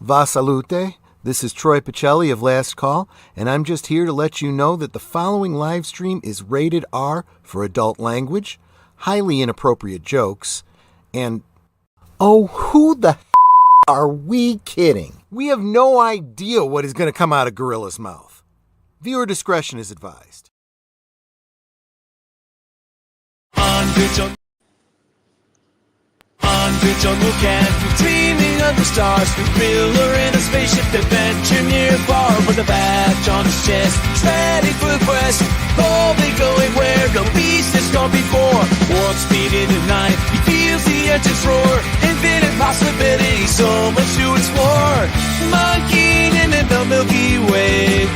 Va salute. This is Troy Pacelli of Last Call, and I'm just here to let you know that the following live stream is rated R for adult language, highly inappropriate jokes, and oh, who the are we kidding? We have no idea what is going to come out of Gorilla's mouth. Viewer discretion is advised. Dreaming of the stars, Miller in a spaceship adventure near far with a badge on his chest, ready for the quest, boldly going where no beast has gone before. Warp speed into night, he feels the engines roar, infinite possibilities, so much to explore. Monkeying in the Milky Way,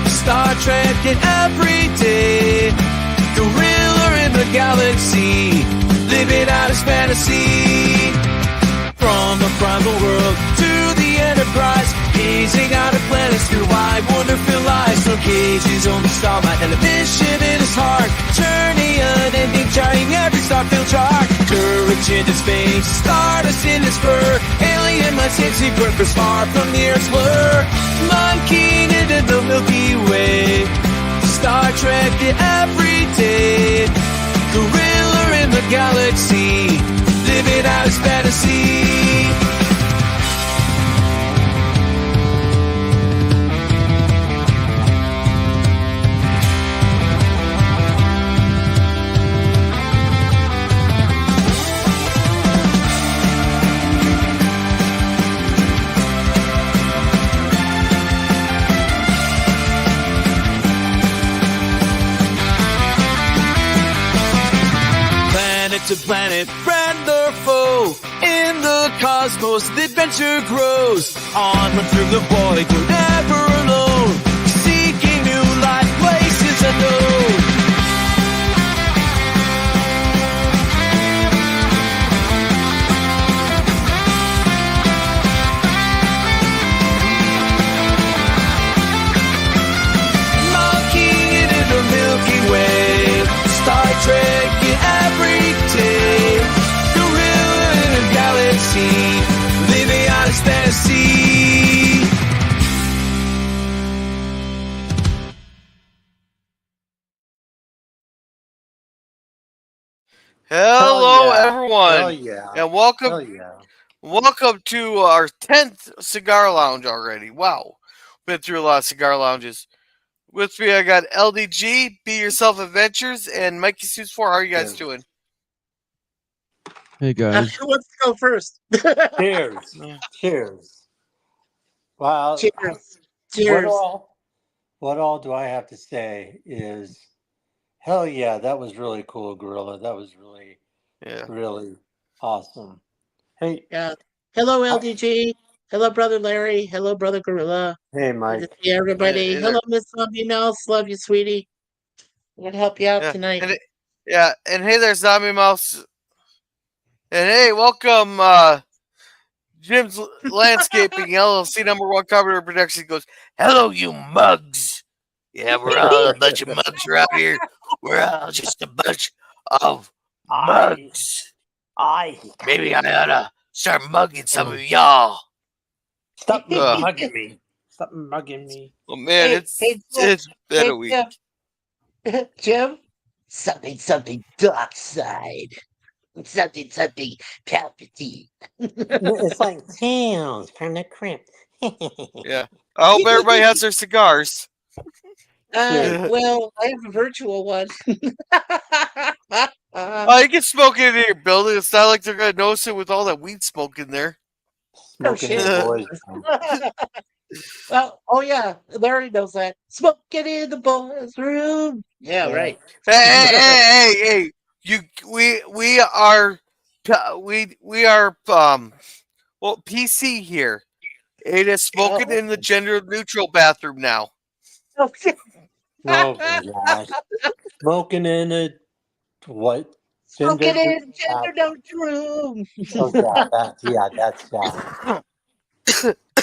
Star Trek in every day, gorilla in the galaxy, living out his fantasy. From the primal world to the Enterprise, gazing out at planets through wide, wonder-filled eyes. No cages, only starlight, and a mission in his heart. Journey unending, charting every star-filled chart. Courage in his face, stardust in his fur. Alien life safety purpose far from the Earth's blur. Monkeying into the Milky Way, Star Trek in every day. Gorilla in the galaxy, living out his fantasy. To planet, friend or foe, in the cosmos, the adventure grows. Onward through the void, we're never alone, seeking new life, places unknown. Monkeying in the Milky Way, Star Trek in every day, gorilla in a galaxy, living out his fantasy. Hello, yeah. everyone, Hell yeah. and welcome Hell yeah. welcome to our 10th Cigar Lounge already. Wow, been through a lot of cigar lounges. With me, I got LDG, Be Yourself Adventures, and Mikey Suits 4. How are you guys doing? Hey guys. Who wants to go first? Cheers. Cheers. Well, Cheers. Cheers. What all do I have to say is, hell yeah, that was really cool, Gorilla. That was really, really awesome. Hey. Yeah. Hello, LDG. Hello, Brother Larry. Hello, Brother Gorilla. Hey, Mike. Good to see everybody. Hey Hello, Miss Zombie Mouse. Love you, sweetie. I'm going to help you out tonight. And hey there, Zombie Mouse. And hey, welcome, Jim's Landscaping LLC #1 Carpenter Production goes, hello, you mugs. Yeah, we're all a bunch of mugs around here. We're all just a bunch of mugs. Maybe I ought to start mugging some of y'all. Stop mugging me. Stop mugging me. Oh, man, it's been a week. Jim? Something dark side. Something Palpatine. It's like sounds kind of cramped. Yeah. I hope everybody has their cigars. Well, I have a virtual one. Oh, you can smoke it in your building. It's not like they're going to notice it with all that weed smoke in there. Smoking the boys. Well, oh yeah, Larry knows that. Smoking in the boys' room. Yeah, right. Hey! We are PC here. It is smoking in the gender neutral bathroom now. Okay. Oh my gosh. Smoking in a what? Smoking in gender neutral room. Oh yeah, that's that.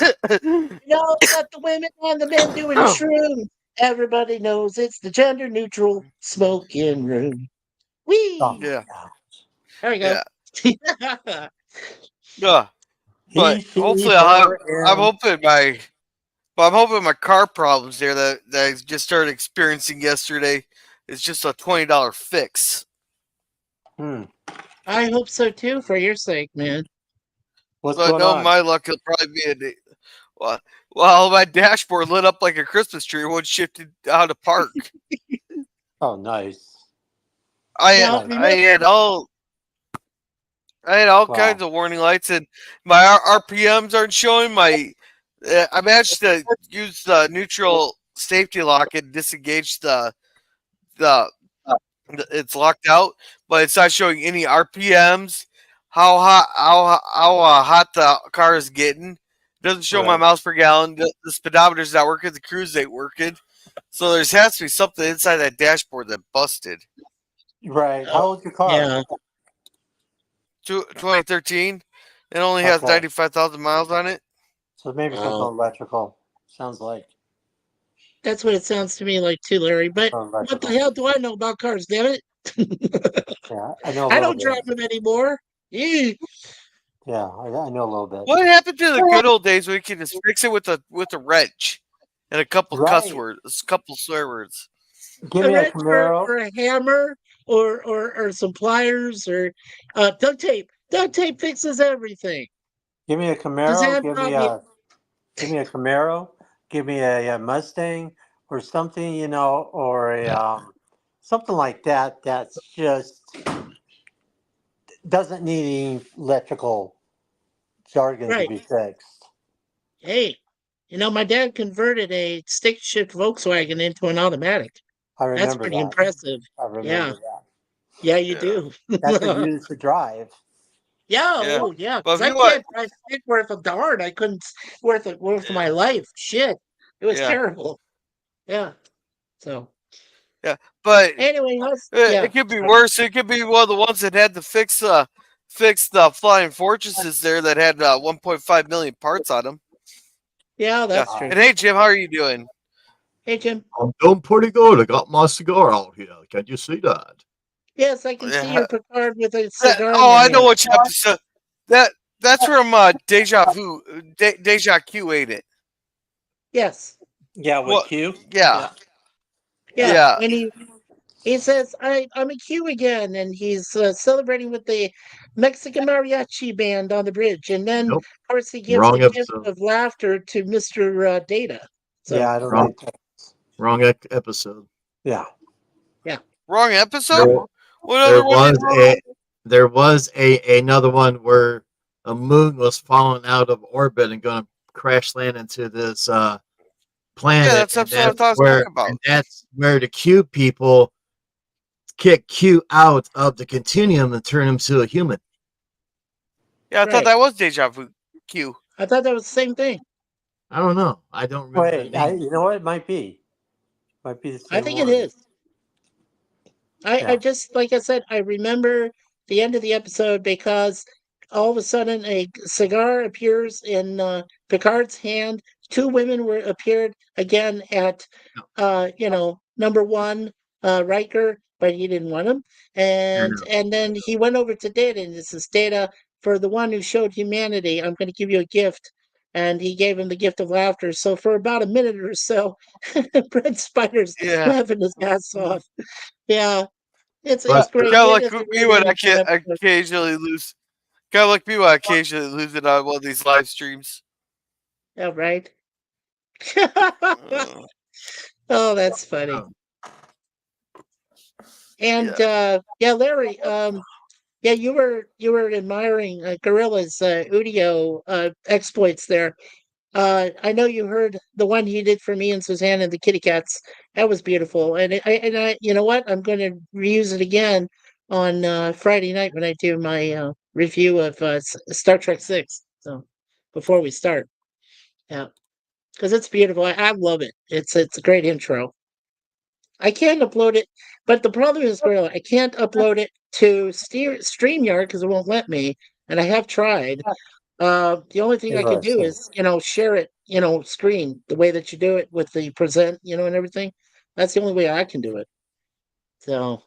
Let the women and the men doing shrooms. Everybody knows it's the gender neutral smoking room. Whee! Oh, yeah. There we go. Yeah. But He, she, hopefully her, I'm and hoping my car problems there that I just started experiencing yesterday is just a $20 fix. I hope so too, for your sake, man. What's But going no, on? my luck it'll probably be well, my dashboard lit up like a Christmas tree when shifted out of park. Oh, nice. Now, I remember, had all Wow. kinds of warning lights, and my RPMs aren't showing. I managed to use the neutral safety lock and disengage the it's locked out, but it's not showing any RPMs. How hot the car is getting. It doesn't show my Right. miles per gallon. The speedometer's not working. The cruise ain't working. So there has to be something inside that dashboard that busted. Right. How old's your car? yeah, 2013. It only has Okay. 95,000 miles on it. So maybe something electrical. Sounds like that's what it sounds to me like too, Larry. But something what the electrical. hell do I know about cars, damn it? Yeah, I know a I little don't drive bit. them anymore. Ew. Yeah, I know a little bit. What happened to the good old days when you can just fix it with a wrench and a couple cuss Right. words, a couple swear words? Give A me a wrench Camaro. or a hammer or some pliers or duct tape. Duct tape fixes everything. Give me a Camaro. Suzanne taught me. Give me a Camaro. Give me a Mustang or something, or a something like that. That's just doesn't need any electrical jargon to Right. be fixed. Hey, my dad converted a stick shift Volkswagen into an automatic. I That's remember pretty that. impressive. I Yeah. remember that. Yeah, you Yeah, do. That's what you used to drive. Yeah, yeah. oh yeah, But because if I you want, can't drive stick worth a darn. I couldn't worth my life. Shit, it was yeah, terrible. Yeah. So yeah. But anyway, it could be worse. It could be one of the ones that had to fix the flying fortresses there that had 1.5 million parts on them. Yeah, Yeah. that's true. And hey, Jim, how are you doing? Hey, Jim. I'm doing pretty good. I got my cigar out here. Can you see that? Yes, I can see Yeah. your Picard with a cigar in Oh, your I know hand. which episode. That's from Deja Vu, Deja Q, ain't it? Yes. Yeah, with Well, Q. yeah, Yeah. yeah, And he says, I'm a Q again, and he's celebrating with the Mexican mariachi band on the bridge. And then, Nope. of course, he gives the Wrong gift episode. of laughter to Mr. Data. So, Yeah, I don't Wrong, like that. wrong episode. Yeah. wrong There, episode. What there other one? was another one where a moon was falling out of orbit and going to crash land into this Yeah, planet, that's the episode I thought I was talking about. and that's where the Q people kick Q out of the continuum and turn him to a human. Yeah, I thought right. that was Deja Vu Q. I thought that was the same thing. I don't know. I don't remember Wait, the name. you know what? It might be. Might be the I same think one. it is. Yeah. I just, like I said, I remember the end of the episode because all of a sudden a cigar appears in Picard's hand. Two women appeared again at, number one, Riker, but he didn't want him. And then he went over to Data, and this is Data, for the one who showed humanity. I'm going to give you a gift. And he gave him the gift of laughter. So for about a minute or so, Brent Spider's Yeah, laughing his ass off. Yeah, it's But great. kind of It like is a me really when I innocent can episode. occasionally lose. Kind of like me when I occasionally lose it on one of these live streams. Yeah, right. Uh, Oh, that's funny. And yeah, Larry, yeah, you were admiring Gorilla's Udio exploits there. I know you heard the one he did for me and Suzanne and the kitty cats. That was beautiful. And I, you know what? I'm going to reuse it again on Friday night when I do my review of Star Trek 6. So before we start, yeah, because it's beautiful. I love it. It's a great intro. I can't upload it, but the problem is, Gorilla, I can't upload it to StreamYard because it won't let me, and I have tried. The only thing I can do Interesting. is, share it, screen the way that you do it with the present, and everything. That's the only way I can do it. So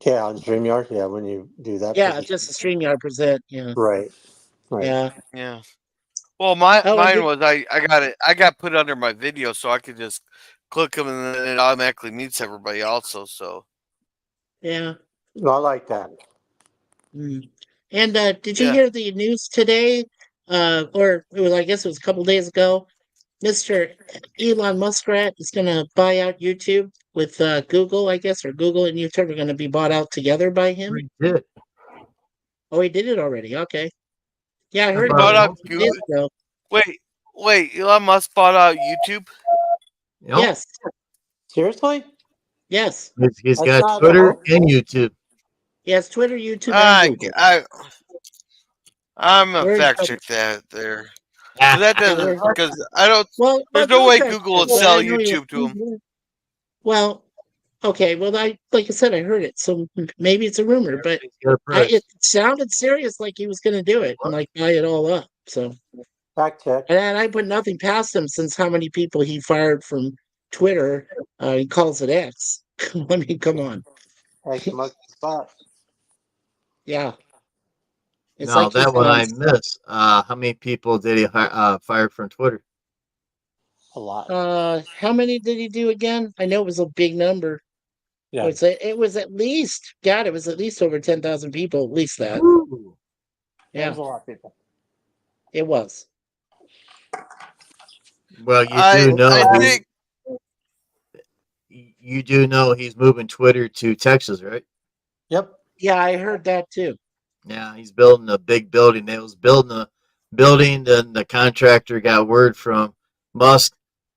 Yeah, on StreamYard. Yeah, when you do that. yeah, just the StreamYard present. Yeah, Right. Right. yeah. yeah. Well, mine was I got it. I got put under my video, so I could just click them, and then it automatically mutes everybody also. So Yeah. Well, I like that. And did you hear the news today? Or I guess it was a couple days ago. Mr. Elon Muskrat is going to buy out YouTube with Google, I guess, or Google and YouTube are going to be bought out together by him. He did. Oh, he did it already. Okay. Yeah, I heard bought about out it Google. Wait, Elon Musk bought out YouTube? Yep. Yes. Seriously? Yes. He's got Twitter and YouTube. He has Twitter, YouTube, and Google. I'm a fact check that there. That doesn't, because I don't. Well, there's no way Google would sell YouTube to him. Well, okay. Well, like I said, I heard it, so maybe it's a rumor, but it sounded serious, like he was going to do it and like buy it all up. So fact check. And I put nothing past him since how many people he fired from Twitter. He calls it X. I mean, come on. X marks the spot. Yeah. It's no, like that one I missed. How many people did he fire from Twitter? A lot. How many did he do again? I know it was a big number. Yeah. It was at least, God, it was at least over 10,000 people, at least that. Ooh. Yeah. That was a lot of people. It was. Well, you do know he's moving Twitter to Texas, right? Yep. Yeah, I heard that too. Yeah, he's building a big building. They was building a building, then the contractor got word from Musk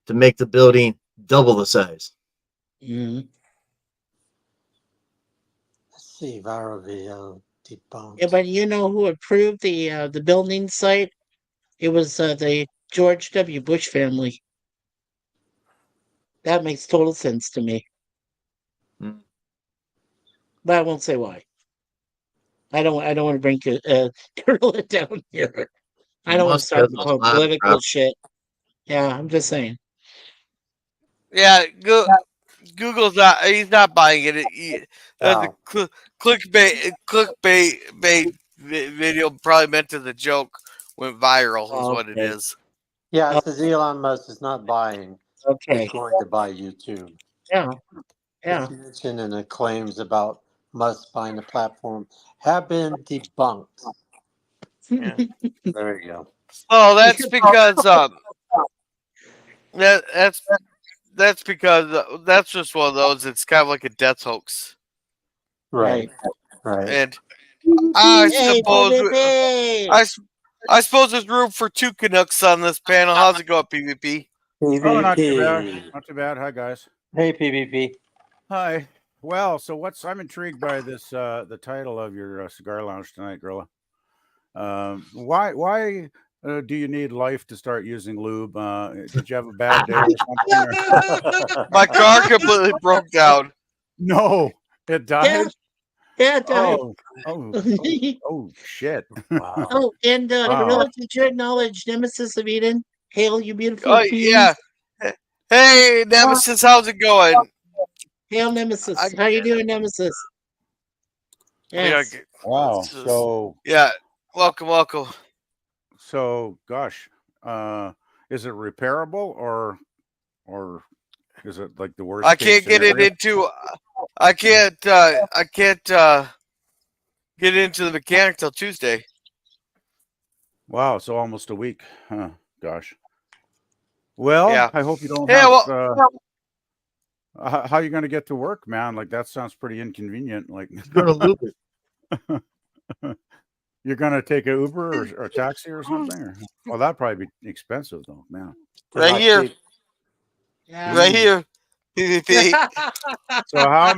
to make the building double the size. Mm-hmm. Let's see, viral video debunked. Yeah, but you know who approved the building site? It was the George W. Bush family. That makes total sense to me. Mm. But I won't say why. I don't want to bring Gorilla down here. I don't want to start the political shit. Yeah, I'm just saying. Yeah, Google's not. He's not buying it. The clickbait video probably meant as a joke went viral. Is what it is. Yeah, it says Elon Musk is not buying. Okay. He's going to buy YouTube. Yeah. Yeah. Mention and the claims about Musk buying the platform have been debunked. Yeah. There you go. Oh, that's because that's because that's just one of those. It's kind of like a death hoax. Right. And I suppose there's room for two Canucks on this panel. How's it going, PvP? Oh, not too bad. Not too bad. Hi, guys. Hey, PvP. Hi. Well, so I'm intrigued by this, the title of your Cigar Lounge tonight, Gorilla. Why do you need life to start using lube? Did you have a bad day or something? My car completely broke down. No, it died? Yeah, it died. Oh, shit. Wow. Oh, and Gorilla, did you acknowledge Nemesis of Eden? Hail, you beautiful queens. Yeah. Hey, Nemesis, how's it going? Hail, Nemesis. How you doing, Nemesis? Yes. Wow. So yeah, welcome. So, gosh, is it repairable or is it like the worst? I can't get it into. I can't get into the mechanic till Tuesday. Wow, so almost a week. Huh, gosh. Well, yeah. I hope you don't have how are you going to get to work, man? Like, that sounds pretty inconvenient. Like, going to lube it. You're going to take an Uber or a taxi or something? Or, well, that'd probably be expensive, though, man. Right here. Yeah. Right here. So how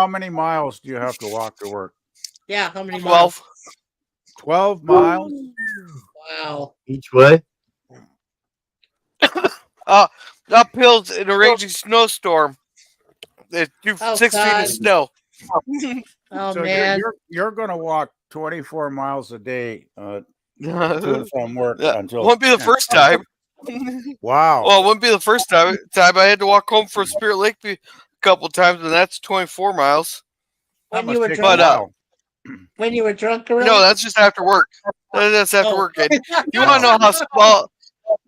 many miles do you have to walk to work? Yeah, how many 12. 12 miles? Wow. Each way? Uphills in a raging snowstorm. There's 6 feet of snow. Oh, so man. You're going to walk 24 miles a day to and from work until... Won't be the first time. Wow. Well, it wouldn't be the first time. I had to walk home from Spirit Lake a couple times, and that's 24 miles. When you were driving. When you were drunk, Gorilla? No, that's just after work. That's after Oh. work. And you want to know how small?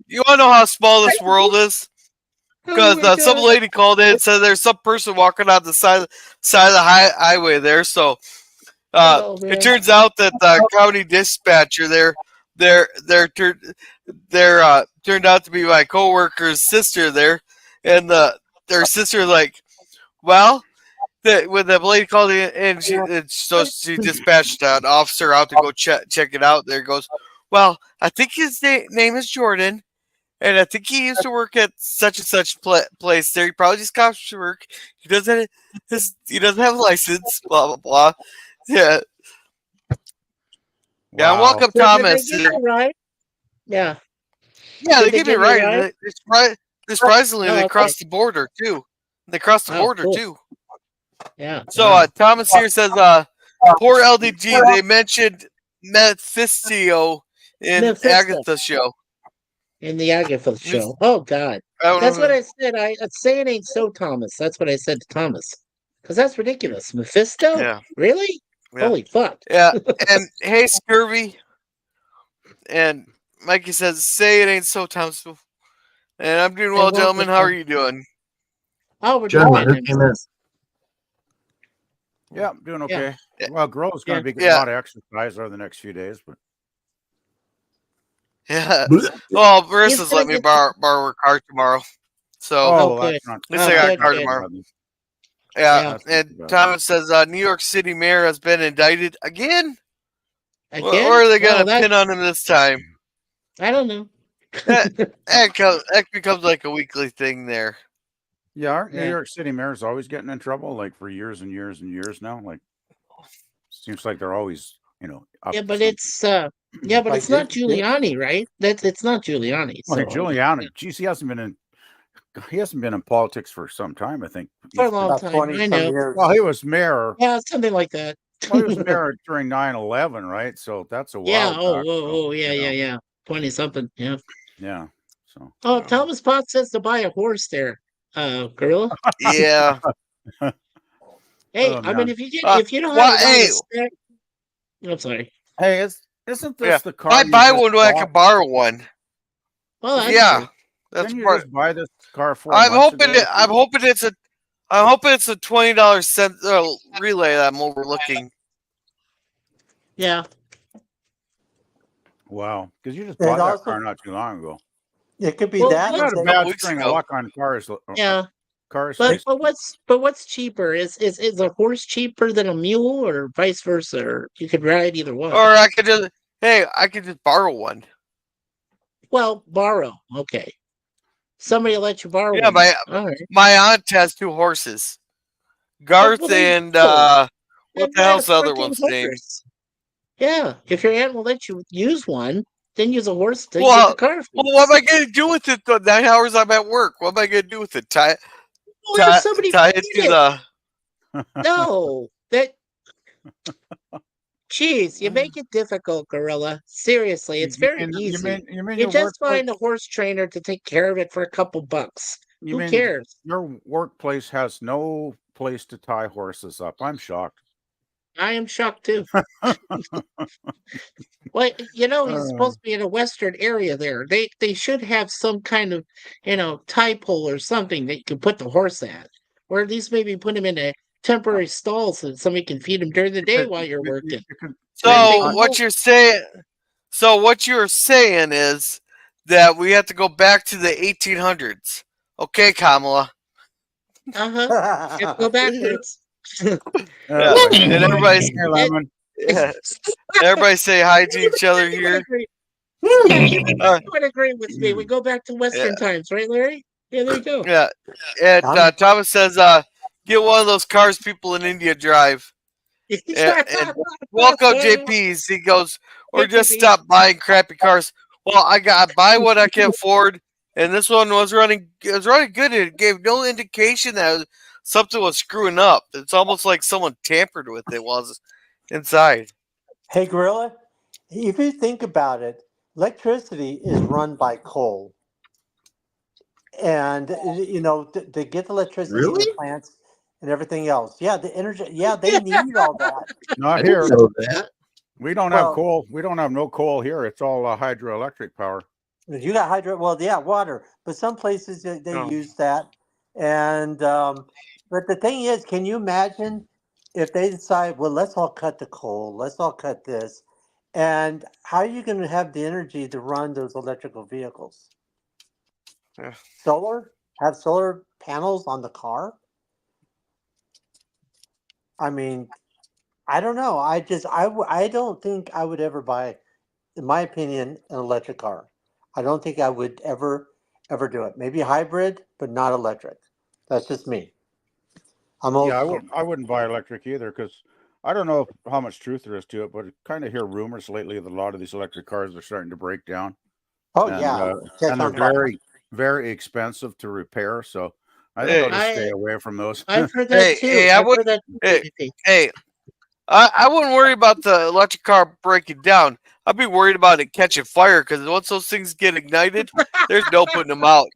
You want to know how small this world is? Oh Because my some God. lady called in and said there's some person walking on the side of the highway there. So Oh, it man. turns out that the county dispatcher they're turned out to be my coworker's sister there, and their sister like, well, when the lady called in and so she dispatched an officer out to go check it out. There goes, well, I think his name is Jordan. And I think he used to work at such and such place there. He probably just got to work. He doesn't have a license. Blah blah blah. Yeah. Yeah. Wow. Welcome, So did Thomas. they give you a ride? Yeah. Yeah, Did they they give me a give you a ride. ride? Surprisingly, Oh, they okay. crossed the border too. They crossed the Oh, border cool. too. Yeah. So wow. Thomas here says, poor LDG. They mentioned Mephisto in Mephisto. Agatha's show. In the Agatha show. Oh, God. I don't That's know. what I said. I say it ain't so, Thomas. That's what I said to Thomas. Because that's ridiculous. Mephisto? Yeah. Really? Yeah. Holy fuck. Yeah. And hey, Scurvy. And Mikey says, say it ain't so, Thomas. And I'm doing well, welcome, gentlemen. How are Tom. you doing? Oh, we're doing Gentlemen, who good. came in? Yeah, I'm doing Yeah. okay. Well, Grove's going to be getting Yeah. a lot of exercise over the next few days, but Yeah. Well, Marissa's gonna let me get- borrow her car tomorrow. So well, good. that's not. at least I got a good, car good. tomorrow. Yeah. Yeah. That's not And too bad. Thomas says New York City mayor has been indicted again. Again? Or are they going to Well, pin on him this time? I don't know. That becomes like a weekly thing there. Yeah, our New Yeah. York City mayor's always getting in trouble, like for years and years and years now. Like, seems like they're always, up Yeah, to but something. it's yeah, but Like it's not this- Giuliani, right? It's not Giuliani. Well, So, Giuliani, geez, he hasn't been in politics for some time. I think for a He's been- long About time. 20 I some know. years. Well, he was mayor. Yeah, something like that. Well, he was mayor during 9/11, right? So that's a while. Yeah. back, Oh, yeah, you know. yeah. 20 something. Yeah. Yeah. So. Oh, Thomas Potts says to buy a horse there, Gorilla. Yeah. Hey, Oh, I mean, man. if you don't well, have a ride hey. to spare- I'm sorry. Hey, isn't this Yeah. the car? If I you buy just one, I bought? can borrow one. Well, that's Yeah. true. That's Didn't you part. just buy this car 4 I'm months hoping ago? I'm hoping it's a $20 relay that I'm overlooking. Yeah. Wow, because you just And bought that also- got not too long ago. It could be Well, that. You let's- had a and bad weeks string ago. of luck on cars. Yeah. Cars. But recently. what's cheaper? Is a horse cheaper than a mule, or vice versa? Or you could ride either one. Or I could just borrow one. Well, borrow. Okay. Somebody will let you borrow Yeah, one. All right. my aunt has 2 horses. Garth Well, there you and go. what the Then hell's the buy a other freaking one's name? horse. Yeah, if your aunt will let you use one, then use a horse to Well, get the car. Well, what am I going to do with it? The 9 hours I'm at work. What am I going to do with it? Tie Have somebody it feed to the. No, that. Jeez, you make it difficult, Gorilla. Seriously, it's very easy. You mean You your just workplace? find a horse trainer to take care of it for a couple bucks. You Who mean cares? your workplace has no place to tie horses up? I'm shocked. I am shocked too. Well, he's supposed to be in a western area there. They should have some kind of, tie pole or something that you can put the horse at. Or at least maybe put him in a temporary stall so that somebody can feed him during the day while you're working. So what you're saying? So what you're saying is that we have to go back to the 1800s. Okay, Kamala. Uh-huh. Go backwards. And everybody's Here, Lemon. everybody say hi to each other here. You would agree with me. We go back to Western times, right, Larry? Yeah, there you go. Yeah. And Thomas says, get one of those cars people in India drive. And welcome, JPs. He goes, or just stop buying crappy cars. Well, I buy what I can afford, and this one was running. It was running good. And it gave no indication that something was screwing up. It's almost like someone tampered with it while it was inside. Hey, Gorilla, if you think about it, electricity is run by coal. And, to get the electricity in Really? the plants, and everything else. Yeah, the energy. Yeah, they need all that. Not I here. didn't know that. We don't have coal. We don't have no coal here. It's all hydroelectric power. You got hydro. Well, yeah, water. But some places they use that. And but the thing is, can you imagine if they decide, well, let's all cut the coal, let's all cut this, and how are you going to have the energy to run those electrical vehicles? Yeah. Solar? Have solar panels on the car? I mean, I don't know. I don't think I would ever buy, in my opinion, an electric car. I don't think I would ever do it. Maybe hybrid, but not electric. That's just me. I'm old Yeah, school. I wouldn't buy electric either because I don't know how much truth there is to it, but I kind of hear rumors lately that a lot of these electric cars are starting to break down. Oh and, yeah, and they're very, very expensive to repair. So I think I'll just stay away from those. I've heard that too. Hey, I would. Hey, I wouldn't worry about the electric car breaking down. I'd be worried about it catching fire because once those things get ignited, there's no putting them out.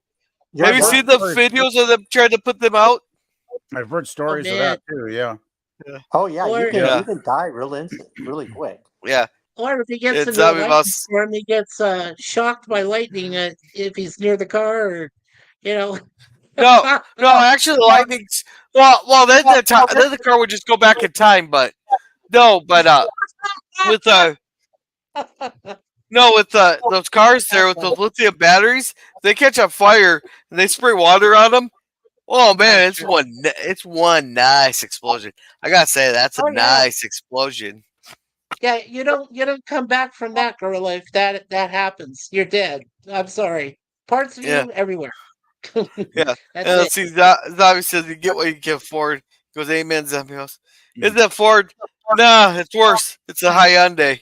Yeah, Have you seen the videos of them trying to put them out? I've heard stories of that too. Yeah. Oh yeah, Or- you can die really quick. Yeah. Or if he gets It's into a zombie lightning mouse. storm, he gets shocked by lightning if he's near the car, or you know. No, actually, the lightning's then the car would just go back in time, but no, but with those cars there with those lithium batteries, they catch on fire and they spray water on them. Oh man, it's one nice explosion. I gotta say that's a nice explosion. Yeah, you don't come back from that, Gorilla. If that happens, you're dead. I'm sorry. Parts of you everywhere. Yeah. That's And it. see, Zombie says you get what you can afford. He goes, amen, Zombie House. Isn't that Ford? Nah, it's worse. It's a Hyundai.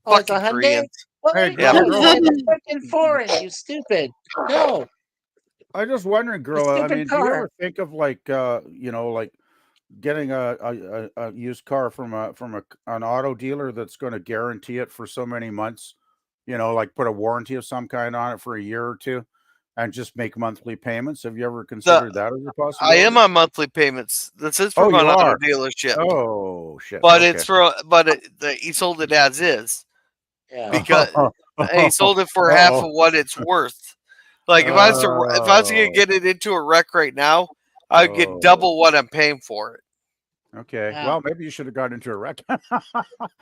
Oh, it's a Fucking Hyundai? Koreans. Well, Hey, yeah, girl. it's freaking foreign, you stupid. No. I just wondering, Gorilla. I stupid mean, do you car. ever think of like getting a used car from an auto dealer that's going to guarantee it for so many months? Like put a warranty of some kind on it for a year or two, and just make monthly payments. Have you ever considered that as a possibility? I am on monthly payments. This is from an auto dealership. Oh shit! But he sold it as is. Yeah. Because he sold it for half of what it's worth. Like if I was gonna get it into a wreck right now, I'd get double what I'm paying for it. Okay. Yeah. Well, maybe you should have gotten into a wreck.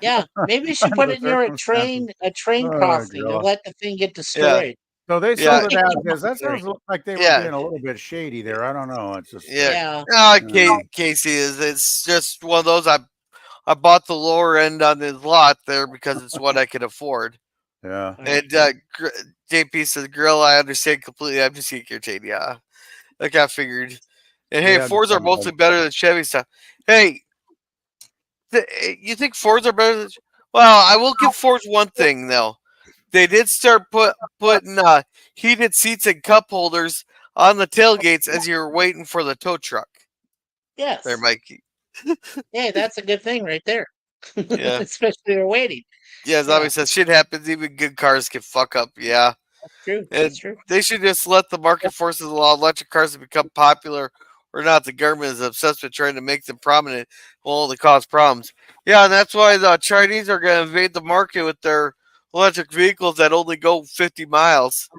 Yeah, maybe you should put it near a train crossing and let the thing get destroyed. So they sold it as is. That sounds like they were being a little bit shady there. I don't know. It's just Casey it's just one of those. I bought the lower end on his lot there because it's what I can afford. Yeah. And JP says, "Grill, I understand completely. I'm just irritated." Yeah, like I figured. And hey, Fords are mostly better than Chevy stuff. Hey, you think Fords are better than? Well, I will give Fords one thing though. They did start putting heated seats and cup holders on the tailgates as you were waiting for the tow truck. Yes. There, Mikey. Hey, that's a good thing right there. Yeah. Especially they're waiting. Yeah, Zombie says shit happens. Even good cars can fuck up. Yeah. That's true. And That's true. they should just let the market forces allow electric cars to become popular or not. The government is obsessed with trying to make them prominent will only cause problems. Yeah, and that's why the Chinese are going to invade the market with their electric vehicles that only go 50 miles.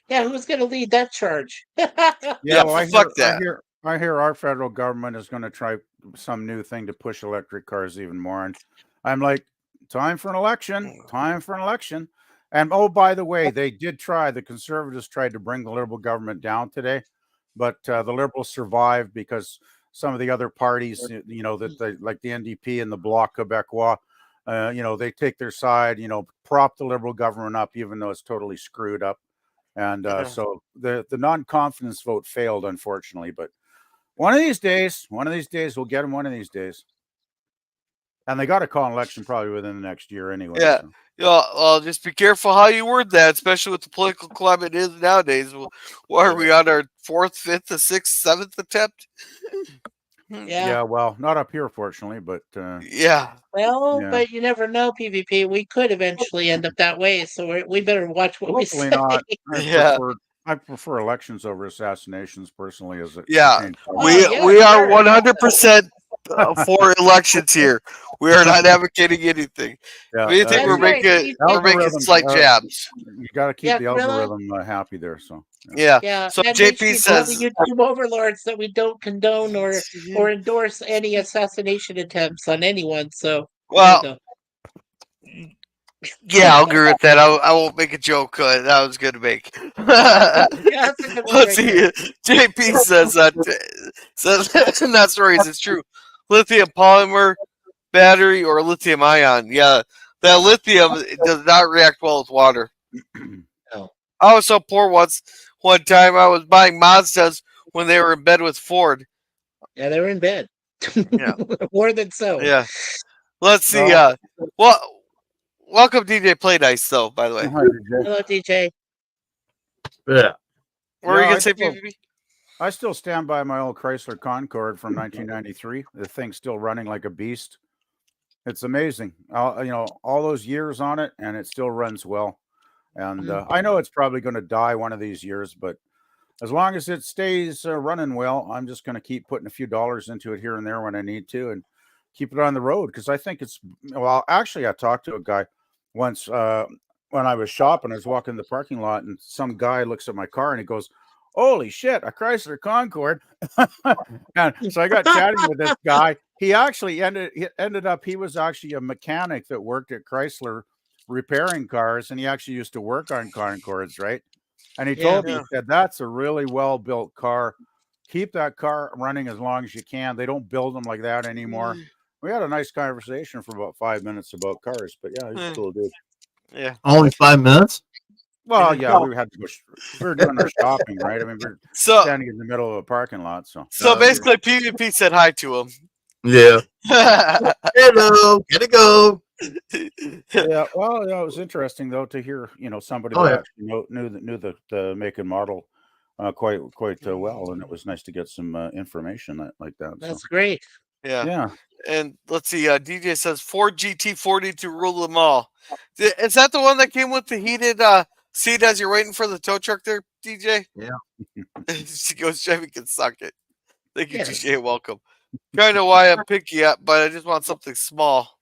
Yeah, who's going to lead that charge? Well, fuck that. I hear our federal government is going to try some new thing to push electric cars even more. And I'm like, time for an election. Time for an election. And oh, by the way, the conservatives tried to bring the liberal government down today, but the liberals survived because some of the other parties, that they, like the NDP and the Bloc Québécois, they take their side, prop the liberal government up, even though it's totally screwed up. And so the non-confidence vote failed, unfortunately. But one of these days, we'll get them one of these days. And they got to call an election probably within the next year anyway. Yeah. So. Well, just be careful how you word that, especially with the political climate is nowadays. What are we on our 4th, 5th, 6th, 7th attempt? Yeah. Well, not up here, fortunately, but yeah. Well, but you never know, PvP. We could eventually end up that way, so we better watch what we say. Hopefully not. I prefer elections over assassinations personally, as it Yeah. pertains to- We are 100% for elections here. We are not advocating anything. Yeah, If anything, That's we're right. making algorithm, slight jabs. you got to keep Yeah, the Gorilla. algorithm happy there. So Yeah. Yeah, So and make sure JP you tell the says, YouTube overlords that we don't condone or endorse any assassination attempts on anyone. So there you well, go. yeah, I'll agree with that. I won't make a joke. That was good to make. Yeah, that's a good one Let's right see. there. JP says that says not stories. It's true. Lithium polymer battery or lithium ion. Yeah, that lithium does not react well with water. No. I was so poor one time I was buying Mazdas when they were in bed with Ford. Yeah, they were in bed. Yeah. More than so. Yeah. Let's see. Well- Well, welcome DJ Play Nice though. By the way, Hi, DJ. Hello, DJ. Yeah. what were you Yeah, gonna say, PvP? I still stand by my old Chrysler Concorde from 1993. The thing's still running like a beast. It's amazing. All those years on it, and it still runs well. And I know it's probably going to die one of these years, but as long as it stays running well, I'm just going to keep putting a few dollars into it here and there when I need to, and keep it on the road because I think it's. Well, actually, I talked to a guy once when I was shopping. I was walking the parking lot, and some guy looks at my car and he goes, "Holy shit, a Chrysler Concorde!" And so I got chatting with this guy. He actually ended up. He was actually a mechanic that worked at Chrysler repairing cars, and he actually used to work on Concords, right? And he told me, he said, "That's a really well built car. Keep that car running as long as you can. They don't build them like that anymore." We had a nice conversation for about 5 minutes about cars, but yeah, he's a cool dude. Yeah. Only 5 minutes? Well, yeah, we had to go. We were doing our shopping, right? I mean, we're standing in the middle of a parking lot. So basically, PvP said hi to him. Yeah. Hello. Gotta go. Yeah. Well, it was interesting though to hear, somebody that actually knew the make and model quite well, and it was nice to get some information like that. That's great. Yeah. And let's see. DJ says Ford GT40 to rule them all. Is that the one that came with the heated seat as you're waiting for the tow truck there, DJ? Yeah. She goes, Chevy can suck it. Thank you, DJ. Welcome. Kind of why I'm picky up, but I just want something small.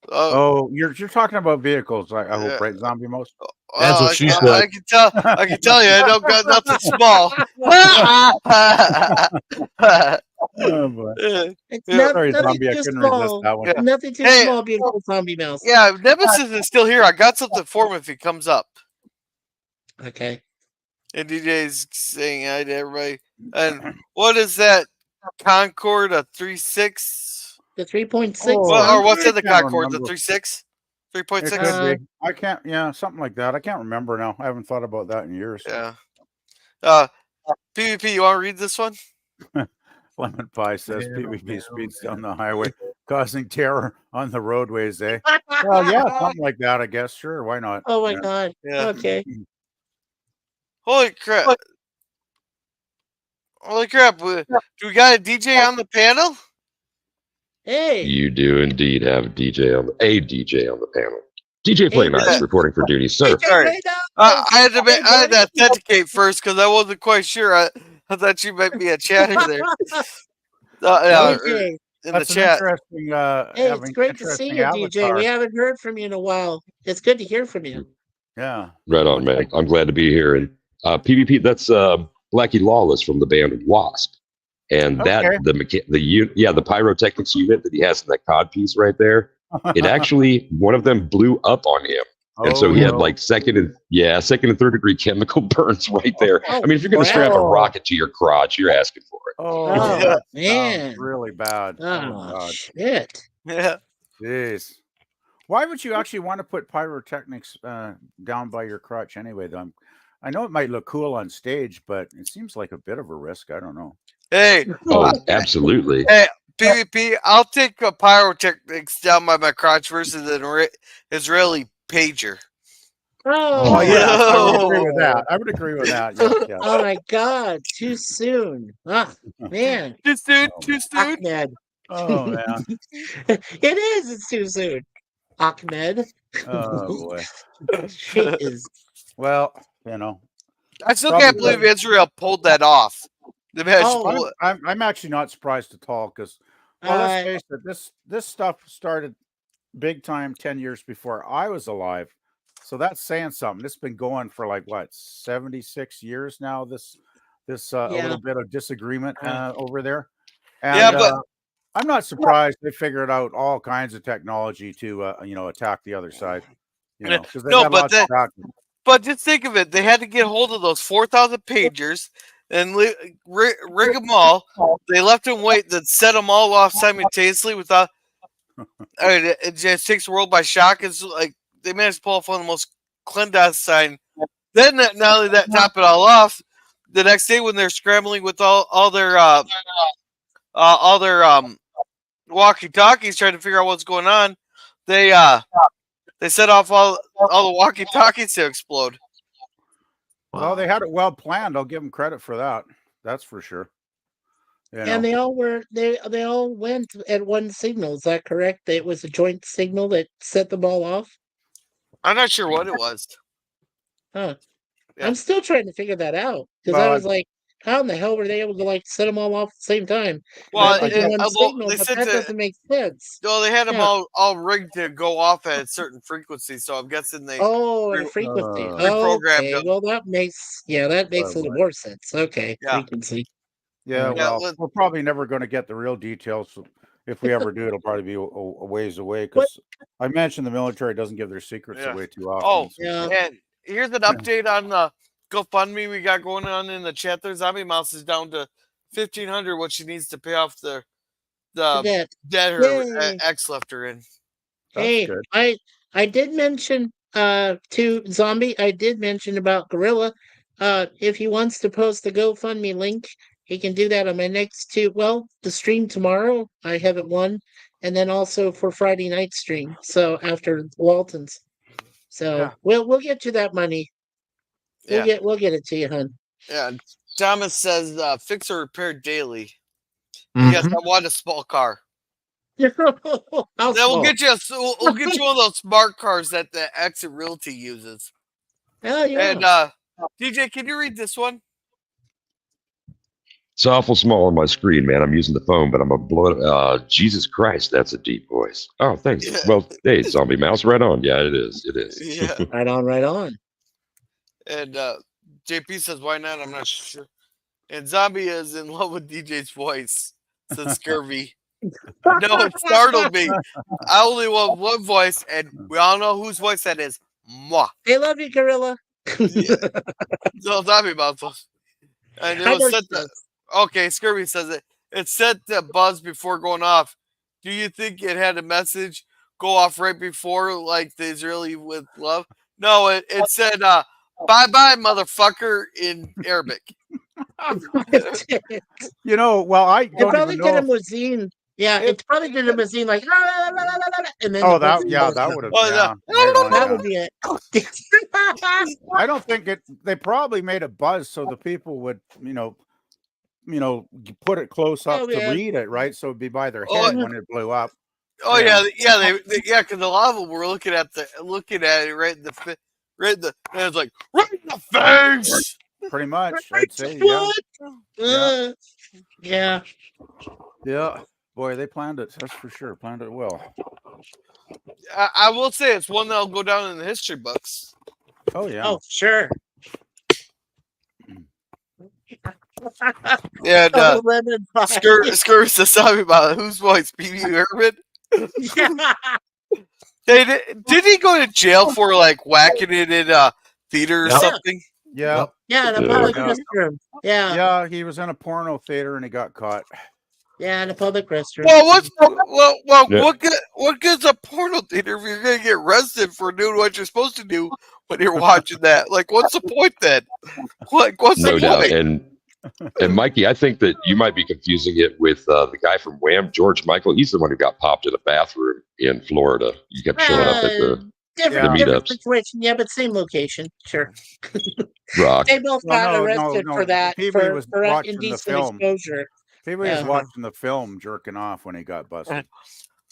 You're talking about vehicles, I hope, right? Zombie most. That's what she said. I can tell you, I don't got nothing small. Oh, boy. It's Sorry, nothing Zombie, I too couldn't resist small. that one. Nothing too Hey, small, beautiful zombie mouse. Yeah, Nemesis is still here. I got something for him if he comes up. Okay. And DJ's saying hi to everybody. And what is that Concorde? A 3.6? The 3.6. Or what's in the I can't Concorde? The remember. 3.6? It 3.6? could be. I can't. Yeah, something like that. I can't remember now. I haven't thought about that in years. Yeah. PvP, you want to read this one? Lemon Pie says PvP speeds down the highway, causing terror on the roadways, eh? Well, yeah, something like that, I guess. Sure, why not? Oh my God. Yeah. Okay. Holy crap. Holy crap. Do we got a DJ on the panel? Hey. You do indeed have a DJ on the panel. DJ Play Nice reporting for duty, sir. Sorry. I had to authenticate first because I wasn't quite sure. I thought you might be a chatter there. DJ. In That's the chat. Interesting. Hey, it's great to see you, DJ. We haven't heard from you in a while. It's good to hear from you. Yeah. Right on, man. I'm glad to be here. And PvP, that's Blackie Lawless from the band Wasp. And that the pyrotechnics unit that he has in that cod piece right there, it actually, one of them blew up on him. And so he had like second and third degree chemical burns right there. I mean, if you're going to strap a rocket to your crotch, you're asking for it. Oh, man. Really bad. Oh, shit. Yeah. Jeez. Why would you actually want to put pyrotechnics down by your crotch anyway, though? I know it might look cool on stage, but it seems like a bit of a risk. I don't know. Hey. Oh, absolutely. Hey, PvP, I'll take a pyrotechnics down by my crotch versus an Israeli pager. Oh, yeah. I would agree with that. Yes. Oh, my God. Too soon. Ah, man. Too soon. Ahmed. Oh, man. It is. It's too soon. Ahmed. Oh, boy. Jeez. Well, I still can't believe Israel pulled that off. They managed to pull it. I'm actually not surprised at all because, well, let's face it, this stuff started big time 10 years before I was alive. So that's saying something. This has been going for like what, 76 years now. This a little bit of disagreement over there. And, but I'm not surprised they figured out all kinds of technology to attack the other side. Because they got lots of tactics. But just think of it. They had to get hold of those 4,000 pagers and rig them all. They left them wait, then set them all off simultaneously without. It just takes the world by shock. It's like they managed to pull off one of the most clandestine. Then not only that, top it all off, the next day when they're scrambling with all their walkie-talkies trying to figure out what's going on, they set off all the walkie-talkies to explode. Well, they had it well planned. I'll give them credit for that. That's for sure. And they all went at one signal. Is that correct? It was a joint signal that set them all off? I'm not sure what it was. Huh. Yeah. I'm still trying to figure that out. Because I was like, how in the hell were they able to like set them all off at the same time? Well, that doesn't make sense. No, they had them all rigged to go off at a certain frequency, so I'm guessing they at a frequency. Okay. Them. Well, that makes a little more sense. Okay, frequency. Yeah, well, we're probably never going to get the real details. If we ever do, it'll probably be a ways away because I mentioned the military doesn't give their secrets away too often. And here's an update on the GoFundMe we got going on in the chat. There, Zombie Mouse is down to $1,500, what she needs to pay off the debt her ex left her in. Hey, good. I did mention to Zombie. I did mention about Gorilla. If he wants to post the GoFundMe link, he can do that on my next the stream tomorrow. I have it one, and then also for Friday night stream. So after Walton's, we'll get you that money. We'll get it to you, hon. Yeah, Thomas says fix or repair daily. Mm-hmm. Yes, I want a small car. Then we'll get you one of those smart cars that the Exit Realty uses. Oh yeah. And DJ, can you read this one? It's awful small on my screen, man. I'm using the phone, but I'm a blood. Jesus Christ, that's a deep voice. Oh, thanks. Yeah. Well, hey, Zombie Mouse, right on. Yeah, it is. It is. Yeah. Right on. And JP says, why not? I'm not sure. And Zombie is in love with DJ's voice, says Scurvy. No, it startled me. I only want one voice, and we all know whose voice that is. Mwah. They love you, Gorilla. So Zombie Mouse. And it was set to, okay, Scurvy says it. It's set to buzz before going off. Do you think it had a message go off right before, like the Israeli with love? No, it said, bye-bye, motherfucker, in Arabic. Well, I don't it probably did a muezzin. Yeah, it probably did a muezzin like, and then that would have. That would be it. I don't think they probably made a buzz so the people would, put it close up to read it, right? So it'd be by their head when it blew up. Oh yeah, because a lot of them were looking at it right in the and it's like right in the face. Pretty much, I'd say, yeah. Boy, they planned it. That's for sure. Planned it well. I will say it's one that'll go down in the history books. Oh yeah. Oh sure. Yeah. Scurry says something about whose voice? P.B. Herman. Did he go to jail for like whacking it in a theater or something? Yeah. Yeah, in a public restroom. Yeah. Yeah, he was in a porno theater and he got caught. Yeah, in a public restroom. What good's a porno theater if you're gonna get arrested for doing what you're supposed to do when you're watching that? Like, what's the point then? Like, what's the point? No doubt. And Mikey, I think that you might be confusing it with the guy from Wham, George Michael. He's the one who got popped in a bathroom in Florida. You kept showing up at the different situation. Yeah, but same location. Sure. Rock. They both got arrested for that for indecent exposure. He was watching the film, jerking off when he got busted.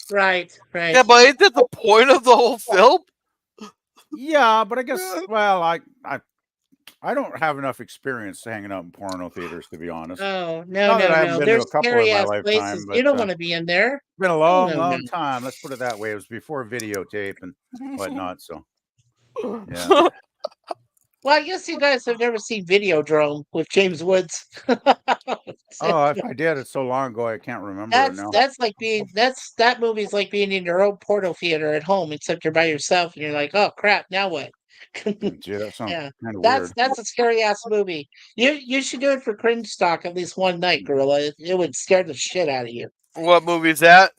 Right. Yeah, but ain't that the point of the whole film? Yeah, but I guess, well, I don't have enough experience hanging out in porno theaters, to be honest. Oh, no, Not that no, I haven't no. been to There's a couple in scary my ass lifetime, places. but You don't want to be in there. it's been a Oh, long, no, long no. time. Let's put it that way. It was before videotape and whatnot. So, yeah. Well, I guess you guys have never seen Videodrome with James Woods. Oh, if I did, it's so long ago I can't remember it now. That's like being that movie's like being in your own porno theater at home, except you're by yourself and you're like, oh crap, now what? Gee, that sounds Yeah, kind of weird. that's a scary ass movie. You should do it for cringe stock at least one night, Gorilla. It would scare the shit out of you. What movie is that?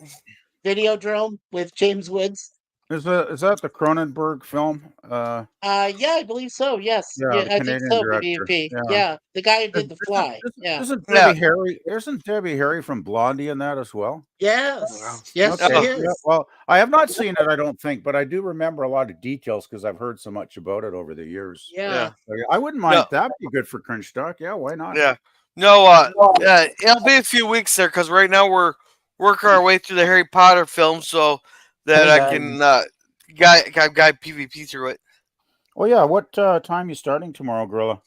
Videodrome with James Woods. Is that the Cronenberg film? Yeah, I believe so. Yes, Yeah, yeah, the I think Canadian so. director. PvP. Yeah. Yeah, the guy who Is- did The Fly. Yeah. Isn't Yeah. Debbie Harry? Isn't Debbie Harry from Blondie in that as well? Yes. Yes, Okay. she Yeah, is. well, I have not seen it, I don't think, but I do remember a lot of details because I've heard so much about it over the years. Yeah. So, yeah, I wouldn't mind if that'd be good for cringe stock. Yeah, why not? Yeah. No, it'll be a few weeks there because right now we're working our way through the Harry Potter film so that I can guide PvP through it. Well, yeah. What time you starting tomorrow, Gorilla?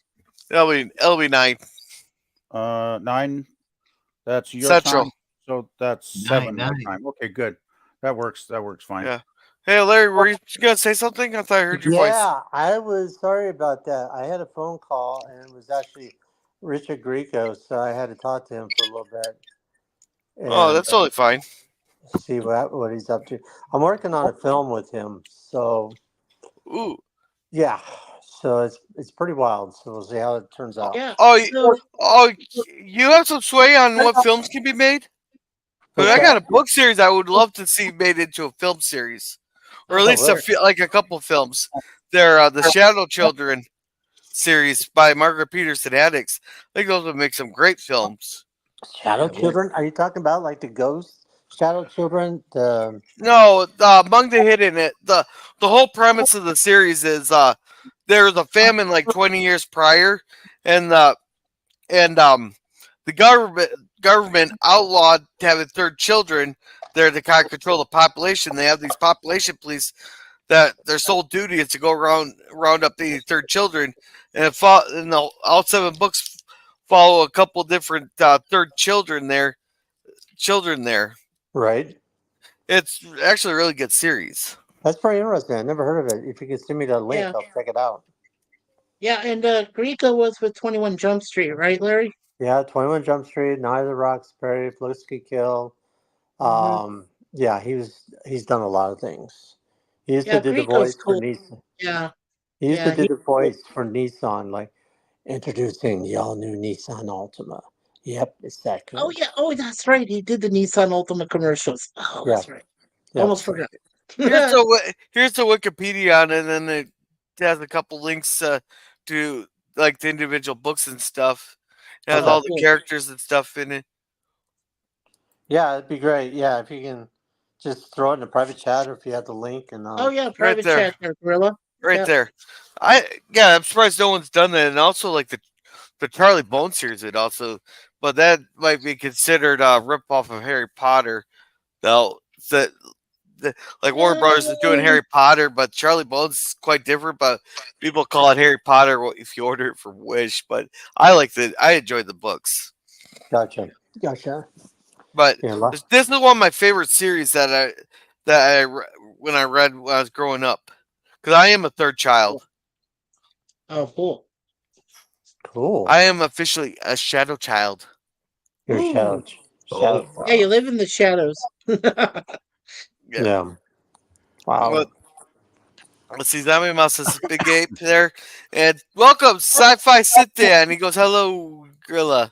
It'll be 9. 9. That's your Central. time. So that's 9, 7 my 9. time. Okay, good. That works. That works fine. Yeah. Hey, Larry, were you gonna say something? I thought I heard your voice. Yeah, I was sorry about that. I had a phone call and it was actually Richard Grieco, so I had to talk to him for a little bit. Oh, that's totally fine. See what he's up to. I'm working on a film with him, so Ooh. yeah. So it's pretty wild. So we'll see how it turns out. Yeah. Oh, you have some sway on what films can be made? But I got a book series I would love to see made into a film series, or at least like a couple films. They're the Shadow Children series by Margaret Peterson Haddix. I think those would make some great films. Shadow Children? Are you talking about like the Ghost Shadow Children? No, Among the Hidden. The whole premise of the series is there was a famine like 20 years prior, and the government outlawed having third children there to kind of control the population. They have these population police that their sole duty is to go round up the third children, and all 7 books follow a couple different third children there. Right. It's actually a really good series. That's pretty interesting. I never heard of it. If you could send me the link, Yeah. I'll check it out. Yeah, and Grieco was with 21 Jump Street, right, Larry? Yeah, 21 Jump Street, Night of the Roxbury, Felicity Kill. Yeah, he's done a lot of things. He used to do the Grieco's voice cool. for Nissan. Yeah. He used to do the voice for Nissan, like introducing the all-new Nissan Altima. Yep, it's that good. Oh yeah. Oh, that's right. He did the Nissan Altima commercials. Oh, that's right. Yeah. Almost forgot. Here's the Wikipedia on it, and then it has a couple links to like the individual books and stuff. It has all the characters and stuff in it. Yeah, it'd be great. Yeah, if you can just throw it in a private chat, or if you have the link, and Oh yeah, private chat there, Gorilla. Right there. I'm surprised no one's done that, and also like the Charlie Bone series would also, but that might be considered a rip off of Harry Potter. Though like Warner Brothers is doing Harry Potter, but Charlie Bone's quite different. But people call it Harry Potter if you order it from Wish. But I enjoyed the books. Gotcha. But this is one of my favorite series that I when I was growing up, because I am a third child. Oh, cool. Cool. I am officially a shadow child. You're a shadow. Yeah, you live in the shadows. Yeah. Wow. Let's see, Zombie Mouse has a big ape there. And welcome, Sci-Fi Sit Down. He goes, hello, Gorilla.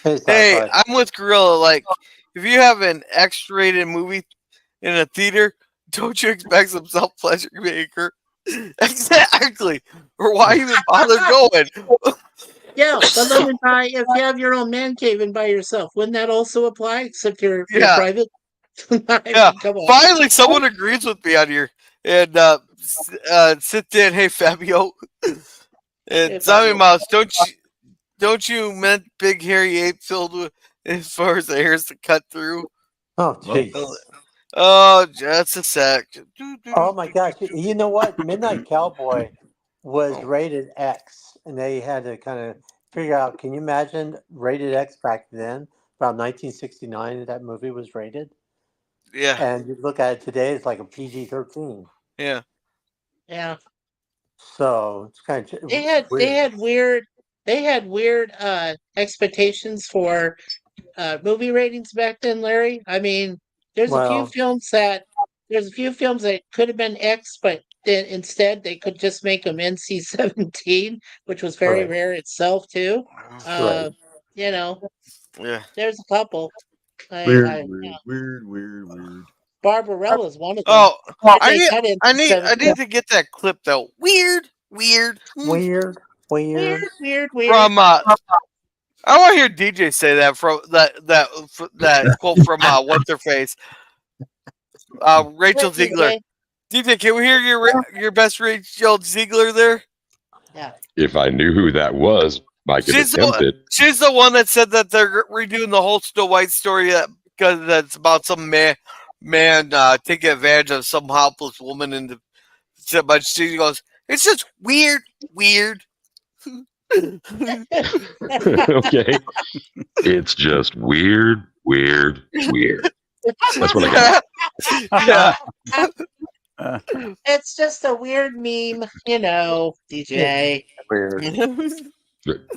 Hey, I'm with Gorilla. Like, if you have an X-rated movie in a theater, don't you expect some self-pleasure maker? Exactly. Or why even bother going? Yeah, but let me try. If you have your own man cave and by yourself, wouldn't that also apply? Except you're private. Yeah. Finally, someone agrees with me on here. And sit in. Hey, Fabio. And Zombie Mouse, don't you meant big hairy ape filled with as far as the hairs to cut through? Oh, jeez. Oh, just a sec. Oh my gosh! You know what? Midnight Cowboy was rated X, and they had to kind of figure out. Can you imagine rated X back then? Around 1969, that movie was rated. Yeah. And you look at it today, it's like a PG-13. Yeah. Yeah. So it's kind of They had weird expectations for movie ratings back then, Larry. I mean, there's a few films that could have been X, but then instead they could just make them NC-17, which was very rare itself too. You know, Yeah. there's a couple. Weird. Barbarella's one of them. Oh, I They cut it to need to get that clip though. Weird. weird. From I want to hear DJ say that from that quote from what's her face, Rachel Ziegler. DJ, can we hear your best Rachel Ziegler there? Yeah. If I knew who that was, I could attempt it. She's the one that said that they're redoing the whole Snow White story because that's about some man taking advantage of some helpless woman, but she goes, it's just weird. Okay. It's just weird. That's what I got. Yeah. It's just a weird meme, DJ.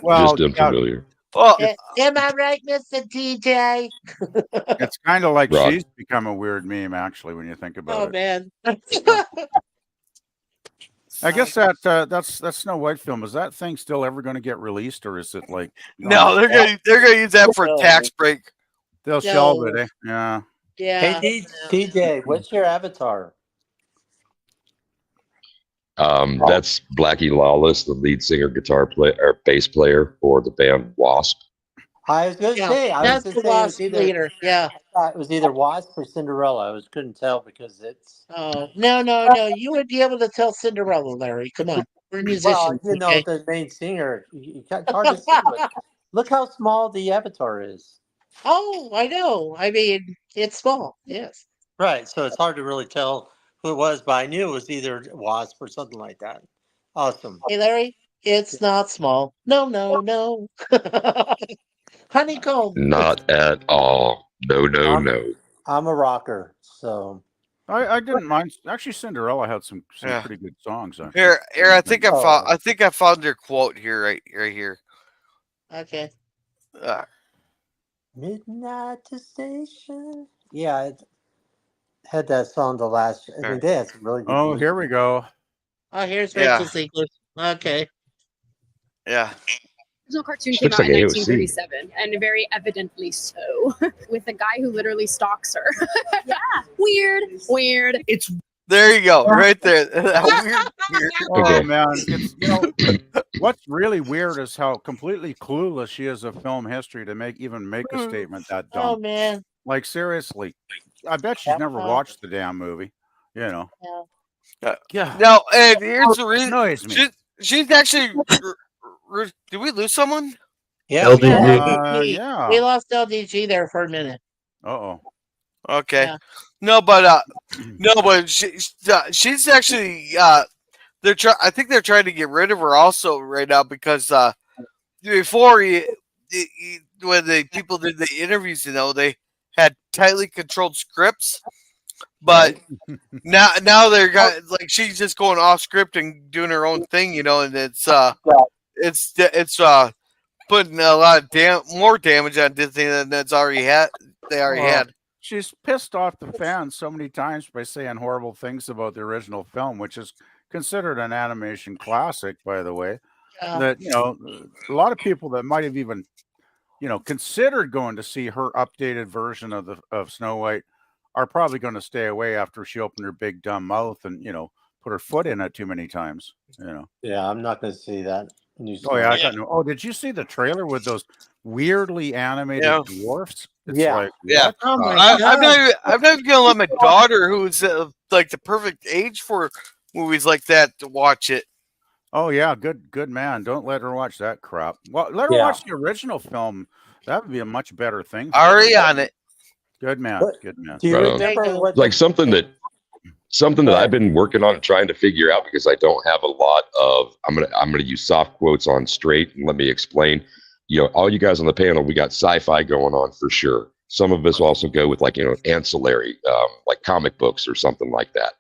Well, just unfamiliar. Well, am I right, Mr. DJ? It's kind of like Right. she's become a weird meme, actually, when you think about it. Man. I guess that Snow White film, is that thing still ever going to get released, or is it like no, they're gonna use that for a tax break. they'll shelve it? Yeah. Yeah. Hey, DJ, what's your avatar? That's Blackie Lawless, the lead singer, guitar player, or bass player for the band Wasp. I was going to say, that's the Wasp leader. Yeah. It was either Wasp or Cinderella. I couldn't tell because it's. Oh no! You would be able to tell Cinderella, Larry. Come on, we're musicians. Well, okay? the main singer. It's hard to see. But look how small the avatar is. Oh, I know. I mean, it's small. Yes. Right, so it's hard to really tell who it was, but I knew it was either Wasp or something like that. Awesome. Hey, Larry, it's not small. No. Honeycomb. Not at all. No. Um, I'm a rocker, so. I didn't mind. Actually, Cinderella had some pretty good songs. Here, I think I found your quote here, right here. Okay. Midnight to Station. Yeah, it had that song the last. I mean, they had some really good. Oh, here we go. Oh, here's Rachel Ziegler. Okay. Yeah. Original cartoon came out in 1937, and very evidently so, with a guy who literally stalks her. Yeah, weird. It's there you go, right there. Weird. Oh man, what's really weird is how completely clueless she is of film history to make a statement that dumb. Oh man, like seriously, I bet she's never watched the damn movie. Yeah. No, and here's the reason. Annoys me. She's actually. Did we lose someone? Yeah. LDG. Yeah. We lost LDG there for a minute. Uh-oh. Okay. Yeah. No, but she's actually I think they're trying to get rid of her also right now because before when the people did the interviews, they had tightly controlled scripts. But now they're like she's just going off script and doing her own thing, and it's putting a lot of more damage on Disney than they already had. She's pissed off the fans so many times by saying horrible things about the original film, which is considered an animation classic, by the way. That a lot of people that might have even considered going to see her updated version of Snow White are probably going to stay away after she opened her big dumb mouth and put her foot in it too many times. Yeah, I'm not going to see that. Oh yeah, I got no. Oh, did you see the trailer with those weirdly animated dwarfs? It's like, yeah. Oh my God. I'm not gonna let my daughter, who's like the perfect age for movies like that, to watch it. Oh yeah, good man. Don't let her watch that crap. Well, let her watch the original film. That would be a much better thing. Already on it. Good man. Good man. Do you remember what like something that Something that I've been working on and trying to figure out because I don't have a lot of. I'm gonna use soft quotes on straight, and let me explain. All you guys on the panel, we got sci-fi going on for sure. Some of us also go with ancillary, like comic books or something like that.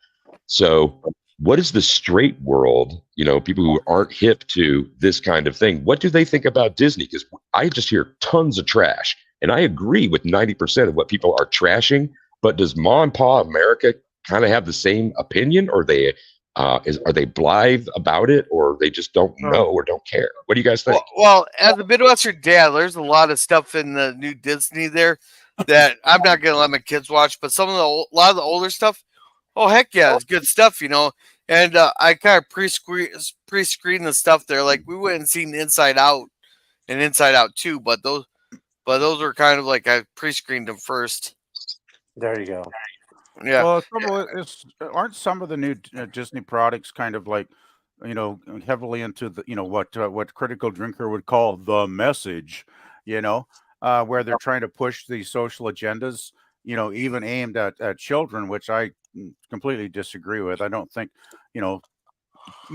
So, what is the straight world? People who aren't hip to this kind of thing. What do they think about Disney? Because I just hear tons of trash, and I agree with 90% of what people are trashing. But does Ma and Pa America kind of have the same opinion, or are they blithe about it, or they just don't know or don't care? What do you guys think? Well, as a Midwestern dad, there's a lot of stuff in the new Disney there that I'm not gonna let my kids watch. But a lot of the older stuff, oh heck yeah, it's good stuff, And I kind of pre-screen the stuff there. Like we went and seen Inside Out and Inside Out 2, but those are kind of like I pre-screened them first. There you go. Yeah. Well, the trouble is, aren't some of the new Disney products kind of like, heavily into the, what Critical Drinker would call the message, where they're trying to push these social agendas, even aimed at children, which I completely disagree with. I don't think,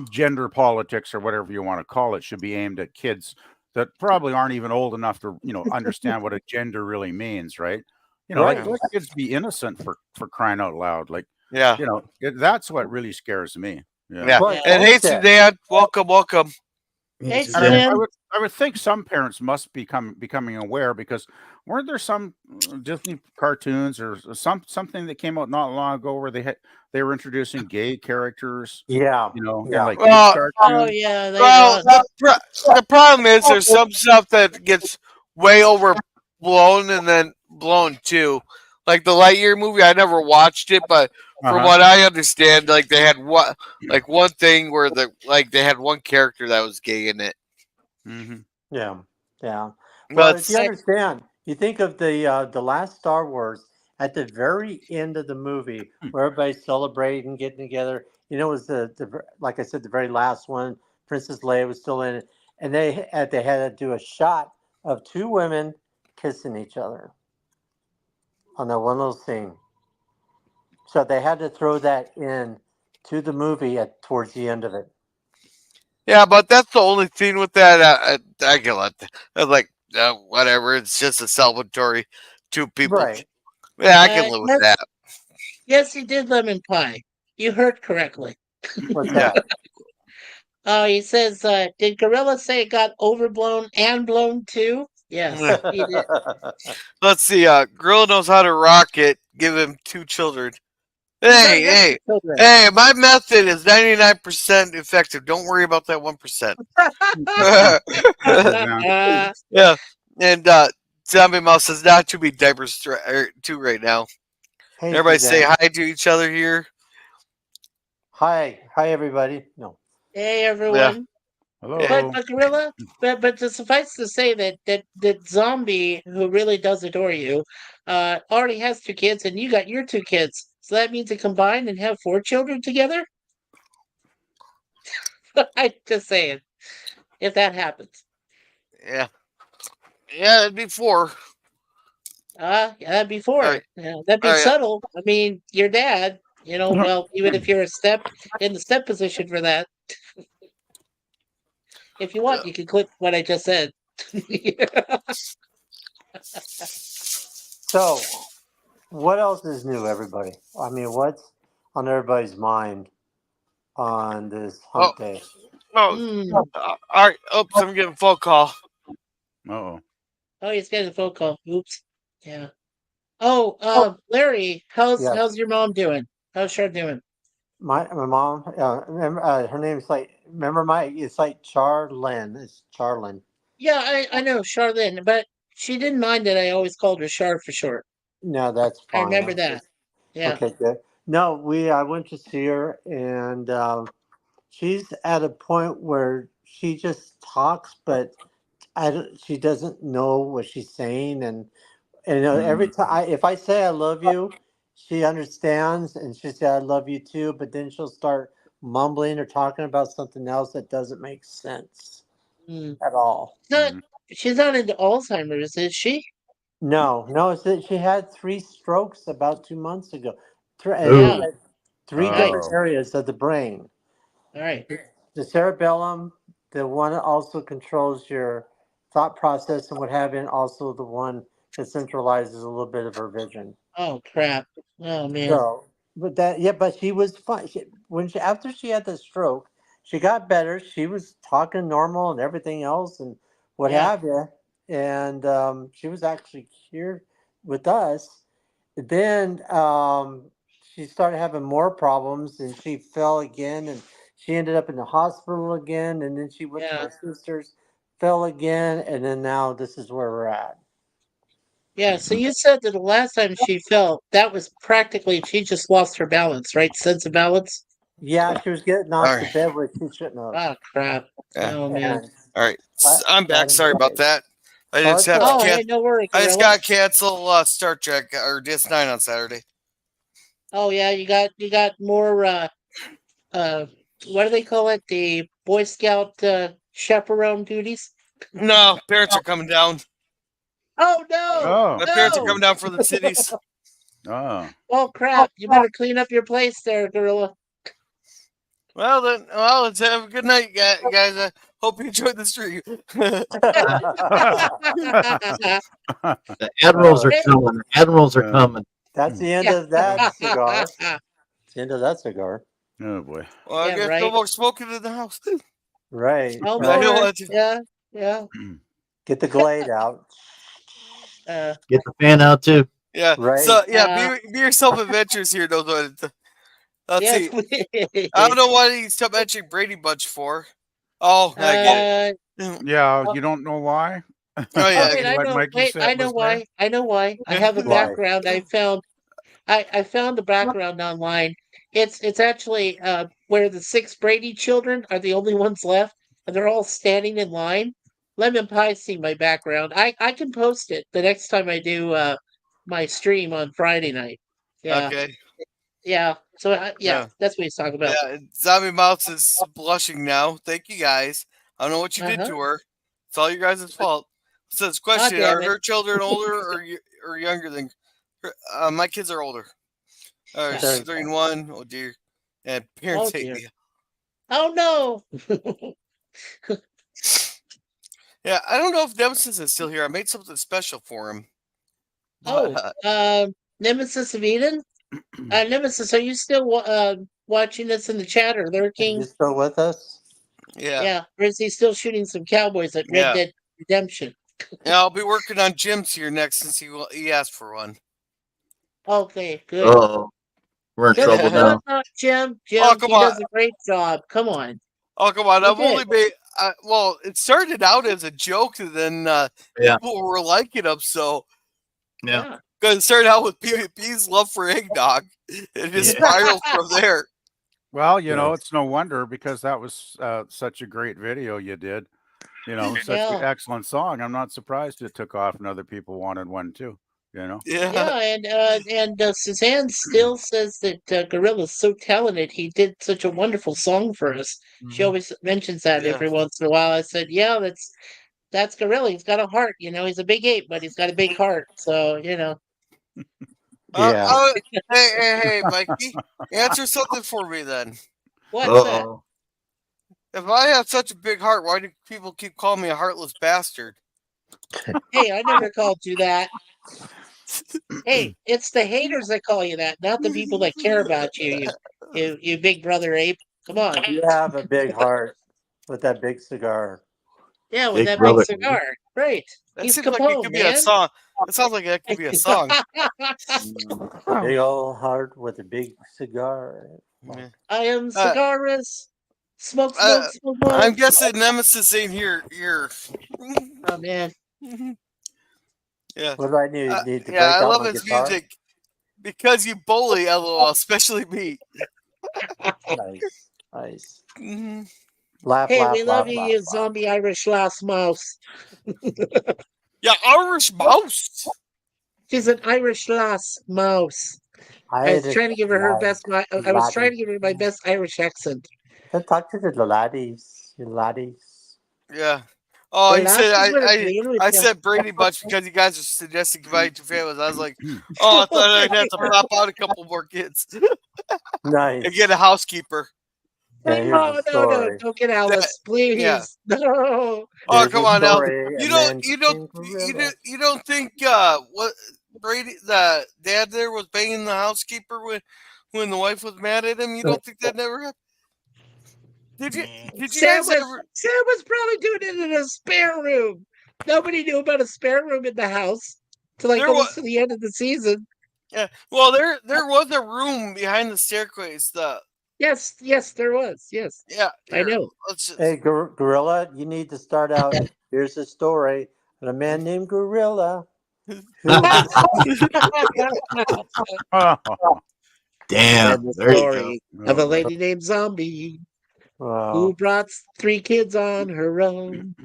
gender politics or whatever you want to call it should be aimed at kids that probably aren't even old enough to, understand what a gender really means, right? Let kids be innocent for crying out loud. Like, yeah, that's what really scares me. Yeah. And hey, Sudan, welcome. Hey, I would think some parents must be becoming aware, because weren't there some Disney cartoons or something that came out not long ago where they were introducing gay characters? Yeah. And like well, oh yeah. Well, the problem is there's some stuff that gets way overblown and then blown too. Like the Lightyear movie, I never watched it, but from what I understand, like they had one thing where they had one character that was gay in it. Mm-hmm. Yeah. Well, But if you understand, you think of the last Star Wars at the very end of the movie, where everybody's celebrating, getting together. It was like I said, the very last one. Princess Leia was still in it, and they had to do a shot of two women kissing each other on that one little scene. So they had to throw that in to the movie towards the end of it. Yeah, but that's the only thing with that. I can let like whatever. It's just a celebratory two people. Right. Yeah, I can live with that. Yes, he did lemon pie. You heard correctly. What's that? Oh, he says, did Gorilla say it got overblown and blown too? Yes, he did. Let's see. Gorilla knows how to rock it. Give him 2 children. Hey! My method is 99% effective. Don't worry about that 1%. Yeah, and Zombie Mouse says not to be diapers too right now. Hey, everybody Suzanne. say hi to each other here. Hi, everybody. No. Hey, everyone. Hello. But Gorilla, but to suffice to say that Zombie, who really does adore you, already has 2 kids, and you got your 2 kids. So that means to combine and have 4 children together? I'm just saying, if that happens. Yeah, it'd be 4. Yeah, that'd be 4. Right. Yeah, that'd be subtle. I mean, your dad, well, even if you're in the step position for that. If you want, you can clip what I just said. So, what else is new, everybody? I mean, what's on everybody's mind on this hump day? All right. Oops, I'm getting a phone call. Oh, he's getting a phone call. Oops. Yeah. Larry, how's your mom doing? How's Char doing? My mom, remember, her name's it's like Charlene. It's Charlene. Yeah, I know Charlene, but she didn't mind that I always called her Char for short. No, that's fine. I remember that. Yeah. Okay, good. No, I went to see her, and she's at a point where she just talks, but she doesn't know what she's saying, and every time if I say I love you, she understands, and she says I love you too, but then she'll start mumbling or talking about something else that doesn't make sense at all. She's not into Alzheimer's, is she? No, it's that she had 3 strokes about 2 months ago. Three Right. different areas of the brain. All right. The cerebellum, the one that also controls your thought process and what have you, and also the one that centralizes a little bit of her vision. Oh crap. Oh man. So, but she was fine. After she had the stroke, she got better. She was talking normal and everything else, and what Yeah. have you. And she was actually here with us. Then she started having more problems, and she fell again, and she ended up in the hospital again. And then she went to Yeah. her sister's, fell again, and then now this is where we're at. Yeah. So you said that the last time she fell, that was practically she just lost her balance, right? Sense of balance. Yeah, she was getting All off the right. bed where she shouldn't have. Oh crap. Yeah. Oh man. And All right. that, I'm back. that is Sorry about right. that. I Oh, just it's have all to Oh right. hey, cancel. no worry, I just Gorilla. got to cancel Star Trek or DS9 on Saturday. Oh yeah, you got more what do they call it? The Boy Scout chaperone duties? No, parents are coming down. Oh no. Oh. My parents are No. coming down for the cities. Oh. Oh crap. You better clean up your place there, Gorilla. Well then, let's have a good night, guys. I hope you enjoyed the stream. The admirals are Hey. coming. The admirals are Yeah. coming. That's the end Yeah. of that cigar. It's the end of that cigar. Oh boy. Well, I Yeah, guess no right. more smoking in the house. Right. Oh I don't more. want to. Yeah, yeah. Get the glade out. Get the fan out too. Yeah. Right. So yeah, Uh, be yourself adventures here. Knows what it's, let's yes. see. I don't know why he stopped mentioning Brady Bunch for. Oh, I get it. Yeah, you don't know why? Oh Oh yeah. wait, I What know. Mikey Wait, said I know was there? why. I know why. I have a Why? background. I found the background online. It's actually where the six Brady children are the only ones left, and they're all standing in line. Lemon Pie see my background. I can post it the next time I do my stream on Friday night. Yeah, Okay. yeah. So yeah, Yeah. that's what he's talking about. Yeah. Zombie Mouse is blushing now. Thank you guys. I don't know what you did Uh-huh. to her. It's all your guys' fault. So this Ah, question: damn are it. her children older or younger than? My kids are older. Yeah. She's 3 and 1. Oh dear. And parents Oh hate dear. me. Oh no. Yeah, I don't know if Nemesis is still here. I made something special for him. Oh, Nemesis of Eden. Nemesis, are you still watching us in the chat or Are lurking? you still with us? Yeah. Yeah, or is he still shooting some cowboys at Red Yeah. Dead Redemption? Yeah, I'll be working on Jim's here next since he asked for one. Okay, good. Oh, we're in Good, trouble good now. Jim. Oh, come He on. does a great job. Come on. Oh, come on. You I've only did. made. Well, it started out as a joke, and then Yeah. people were liking them. So, Yeah. because it started out with PvP's love for eggnog, it just Yeah. spiraled from there. Well, you Yeah. know, it's no wonder because that was such a great video you did. You know, such an Yeah. excellent song. I'm not surprised it took off and other people wanted one too. You know. Yeah. Yeah, and Suzanne still says that Gorilla's so talented. He did such a wonderful song for us. She Mhm. always mentions that Yeah. every once in a while. I said, yeah, that's Gorilla. He's got a heart. You know, he's a big ape, but he's got a big heart. So you know. Yeah. Hey, Mikey, answer something for me then. What's that? Uh-oh. If I have such a big heart, why do people keep calling me a heartless bastard? Hey, I never called you that. Hey, it's the haters that call you that, not the people that care about you. You big brother ape. Come on. You have a big heart with that big cigar. Yeah, with Big that brother. big cigar. Right. That He's seems like it Capone, could be a man. song. It sounds like that could be a song. Big old heart with a big cigar. Yeah. I am cigarless. Smoke, I'm smoke, smoke. guessing Nemesis ain't here. Oh man. Yeah. What do I need? Need to Yeah, break I out love my his guitar? music because you bully, lol, especially me. Nice. Nice. Mhm. Laugh, Hey, laugh, we laugh, love you, laugh, you laugh. zombie Irish last mouse. Yeah, Irish mouse. She's an Irish last mouse. I was trying to give her her best. I was trying to give her my best Irish accent. Then talk to the laddies. You laddies. Yeah. Oh, They're he not said too good agreeing with I you. said Brady Bunch because you guys are suggesting combining two families. I was like, oh, I thought I'd have to pop out a couple more kids Nice. and get a housekeeper. Yeah, here's No, the no, no, story. don't get Alice, please. Yeah. No. Oh, Here's come the on, Al. story. You A don't man you don't became you gorilla. don't you don't think what Brady the dad there was banging the housekeeper when the wife was mad at him? You don't think that never happened? Did you Sam guys was ever? Sam was probably doing it in a spare room. Nobody knew about a spare room in the house till like There almost was to the end of the season. yeah. Well, there was a room behind the staircase. Yes, yes, there was. Yes, Yeah. I Here, know. let's just. Hey, gorilla, you need to start out. Here's the story of a man named Gorilla who Damn. And the There you go. story of a lady named Zombie who brought 3 kids on her own.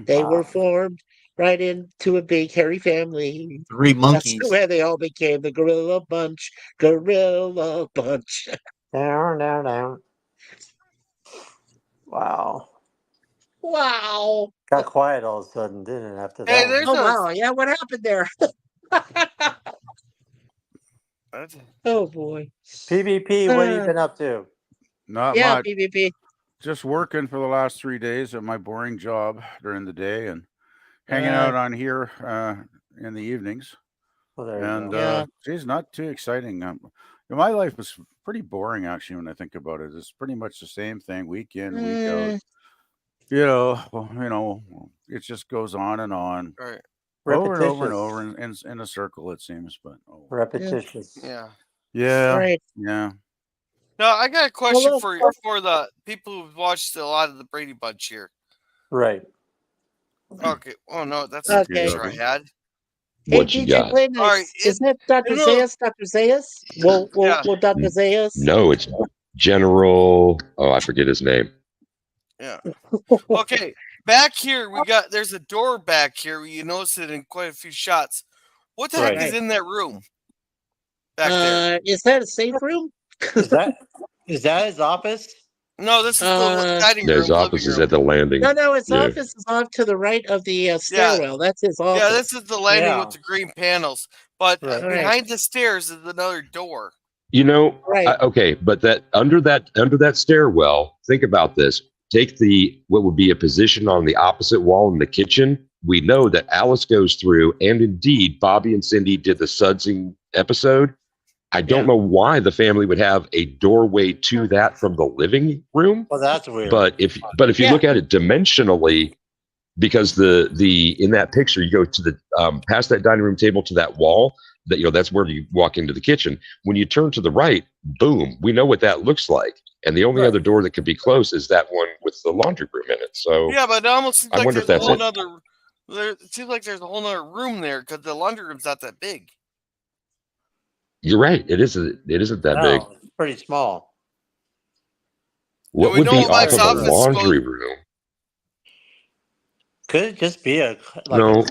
They were formed right into a big hairy family. 3 That's monkeys. where they all became the Gorilla Bunch. Gorilla Bunch. down. Wow. Wow. Got quiet all of a sudden, didn't it? After Hey, that there's one. Oh a. wow. Yeah, what happened there? Oh boy. PvP, what have you been up to? Not Yeah, much. PvP. Just working for the last 3 days at my boring job during the day and hanging out on here in the evenings. Well, there you And go. Yeah. geez, not too exciting. My life was pretty boring actually when I think about it. It's pretty much the same thing week in, week out. It just goes on and on, Right. over and over and Repetitious. over in a circle. It seems, but Repetitious. Yeah. yeah, Right. yeah. No, I got a question Well, for the people who've watched a lot of the Brady Bunch here. Right. Okay. Oh no, that's the Okay. picture I had. Hey, What you DJ got? Play Nice. All right, Is that Dr. no. Zayas? Dr. Zayas? Will Dr. Zayas? No, it's General. Oh, I forget his name. Yeah. Okay. Back here, there's a door back here. You notice it in quite a few shots. What the heck Right. is in that room? Back there. Is that a safe room? Is that his office? No, this is the dining room. His office is at the landing. No, his Yeah. office is off to the right of the stairwell. That's his office. Yeah, this is the landing Yeah. with the green panels. But Right. behind the stairs is another door. You know, Right. okay, but that under that stairwell, think about this. Take what would be a position on the opposite wall in the kitchen. We know that Alice goes through, and indeed, Bobby and Cindy did the sudsing episode. I don't know why the family would have a doorway to that from the living room. Well, that's weird. But if you look at it dimensionally, because the in that picture you go to the past that dining room table to that wall, that's where you walk into the kitchen. When you turn to the right, boom, we know what that looks like. And the only other door that could be closed is that one with the laundry room in it. So yeah, but it almost seems I like wonder if there's a that's whole it. nother. It seems like there's a whole nother room there because the laundry room's not that big. You're right. It isn't that big. It's pretty small. What we would know be what off Mike's of a office laundry goes- room? Could it just be a No.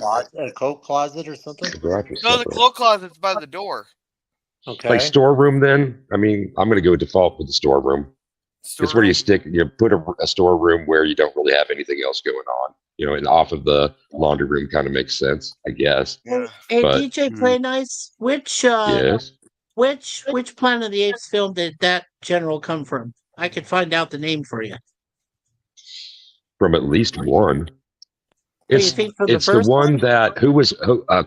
coat closet or something? No, the clothes closet's by the door. Okay. Like storeroom then? I mean, I'm going to go default with the storeroom. It's where you put a storeroom where you don't really have anything else going on. And off of the laundry room kind of makes sense, I guess. Hey, But- DJ Play Nice. Which Yes. which Planet of the Apes film did that general come from? I could find out the name for you. From at least one. do you It's think from the it's the first one that who was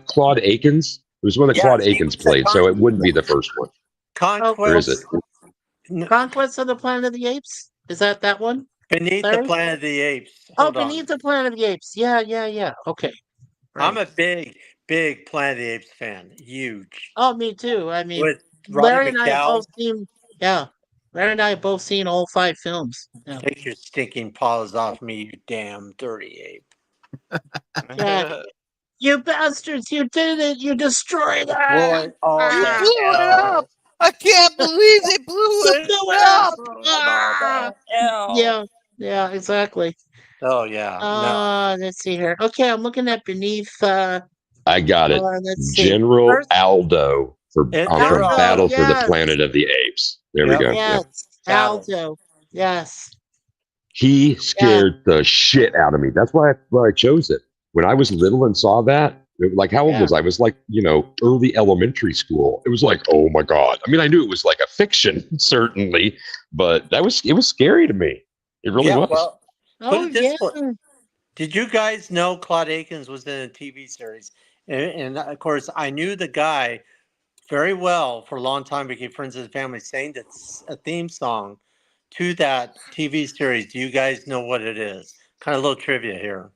Claude Akins. It was one that Yes, Claude he Akins was the played, so it wouldn't be the first one. Or is it? Conquest of the Planet of the Apes? Is that one? Beneath Sorry? the Planet of the Apes. Oh, Hold on. Beneath the Planet of the Apes. Yeah. Okay. I'm a big Planet of the Apes fan. Huge. Oh, me too. I mean, With Larry Roddy and I have McDowell. both seen. Yeah, Larry and I have both seen all 5 films. Yeah. Take your stinking paws off me, you damn dirty ape. Yeah. You bastards! You did it! You destroyed it! Boy, all You that blew it L. up! I can't believe they blew You it blew it up! up! Ah! Yeah, exactly. Oh yeah. No. Let's see here. Okay, I'm looking at Beneath. I got it. Let's see. General First- Aldo from Aldo, Battle for the yes. Planet of the Apes. There we go. Yes, Yeah. Aldo. Yes. He scared the shit out of me. That's why I chose it. When I was little and saw that, like how old was I? I was like, early elementary school. It was like, oh my God. I mean, I knew it was like a fiction, certainly, but it was scary to me. It really was. Well, put Oh it this yeah. way. Did you guys know Claude Akins was in a TV series? And of course, I knew the guy very well for a long time, became friends with his family, sang a theme song to that TV series. Do you guys know what it is? Kind of a little trivia here.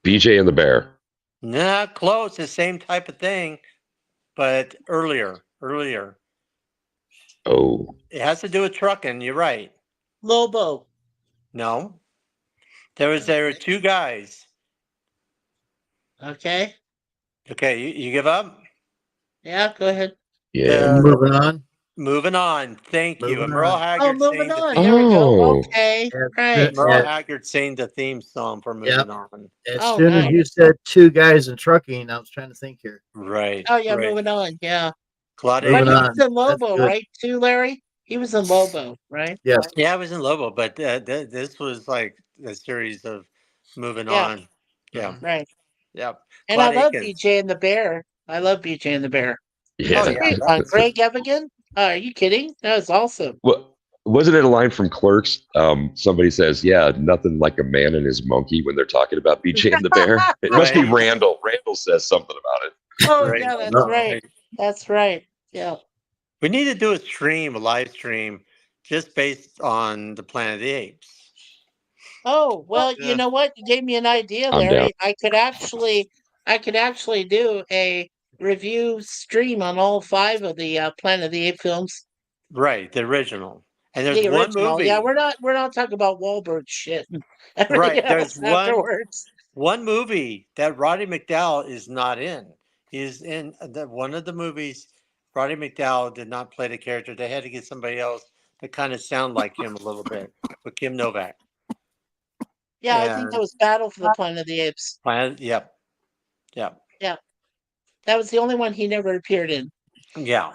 BJ and the Bear. Not close, the same type of thing, but earlier. Oh. It has to do with trucking, you're right. Lobo. No. There were two guys. Okay. Okay, you give up? Yeah, go ahead. Yeah. Moving on. Moving on. Thank you. Moving And Merle on. Haggard Moving sang the on. theme. Here we go. Oh. Okay. Yeah, Right. Merle yeah. Haggard sang the theme song for Moving On. As Oh, soon as nice. you said two guys in trucking, I was trying to think here. Right. Oh yeah, right. moving on. Yeah. Claude But Moving he Akins. on. was in That's Lobo, good. right? Too, Larry? He was in Lobo, right? Yes. Yeah, I was in Lobo, but this was like a series of Moving Yeah. On. Yeah. Right. Yep. And I Claude love Akins. BJ and the Bear. I love BJ and the Bear. Yeah. Oh, yeah. Great. Greg Evigan? Are you kidding? That was awesome. Well, wasn't it a line from Clerks? Somebody says, "Yeah, nothing like a man and his monkey" when they're talking about BJ and the Bear. It must be Right. Randall. Randall says something about it. Oh Right. yeah, that's No. right. That's right. Yeah. We need to do a live stream, just based on the Planet of the Apes. Oh, well, Yeah. you know what? You gave me an idea, I'm Larry. down. I could actually do a review stream on all 5 of the Planet of the Apes films. Right, the original. And there's The one original. movie. Yeah, we're not talking about Wahlberg shit. And everything Right, else there's afterwards. one movie that Roddy McDowall is not in. He's in one of the movies. Roddy McDowall did not play the character. They had to get somebody else that kind of sound like him a little bit, with Kim Novak. Yeah, I think that was Battle for the Planet of the Apes. Yep. That was the only one he never appeared in. Yeah.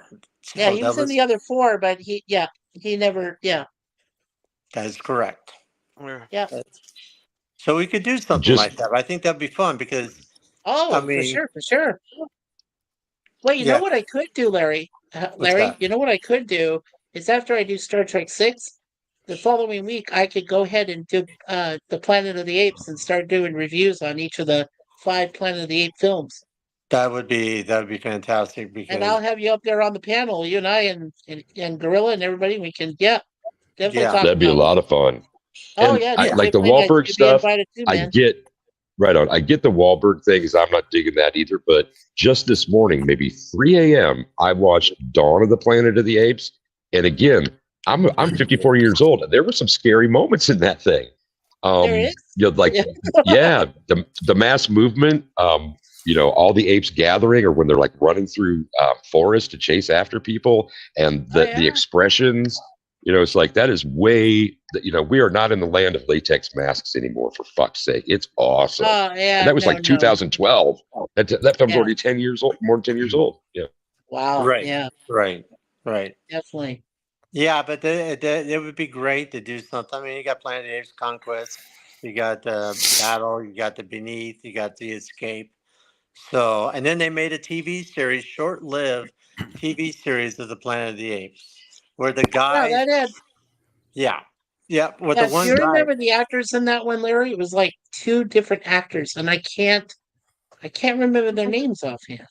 Yeah, So he that was in the other 4, but he never. Yeah. That is correct. Yeah. So we could do something Just- like that. I think that'd be fun because Oh, I for mean- sure. Well, you know Yeah. what I could do, Larry? Larry, that? you know what I could do is after I do Star Trek 6, the following week I could go ahead and do the Planet of the Apes and start doing reviews on each of the 5 Planet of the Apes films. that would be fantastic because And I'll have you up there on the panel, you and I and Gorilla and everybody. We can, definitely Yeah. talk That'd be a about lot of fun. Oh, And yeah. I, Jim like the Whitman, Wahlberg you'd be stuff. invited too, I man. get right on. I get the Wahlberg thing because I'm not digging that either. But just this morning, maybe 3 a.m., I watched Dawn of the Planet of the Apes, and again, I'm 54 years old, and there were some scary moments in that thing. There is? Like the mass movement. All the apes gathering, or when they're like running through forest to chase after people, and the expressions. It's like that is way. We are not in the land of latex masks anymore. For fuck's sake, it's awesome. Oh, yeah. And that was like 2012. That film's Yeah. already 10 years old, more than 10 years old. Yeah. Wow. Right. Yeah, right. definitely. Yeah, but it would be great to do something. I mean, you got Planet of the Apes Conquest, you got the Battle, you got the Beneath, you got the Escape. So, and then they made a TV series, short-lived TV series of the Planet of the Apes, where the guy, Wow, that had. with Yeah, the one do you guy. remember the actors in that one, Larry? It was like 2 different actors, and I can't remember their names offhand.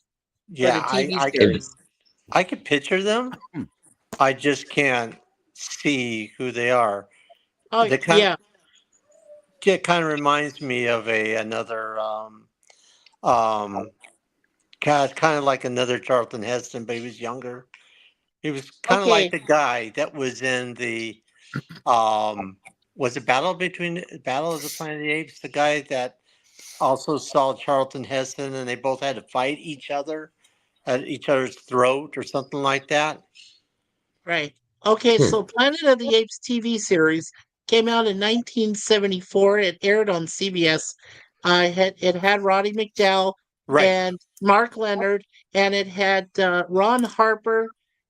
Yeah, for the TV I series. could picture them. I just can't see who they are. Oh, They kind yeah. It kind of reminds me of another kind of like another Charlton Heston, but he was younger. He was kind of like the guy that was in the was it Battle of the Planet of the Apes? The guy that also saw Charlton Heston, and they both had to fight each other at each other's throat or something like that. Right. Okay, so Planet of the Apes TV series came out in 1974. It aired on CBS. It had Roddy McDowall Right. and Mark Leonard, and it had Ron Harper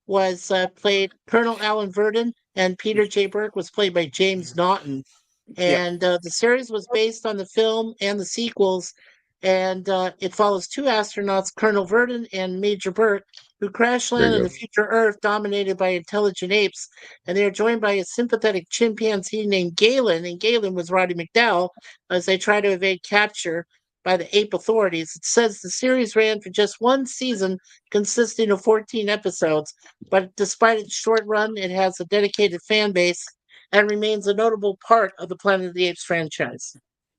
was played Colonel Alan Verdon, and Peter J. Burke was played by James Naughton. And the series was based on the film and the sequels, and it follows two astronauts, Colonel Verdon and Major Burke, who crash There land you on go. the future Earth dominated by intelligent apes, and they are joined by a sympathetic chimpanzee named Galen, and Galen was Roddy McDowell, as they try to evade capture by the ape authorities. It says the series ran for just one season, consisting of 14 episodes, but despite its short run, it has a dedicated fan base and remains a notable part of the Planet of the Apes franchise.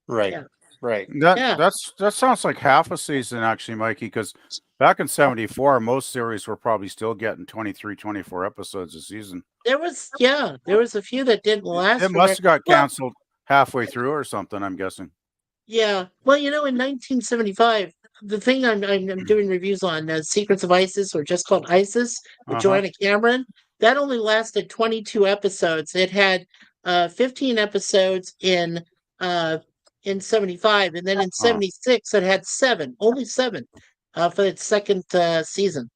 Right. Yeah. Right. That sounds like half a season, actually, Mikey, because back in 74, most series were probably still getting 23, 24 episodes a season. There was a few that didn't last. It must have got canceled halfway through or something, I'm guessing. Yeah. Well, in 1975, the thing I'm doing reviews on, Secrets of ISIS, or just called ISIS, with Joanna Cameron, that only lasted 22 episodes. It had 15 episodes in 75, and then in 76 it had only seven for its second season.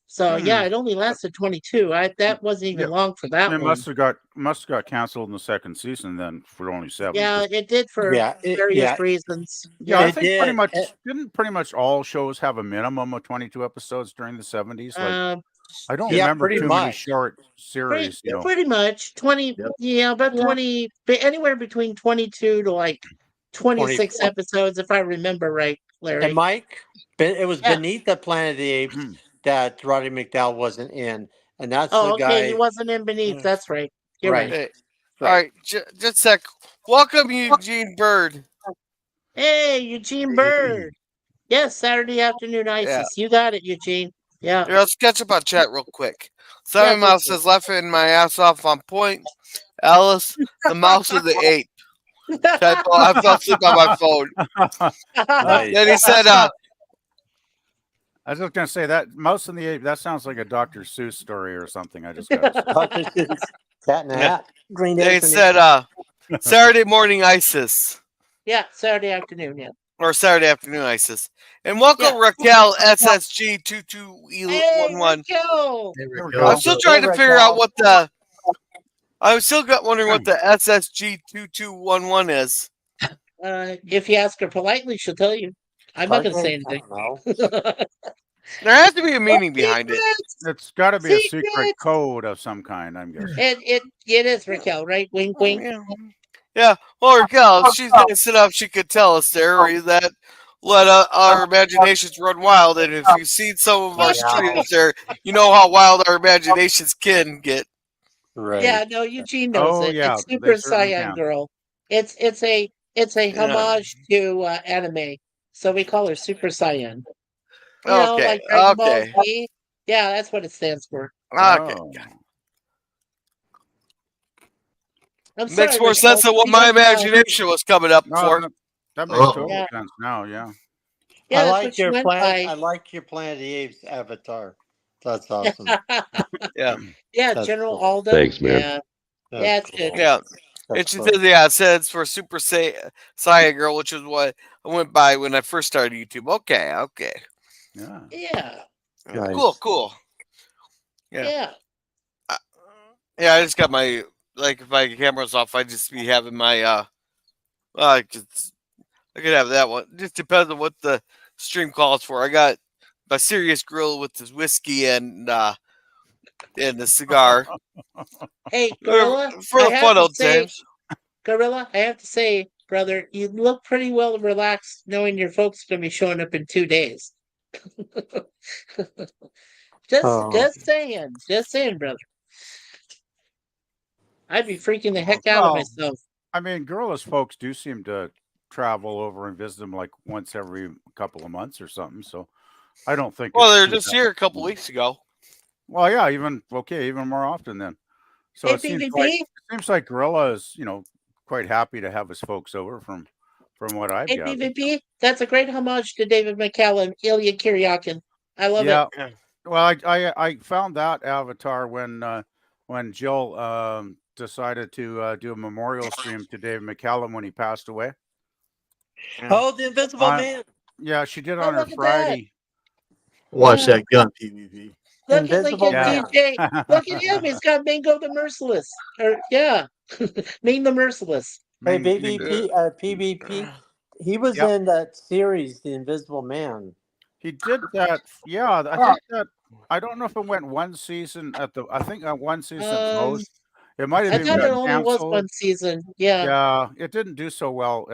So yeah, it only lasted 22. That wasn't even long for that It one. must have got canceled in the second season then for only 7. Yeah, it did for various reasons. Yeah, I think pretty much all shows have a minimum of 22 episodes during the 70s. Like I don't remember too many short series. Pretty much 20. Yeah, about 20. Anywhere between 22 to like 26 episodes, if I remember right, Larry. And Mike, it was Beneath the Planet of the Apes that Roddy McDowell wasn't in, and that's the guy. Okay, he wasn't in Beneath. That's right. You're right. Hey, all right, just a sec. Welcome, Eugene Bird. Hey, Eugene Bird. Yes, Saturday afternoon ISIS. Yeah. You got it, Eugene. Yeah. Here, let's catch up on chat real quick. Simon Mouse says, laughing my ass off on point. Alice, the mouse of the ape. I fell asleep on my phone. Then he said, I was just going to say that Mouse and the Ape, that sounds like a Dr. Seuss story or something. I just got Dr. Seuss, Cat in a Hat. Green they said, Saturday morning ISIS. Yeah, Saturday afternoon, yeah. Or Saturday afternoon ISIS. And welcome, Raquel SSG 2211. I'm still trying to figure out what the. I'm still wondering what the SSG 2211 is. If you ask her politely, she'll tell you. I'm not going to say anything. There has to be a meaning behind it. It's got to be a secret code of some kind, I'm guessing. It is, Raquel, right? Wink, wink. Yeah. Well, Raquel, if she's nice enough, she could tell us there that let our imaginations run wild. And if you've seen some of our streams there, you know how wild our imaginations can get. Right. Yeah, no, Eugene knows it. It's Super Cyan Girl. It's a homage to anime, so we call her Super Cyan. You know, like Dragon Ball Z. Yeah, that's what it stands for. Okay. Makes more sense than what my imagination was coming up for. That makes total sense now. Yeah. Yeah, I like your Planet. I like your Planet of the Apes avatar. That's awesome. Yeah. Yeah, That's General cool. Alden. Thanks, man. Yeah, it's good. Yeah. It said it's for Super Saiyan Girl, which is what I went by when I first started YouTube. Okay. Yeah. Yeah. Nice. Cool. Yeah. Yeah, I just got my if my camera's off, I'd just be having my I could have that one. It just depends on what the stream calls for. I got my serious grill with this whiskey and the cigar. Hey, Gorilla, for the fun old times. Gorilla, I have to say, brother, you look pretty well relaxed knowing your folks are going to be showing up in 2 days. Just saying, brother. I'd be freaking the heck out of myself. I mean, Gorilla's folks do seem to travel over and visit them like once every couple of months or something. So I don't think. Well, they're just here a couple weeks ago. Well, yeah, even more often then. So it seems like Gorilla is, quite happy to have his folks over from what I've got. PvP, that's a great homage to David McCallum, Ilya Kuryakin. I love it. Yeah. Well, I found that avatar when Jill decided to do a memorial stream to David McCallum when he passed away. Oh, the Invisible Man. Yeah, she did on her Friday. Watch that gun PvP. Look at Invisible Man. DJ. Look at him. He's got Mingo the Merciless. Or yeah, Ming the Merciless. Hey, Ming, Ming, PvP. He was Yep. in that series, The Invisible Man. he did that. Yeah, I think that. I don't know if it went one season at the. I think one season at most. It might have I even thought it got only was canceled. one season. Yeah. Yeah, it didn't do so well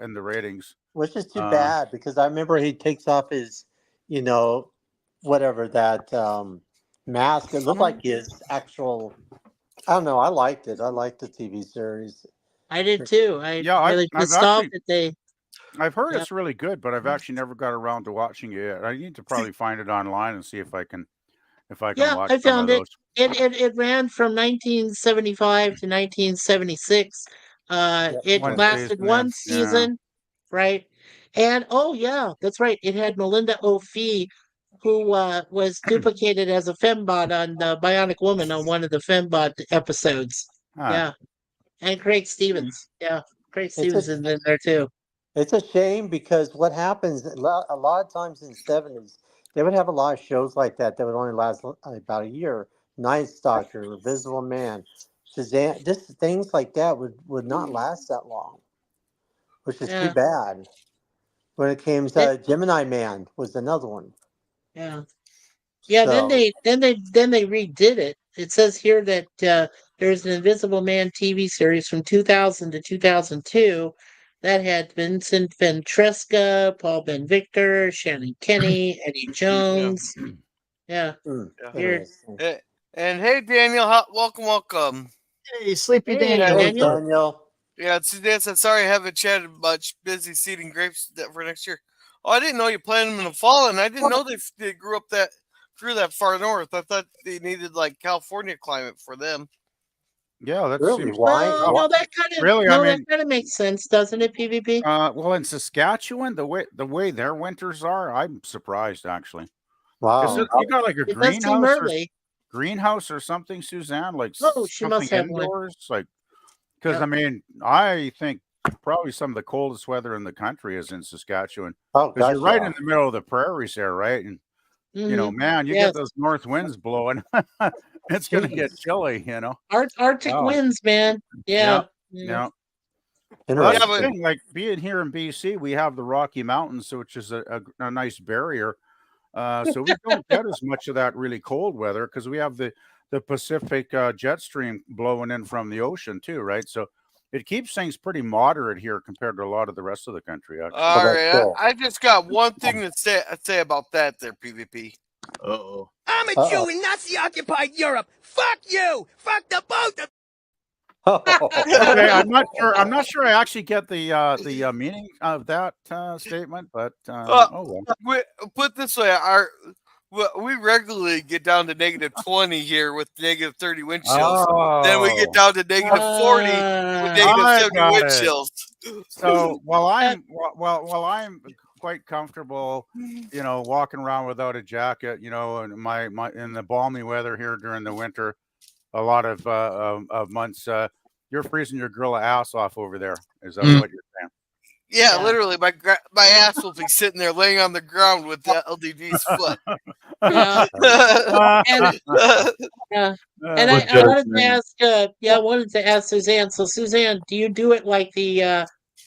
in the ratings. Which is too bad because I remember he takes off his, whatever that mask. It looked like his actual. I don't know. I liked it. I liked the TV series. I did too. Really pissed off that they. I've heard it's really good, but I've actually never got around to watching it yet. I need to probably find it online and see if I can watch I some of found it. those. It ran from 1975 to 1976. It One lasted season, one yeah. season, right? And oh yeah, that's right. It had Melinda O'Fee, who was duplicated as a fembot on Bionic Woman on one of the fembot episodes. Huh. Yeah, and Craig Stevens. Yeah, Craig Stevens is in there too. It's a shame because what happens a lot of times in the 70s, they would have a lot of shows like that that would only last about a year. Night Stalker, Invisible Man, Shazam, just things like that would not last that long, which is too bad. When it came to Gemini Man was another one. Yeah. Yeah, So- then they redid it. It says here that there's an Invisible Man TV series from 2000 to 2002 that had Vincent Ventresca, Paul Ben Victor, Shannon Kenny, Eddie Jones. Yeah. Weird. And hey, Daniel, welcome. Hey, Sleepy Hey, Daniel. Daniel. Yeah, it's Dan said, sorry I haven't chatted much. Busy seeding grapes for next year. Oh, I didn't know you planted them in the fall, and I didn't know they grew that far north. I thought they needed like California climate for them. Yeah, that Really? seems Why? Well, no, that kind of Really, I mean, that kind of makes sense, doesn't it, PvP? well, in Saskatchewan, the way their winters are, I'm surprised actually. Wow. You got like a It does seem greenhouse or something, Suzanne? Like Oh, she must something have one. indoors, like because Yep. I mean, I think probably some of the coldest weather in the country is in Saskatchewan. Oh, Because gosh, you're right yeah. in the middle of the prairies there, right? And Mhm. man, you Yes. get those north winds blowing. It's gonna get chilly, Arctic Oh. winds, man. Yeah. Yeah. Well, that's Interesting. the thing. Like being here in BC, we have the Rocky Mountains, which is a nice barrier. So we don't get as much of that really cold weather because we have the Pacific jet stream blowing in from the ocean too, right? So it keeps things pretty moderate here compared to a lot of the rest of the country. Actually, All that's right, cool. I just got one thing to say about that there, PvP. Uh-oh. I'm a Jew in Nazi-occupied Europe. Fuck you. Fuck the both of okay, I'm not sure. I actually get the meaning of that statement, but oh well. Put it this way, we regularly get down to -20 here with -30 wind chills. Then we get down to -40 with -70 wind chills. So while I'm quite comfortable, walking around without a jacket, and my in the balmy weather here during the winter, a lot of months, you're freezing your gorilla ass off over there. Is that what you're saying? Yeah, literally, my ass will be sitting there laying on the ground with the LDD's foot. Yeah. And I wanted to ask, I wanted to ask Suzanne. So, Suzanne, do you do it like the,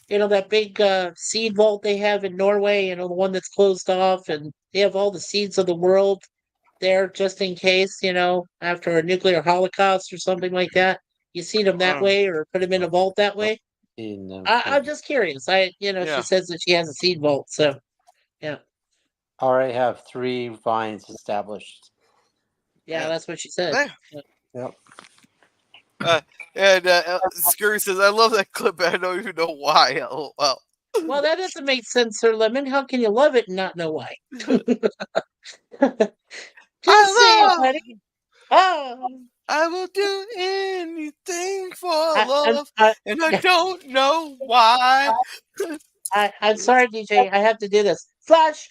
that big seed vault they have in Norway? The one that's closed off, and they have all the seeds of the world there just in case, after a nuclear holocaust or something like that. You seed them that way, or put them in a vault that way? I'm just curious. She says that she has a seed vault, so yeah. I already have 3 vines established. Yeah, that's what she said. Yep. And Scurry says, I love that clip, but I don't even know why. LOL. Well, that doesn't make sense, Sir Lemon. How can you love it and not know why? Just say it, buddy. Oh. I will do anything for love, and I don't know why. I'm sorry, DJ. I have to do this. Flash!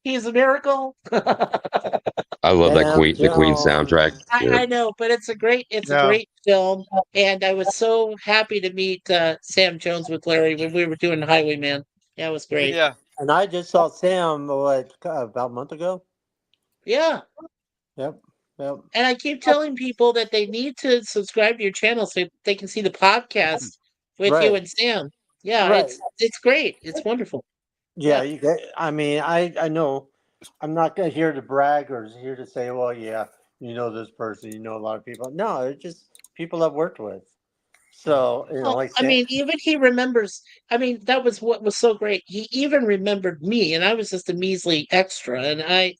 He's a miracle. I love that the Queen soundtrack. I know, but it's a great film, and I was so happy to meet Sam Jones with Larry when we were doing Highwayman. Yeah, it was great. Yeah, And I just saw Sam about a month ago. Yeah. Yep. Yep. And I keep telling people that they need to subscribe to your channel so they can see the podcast with you Right. and Sam. Yeah, Right. it's great. It's wonderful. Yeah, Yeah. you get, I mean, I know I'm not here to brag or here to say, well, yeah, you know this person, you know a lot of people. No, it's just people I've worked with. So, Well, like I mean, even he remembers. I mean, that was what was so great. He even remembered me, and I was just a measly extra. And I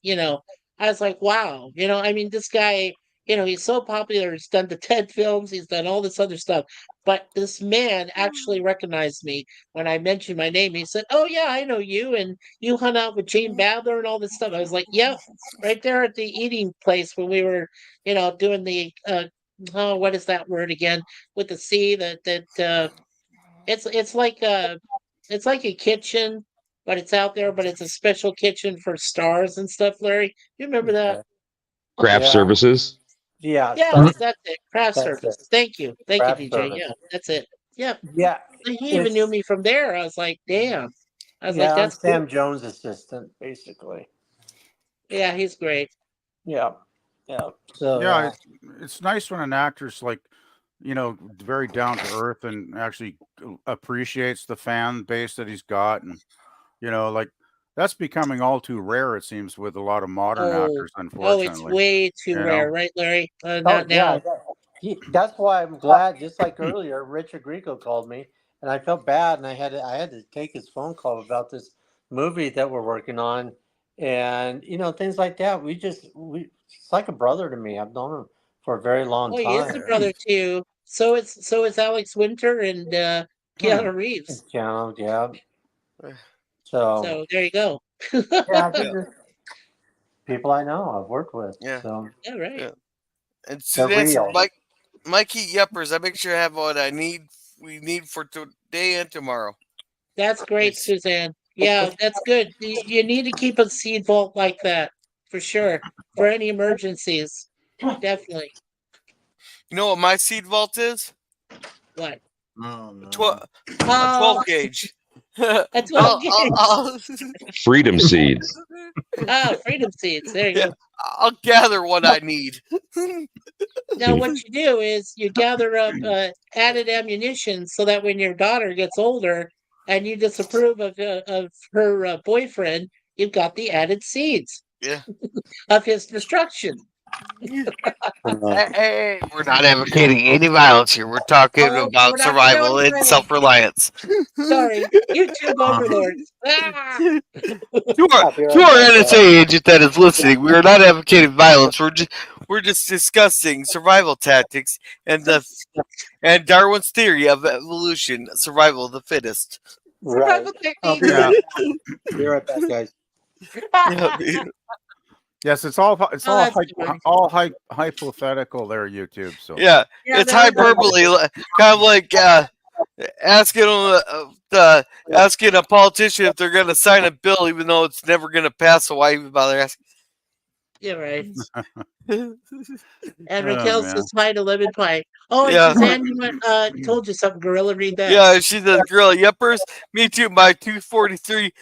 was like, wow. I mean, this guy, he's so popular. He's done the TED films. He's done all this other stuff. But this man actually recognized me when I mentioned my name. He said, "Oh yeah, I know you, and you hung out with Jane Badler and all this stuff." I was like, "Yep, right there at the eating place when we were, doing the oh, what is that word again? With the C it's like a kitchen, but it's out there, but it's a special kitchen for stars and stuff, Larry. You remember that? Craft yeah, services. yeah, Yes, that's it. Craft that's it. service. Thank you. Thank you, Craft DJ. service. Yeah, that's it. Yep. Yeah, He even knew it's me from there. I was like, damn. I was like, yeah, I'm that's cool. Sam Jones' assistant, basically. Yeah, he's great. Yeah, yeah. So Yeah, it's nice when an actor's like, very down to earth and actually appreciates the fan base that he's got, and like that's becoming all too rare. It seems with a lot of modern Oh, actors, it's unfortunately. way too You rare, know, right, Larry? oh Not yeah, now. that's why I'm glad. Just like earlier, Richard Grieco called me, and I felt bad, and I had to take his phone call about this movie that we're working on, and things like that. It's like a brother to me. I've known him for a very long Oh, he is time. a brother too. So is Alex Winter and Keanu Reeves. Channel, yeah. So So there you go. yeah, Yeah, these are people I know I've worked with. yeah, So Yeah, right. yeah. And they're Suzanne said, real. Mikey Yuppers, I make sure I have what we need for today and tomorrow. That's great, Thanks. Suzanne. Yeah, that's good. You need to keep a seed vault like that for sure for any emergencies. Definitely. You know what my seed vault is? What? Oh no. A Oh, 12 gauge. a 12 gauge. Freedom seeds. Oh, freedom seeds. There you yeah, go. I'll gather what I need. Now, what you do is you gather up added ammunition so that when your daughter gets older and you disapprove of her boyfriend, you've got the added seeds Yeah. of his destruction. Hey, we're not advocating any violence here. We're talking Oh, about we're not going survival and violence. self-reliance. Sorry, YouTube overlords. Ah! To our NSA agent that is listening, we are not advocating violence. We're just discussing survival tactics and Darwin's theory of evolution, survival of the fittest. Right. Survival I'll techniques. be right back, guys. yes, it's all that's funny. hypothetical there, YouTube. So Yeah, Yeah, it's that was hyperbole, kind of like asking a politician if they're going to sign a bill, even though it's never going to pass. So why even bother asking? Yeah, right. And Oh, Raquel man. says hi to Lemon Pie. Oh, and Yeah. Suzanne, told you something, Gorilla. Read that. Yeah, she says, "Gorilla, yuppers, me too. My 243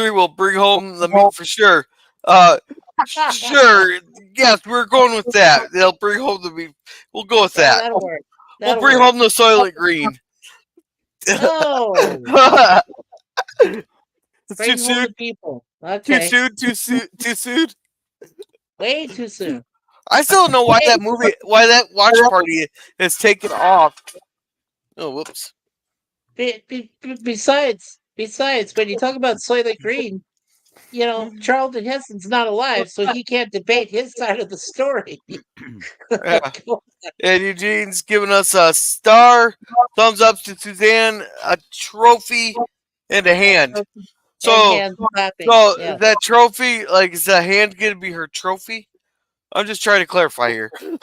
will bring home the meat for sure." Sure. Yes, we're going with that. They'll bring home the meat. We'll go with Yeah, that. that'll work. We'll That'll bring work. home the Soylent Green. Oh, It's bring too home soon. the people. Too Okay, soon. Too soon. Too soon. way too soon. I still don't know why that watch party is taken off. Oh, whoops. Besides, when you talk about Soylent Green, Charlton Heston's not alive, so he can't debate his side of the story. Yeah. And Eugene's giving us a star, thumbs up to Suzanne, a trophy, and a hand. So, And hands clapping. Yeah. that trophy, like, is that hand going to be her trophy? I'm just trying to clarify here. Or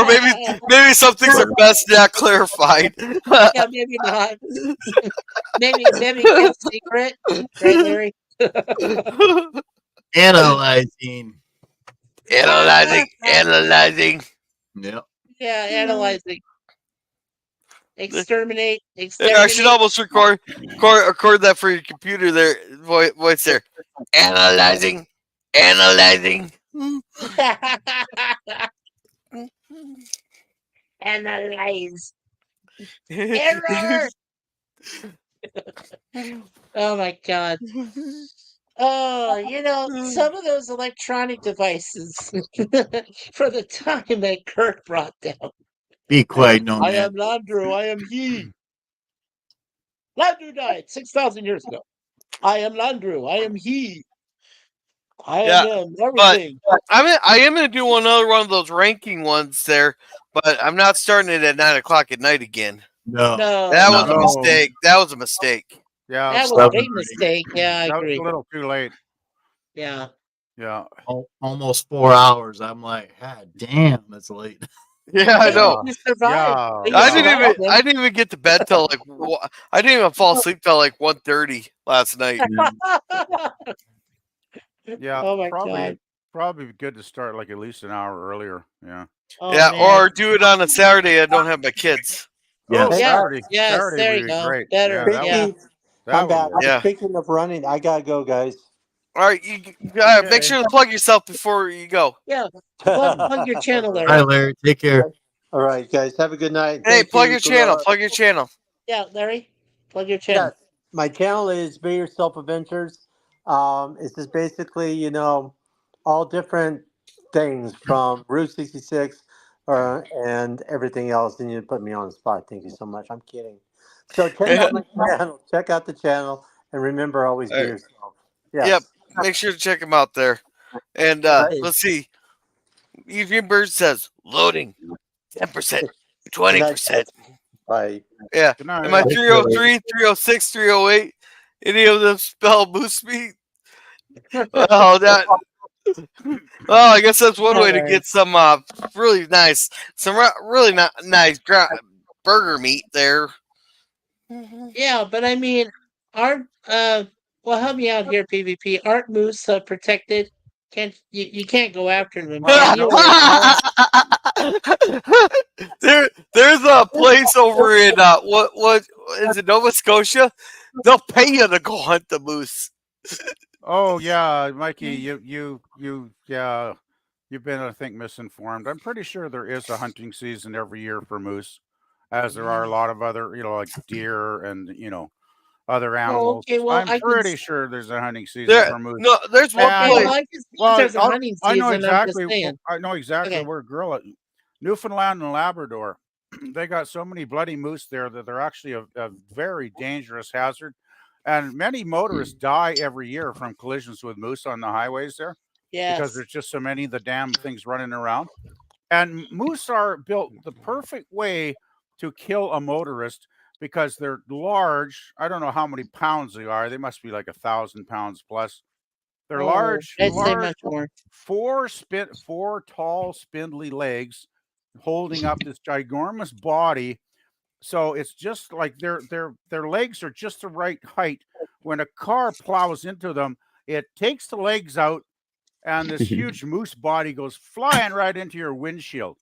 maybe some things are best not clarified. Yeah, maybe not. maybe it's secret, right, Larry? Analyzing. Analyzing. Yep. Yeah, analyzing. Exterminate. I should almost record that for your computer there, voice there. Analyzing. Analyze. Error. Oh my god. Oh, some of those electronic devices for the time that Kurt brought down. Be quiet, no I man. am Landru, I am he. Landru died 6,000 years ago. I am Landru, I am he. I am him, everything. I am going to do another one of those ranking ones there, but I'm not starting it at 9:00 at night again. No. That was no. a mistake. That was a mistake. Yeah, That was a Stubborn. big mistake. Yeah, I that was agree. a little too late. Yeah. Yeah. Almost 4 hours. I'm like, God damn, that's late. Yeah, I know. You survived. Yeah. You I survived them. didn't even get to bed till like I didn't even fall asleep till like 1:30 last night. Yeah. Oh my god. Probably good to start like at least an hour earlier. Yeah. Oh, Yeah, man. or do it on a Saturday. I don't have my kids. Yes. Oh, Yes, Saturday. yes, Saturday there would you be go. great. Better, Yeah, that yeah. would, that I'm would back. work. Yeah. Speaking of running, I gotta go, guys. All right, you make sure to plug yourself before you go. Yeah. Plug your channel, Hi, Larry. Larry. Take care. All right, guys. Have a good night. Hey, Thank plug you, your channel. Gorilla. Plug your channel. Yeah, Larry. Plug your channel. Yes, my channel is Be Yourself Adventures. It's just basically, all different things from Route 66 and everything else. And you put me on the spot. Thank you so much. I'm kidding. So check out my channel. Check out the channel. And remember, always be yourself. Yes. Yep. Make sure to check them out there. And Right. let's see. Eugene Bird says loading 10%, 20%. Bye. Yeah. Good night. Am I 303, 306, 308? Any of them spell boost me? Oh, that. Well, I guess that's one way to get some really nice, really nice burger meat there. Yeah, but I mean, aren't well, help me out here, PvP. Aren't moose protected? Can't you can't go after them, can you? There's a place over in what is it, Nova Scotia? They'll pay you to go hunt the moose. Oh yeah, Mikey, you've been, I think, misinformed. I'm pretty sure there is a hunting season every year for moose, as there are a lot of other, like deer and other animals. okay, well, I'm pretty sure there's a hunting season There, for moose. no, there's one And- place. Well, I can see there's a hunting I know season, I'm just exactly. saying. I know exactly Okay. where Gorilla, Newfoundland and Labrador. They got so many bloody moose there that they're actually a very dangerous hazard, and many motorists die every year from collisions with moose on the highways there because Yes. there's just so many of the damn things running around. And moose are built the perfect way to kill a motorist because they're large. I don't know how many pounds they are. They must be like 1,000 pounds plus. They're large, I'd say large, much more. four tall, spindly legs holding up this ginormous body. So it's just like their legs are just the right height. When a car plows into them, it takes the legs out, and this huge moose body goes flying right into your windshield,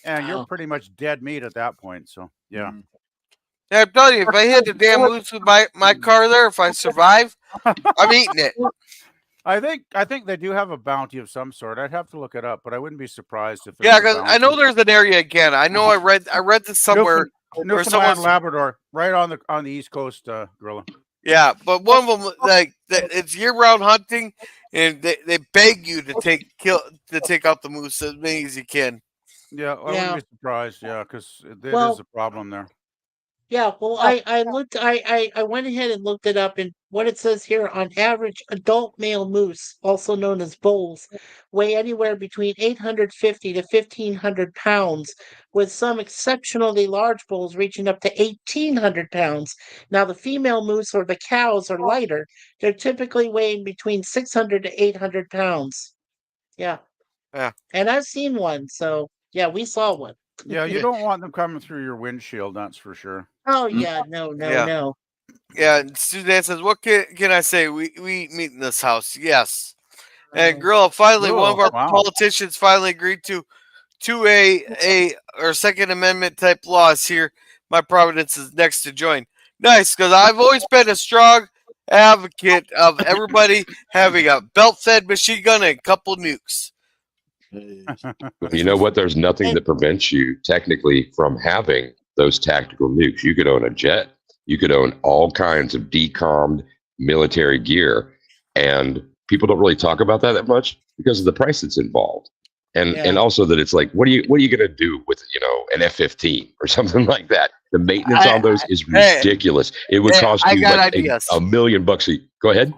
and you're Wow. pretty much dead meat at that point. So yeah. Yeah, I'm telling you, if I hit the damn moose with my car there, if I survive, I'm eating it. I think they do have a bounty of some sort. I'd have to look it up, but I wouldn't be surprised if. Yeah, because I know there's an area again. I know I read this somewhere. Newfoundland, Labrador, right on the East Coast, Gorilla. Yeah, but one of them it's year-round hunting, and they beg you to take out the moose as many as you can. Yeah, I wouldn't be surprised. Yeah, because it is a problem there. Yeah, well, I looked, I went ahead and looked it up, and what it says here, on average, adult male moose, also known as bulls, weigh anywhere between 850 to 1,500 pounds, with some exceptionally large bulls reaching up to 1,800 pounds. Now, the female moose or the cows are lighter. They're typically weighing between 600 to 800 pounds. Yeah. Yeah. And I've seen one, so yeah, we saw one. Yeah, you don't want them coming through your windshield, that's for sure. Oh yeah, no. Yeah, and Suzanne says, "What can I say? We meet in this house." Yes, and Gorilla, finally, one of our politicians finally agreed to a Second Amendment type laws here. My Providence is next to join. Nice, because I've always been as strong advocate of everybody having a belt-fed machine gun and a couple nukes. You know what? There's nothing that prevents you technically from having those tactical nukes. You could own a jet. You could own all kinds of decommed military gear, and people don't really talk about that much because of the price that's involved, and also that it's like, what are you going to do with an F-15 or something like that? The maintenance on those is ridiculous. It would cost you like a $1 million. Go ahead.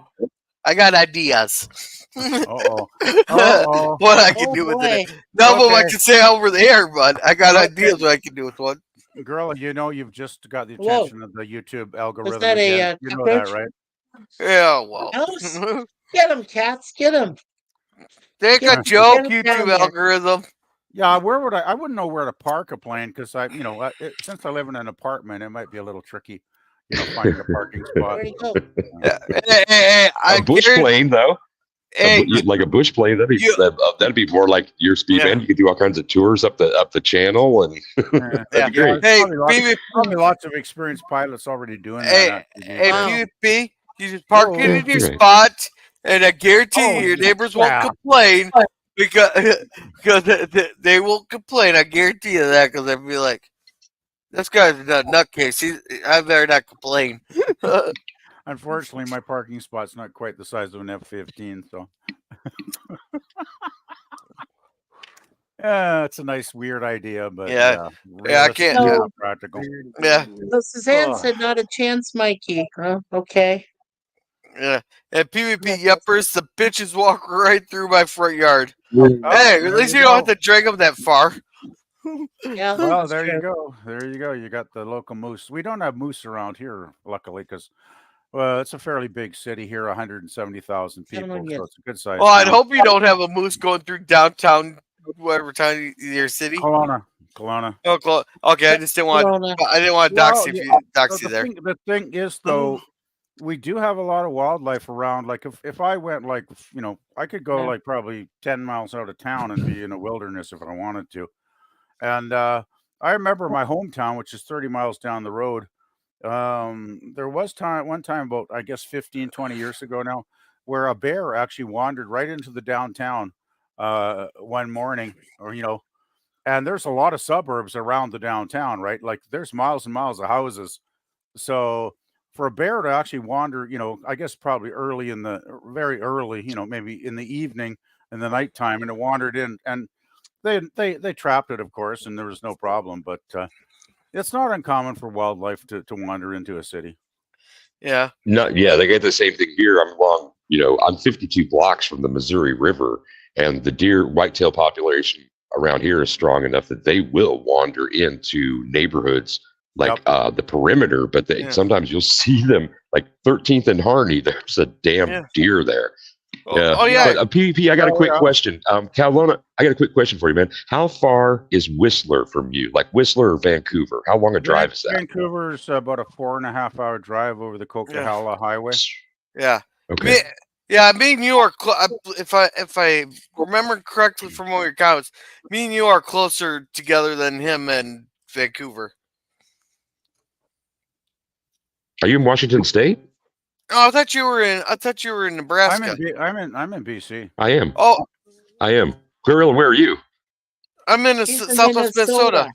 I got ideas. Uh-oh. What I can do with it. None of them I can say over the air, but I got ideas what I can do with one. Girl, you've just got the attention of the YouTube algorithm. Was that again. You know that, right? Yeah, well. Get them, cats. Get them. Take a joke, YouTube algorithm. Yeah, where would I wouldn't know where to park a plane because since I live in an apartment, it might be a little tricky, finding a parking spot. Where'd he go? A bush plane, though. Like a bush plane, that'd be more like your speed band. You could do all kinds of tours up the channel, and that'd be great. Hey, probably lots of experienced pilots already doing that. Hey, PvP, you just park it in your spot, and I guarantee you, your neighbors won't complain because they won't complain. I guarantee you that because they'll be like, "This guy's a nutcase. I better not complain." Unfortunately, my parking spot's not quite the size of an F-15, so yeah, it's a nice, weird idea, but I can't. Not practical. Yeah. So Suzanne said, "Not a chance, Mikey." Huh? Okay. Yeah, and PvP yuppers, the bitches walk right through my front yard. Oh, hey, at least you don't have to drag them that far. Yeah. Well, there you go. There you go. You got the local moose. We don't have moose around here, luckily, because it's a fairly big city here, 170,000 people, so it's a good size. Well, I'd hope you don't have a moose going through downtown, whatever town your city. Kelowna. Oh, okay. I just didn't want. I didn't want to dox you there. The thing is, though, we do have a lot of wildlife around. Like if I went, I could go like probably 10 miles out of town and be in a wilderness if I wanted to. And I remember my hometown, which is 30 miles down the road. There was one time about, I guess, 15, 20 years ago now, where a bear actually wandered right into the downtown one morning, and there's a lot of suburbs around the downtown, right? Like there's miles and miles of houses. So for a bear to actually wander, I guess probably very early, maybe in the evening, in the nighttime, and it wandered in, and they trapped it, of course, and there was no problem. But it's not uncommon for wildlife to wander into a city. Yeah. They get the same thing here. I'm 52 blocks from the Missouri River, and the deer whitetail population around here is strong enough that they will wander into neighborhoods like the perimeter, but sometimes you'll see them like 13th and Harney. There's a damn deer there. Oh yeah. But, PvP, I got a quick question. Kelowna, I got a quick question for you, man. How far is Whistler from you? Like Whistler or Vancouver? How long a drive is that? Vancouver's about a 4.5-hour drive over the Coquihalla Highway. Yeah. Okay. Me and you are. If I remember correctly from all your comments, me and you are closer together than him and Vancouver. Are you in Washington State? Oh, I thought you were in Nebraska. I'm in BC. I am. Oh, I am. Guerrilla, where are you? I'm in Southwest Minnesota.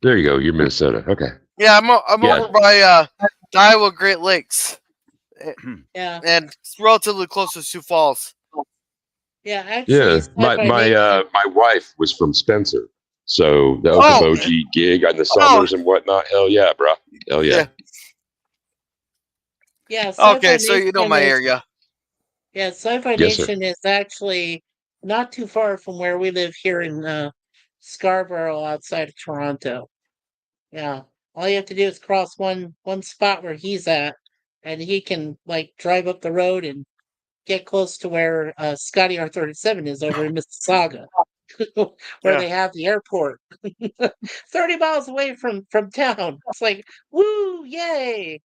There you go. You're Minnesota. Okay. Yeah, I'm over by the Iowa Great Lakes. Yeah. And it's relatively close to Sioux Falls. Yeah, actually. My wife was from Spencer, so the Okoboji gig on the summers and whatnot. Hell yeah, bro. Hell yeah. Yeah. Okay, so you know my area. Yeah, Sci-Fi Nation is actually not too far from where we live here in Scarborough, outside of Toronto. Yeah, all you have to do is cross one spot where he's at, and he can drive up the road and get close to where Scotty R37 is over in Mississauga, where they have the airport. 30 miles away from town. It's like, woo, yay!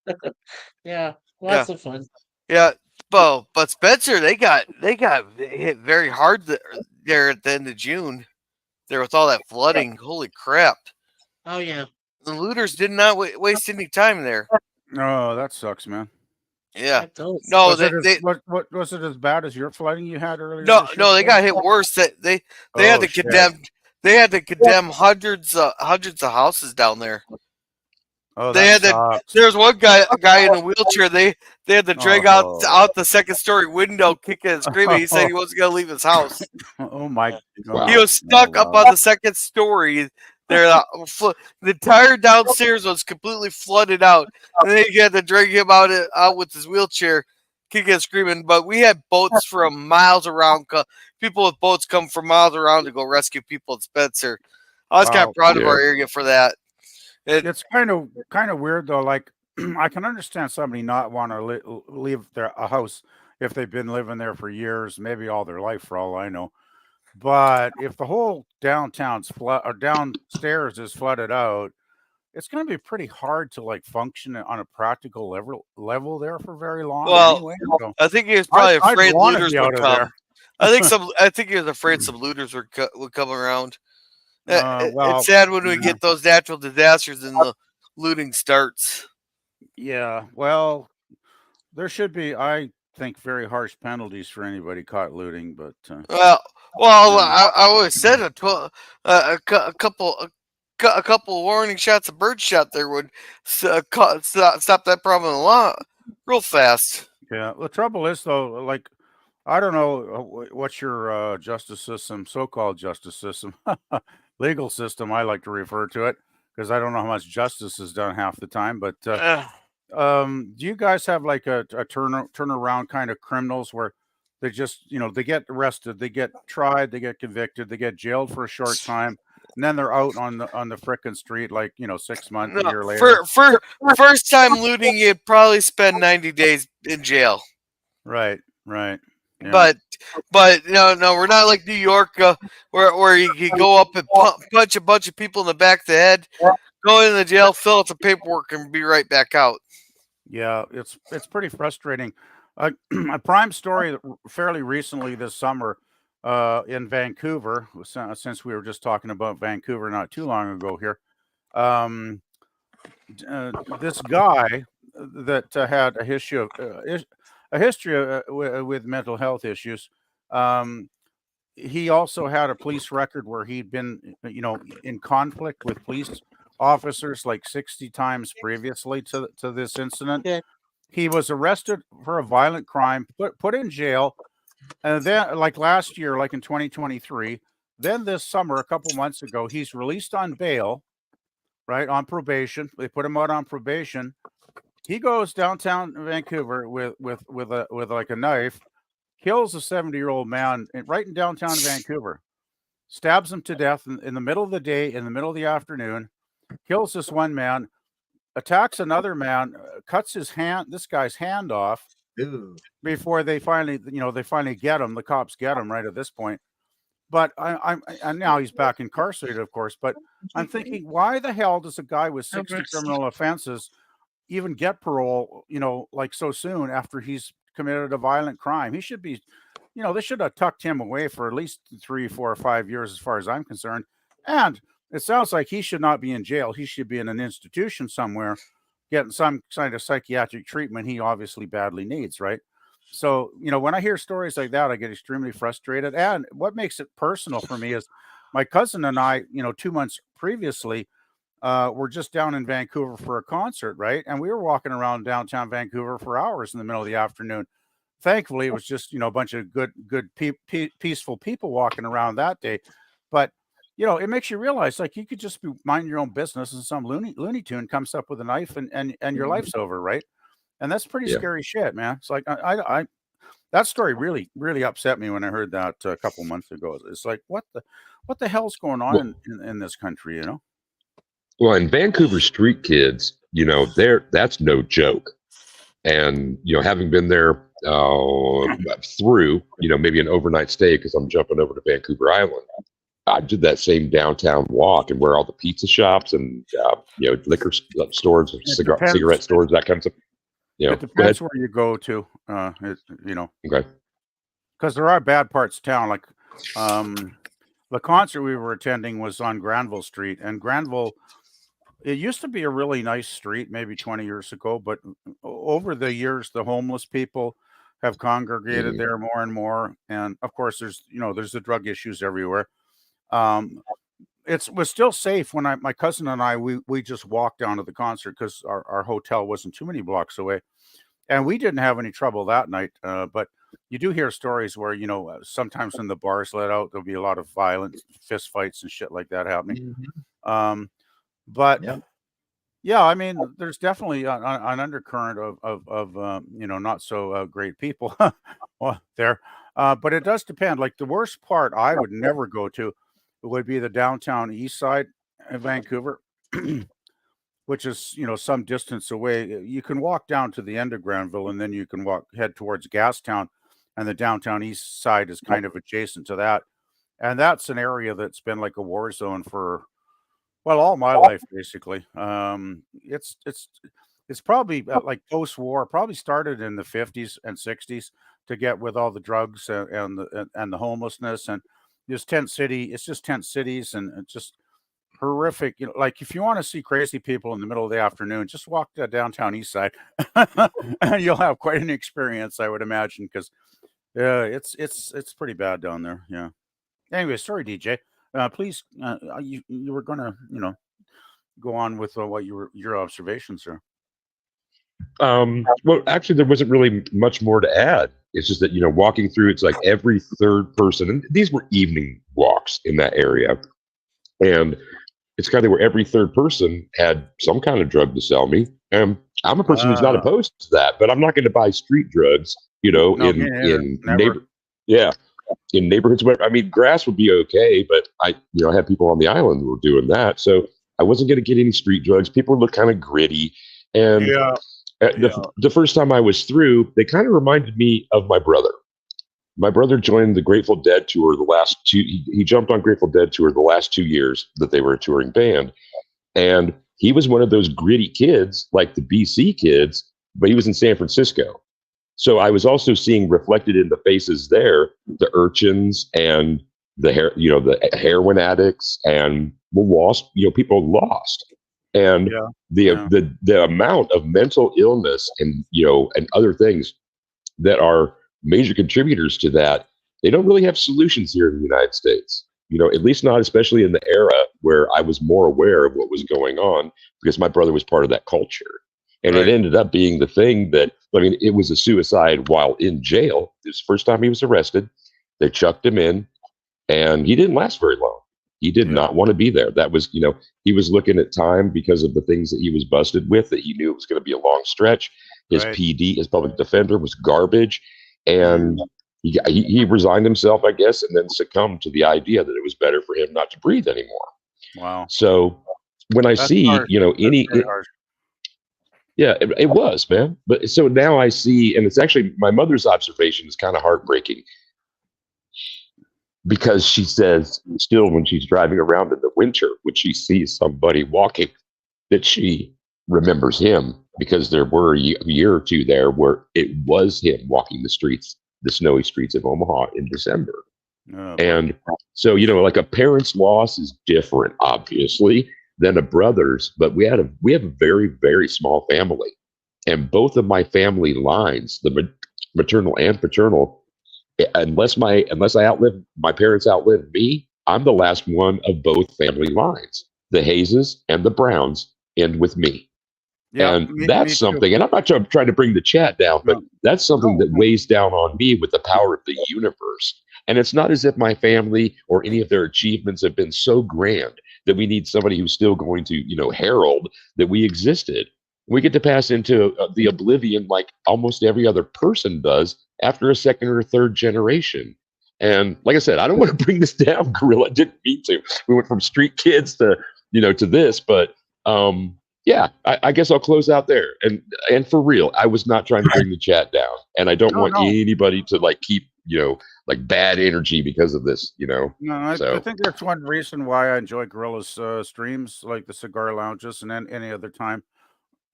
Yeah, lots of fun. Yeah, but Spencer, they got hit very hard there at the end of June. There with all that flooding. Holy crap! Oh yeah. The looters did not waste any time there. Oh, that sucks, man. Yeah. Those- No, Was it they what was it as bad as your flooding you had earlier no, this year? no, they got Phil? hit worse. They had Oh to shit! condemn. They had to condemn hundreds of houses down there. Oh, They that had to. sucks. There's one guy in a wheelchair. They had to drag Oh. out the second story window, kicking and screaming. He said he wasn't gonna leave his house. Oh my! Wow. He was stuck up on the second story. There, the entire downstairs was completely flooded out, and then you had to drag him out with his wheelchair, kicking and screaming. But we had boats from miles around. People with boats come from miles around to go rescue people in Spencer. I was kind Wow. of proud of Yeah. our area for that. It's kind of weird though. Like I can understand somebody not want to leave a house if they've been living there for years, maybe all their life, for all I know. But if the whole downtown's flood or downstairs is flooded out, it's going to be pretty hard to like function on a practical level there for very long. Well, anyway, so I think he was probably I'd afraid want to looters be out would of come. there. I think he was afraid some looters would come around. Well, It's sad when we yeah. get those natural disasters and the looting starts. Yeah, well, there should be, I think, very harsh penalties for anybody caught looting, but Well, yeah. I always said a couple warning shots of birdshot there would stop that problem a lot real fast. Yeah, the trouble is though, like I don't know what's your justice system, so-called justice system, legal system. I like to refer to it because I don't know how much justice is done half the time. But do you guys have like a turnaround kind of criminals where they just they get arrested, they get tried, they get convicted, they get jailed for a short time, and then they're out on the frickin' street like 6 months, a year later. For first time looting, you'd probably spend 90 days in jail. Right. Yeah. But no, we're not like New York, where you go up and punch a bunch of people in the back of the head, go in the jail, fill out the paperwork, and be right back out. Yeah, it's pretty frustrating. A prime story fairly recently this summer in Vancouver, since we were just talking about Vancouver not too long ago here. This guy that had a history with mental health issues. He also had a police record where he'd been, in conflict with police officers like 60 times previously to this incident. Yeah. He was arrested for a violent crime, put in jail, and then, like last year, like in 2023, then this summer, a couple months ago, he's released on bail, right, on probation. They put him out on probation. He goes downtown Vancouver with like a knife, kills a 70-year-old man right in downtown Vancouver, stabs him to death in the middle of the day, in the middle of the afternoon, kills this one man, attacks another man, cuts this guy's hand off. Ooh. Before they finally get him. The cops get him right at this point. But and now he's back incarcerated, of course. But I'm thinking, why the hell does a guy with 60 criminal offenses even get parole, like so soon after he's committed a violent crime? He should be, they should have tucked him away for at least 3, 4, or 5 years, as far as I'm concerned. And it sounds like he should not be in jail. He should be in an institution somewhere, getting some kind of psychiatric treatment he obviously badly needs, right? So, when I hear stories like that, I get extremely frustrated. And what makes it personal for me is my cousin and I, 2 months previously, were just down in Vancouver for a concert, right? And we were walking around downtown Vancouver for hours in the middle of the afternoon. Thankfully, it was just, a bunch of good, peaceful people walking around that day. But, it makes you realize, like, you could just be minding your own business and some Looney Tune comes up with a knife and your life's over, right? And that's pretty scary shit, man. It's like, I that story really, really upset me when I heard that a couple months ago. It's like, what the hell's going on in this country, Well, in Vancouver street kids, that's no joke. And, having been there through, maybe an overnight stay, because I'm jumping over to Vancouver Island, I did that same downtown walk and where all the pizza shops and, liquor stores, cigarette stores, that kind of stuff. It depends where you go to, Okay. Because there are bad parts of town. Like the concert we were attending was on Granville Street, and Granville It used to be a really nice street maybe 20 years ago, but over the years, the homeless people have congregated Mhm. there more and more. And of course, there's the drug issues everywhere. Um, it was still safe when my cousin and I, we just walked down to the concert because our hotel wasn't too many blocks away. And we didn't have any trouble that night. But you do hear stories where, sometimes when the bars let out, there'll be a lot of violent fist fights and shit like that happening. Um, but Yep. yeah, I mean, there's definitely an undercurrent of not so great people there. But it does depend. Like the worst part I would never go to would be the downtown east side of Vancouver, which is, some distance away. You can walk down to the end of Granville and then you can head towards Gastown, and the downtown east side is kind of adjacent to that. And that's an area that's been like a war zone for, well, all my life, basically. It's probably like post-war, probably started in the 50s and 60s to get with all the drugs and the homelessness and this tent city. It's just tent cities and it's just horrific. Like if you want to see crazy people in the middle of the afternoon, just walk to downtown east side and you'll have quite an experience, I would imagine, because it's pretty bad down there. Yeah. Anyway, sorry, DJ. Please, you were gonna, go on with what your observations are. Well, actually, there wasn't really much more to add. It's just that, walking through, it's like every third person, and these were evening walks in that area. And it's kind of where every third person had some kind of drug to sell me. And I'm a person who's not opposed to that, but I'm not going to buy street drugs, No, in never. yeah, in neighborhoods. Where I mean, grass would be okay, but I had people on the island who were doing that, so I wasn't going to get any street drugs. People look kind of gritty, and Yeah. the first time I was through, they kind of reminded me of my brother. My brother joined the Grateful Dead tour the last two. He jumped on Grateful Dead tour the last 2 years that they were a touring band, and he was one of those gritty kids, like the BC kids, but he was in San Francisco. So I was also seeing reflected in the faces there, the urchins and the heroin addicts and the lost, people lost. And the amount of mental illness and and other things that are major contributors to that, they don't really have solutions here in the United States. At least not, especially in the era where I was more aware of what was going on, because my brother was part of that culture. And Right. it ended up being the thing that, I mean, it was a suicide while in jail. It was the first time he was arrested. They chucked him in, and he didn't last very long. He did Yeah. not want to be there. That was, he was looking at time because of the things that he was busted with, that he knew it was going to be a long stretch. His Right. PD, his public defender, was garbage. And he resigned himself, I guess, and then succumbed to the idea that it was better for him not to breathe anymore. Wow. So when I That's see, harsh. any, Very harsh. yeah, it was, man. But so now I see, and it's actually my mother's observation is kind of heartbreaking, because she says still when she's driving around in the winter, when she sees somebody walking, that she remembers him, because there were a year or two there where it was him walking the snowy streets of Omaha in December. Oh, boy. And so, like a parent's loss is different, obviously, than a brother's, but we have a very, very small family. And both of my family lines, the maternal and paternal, unless my parents outlive me, I'm the last one of both family lines. The Hayeses and the Browns end with me. Yeah, And me that's too. something, and I'm not trying to bring the chat down, but No. that's something No, that no. weighs down on me with the power of the universe. And it's not as if my family or any of their achievements have been so grand that we need somebody who's still going to, herald that we existed. We get to pass into the oblivion like almost every other person does after a second or third generation. And like I said, I don't want to bring this down, Gorilla. I didn't mean to. We went from street kids to, to this, but yeah, I guess I'll close out there. And for real, I was not trying to bring the chat down, and I don't want No. anybody to like keep like bad energy because of this. No, I So think that's one reason why I enjoy Gorilla's streams, like the Cigar Lounges, and then any other time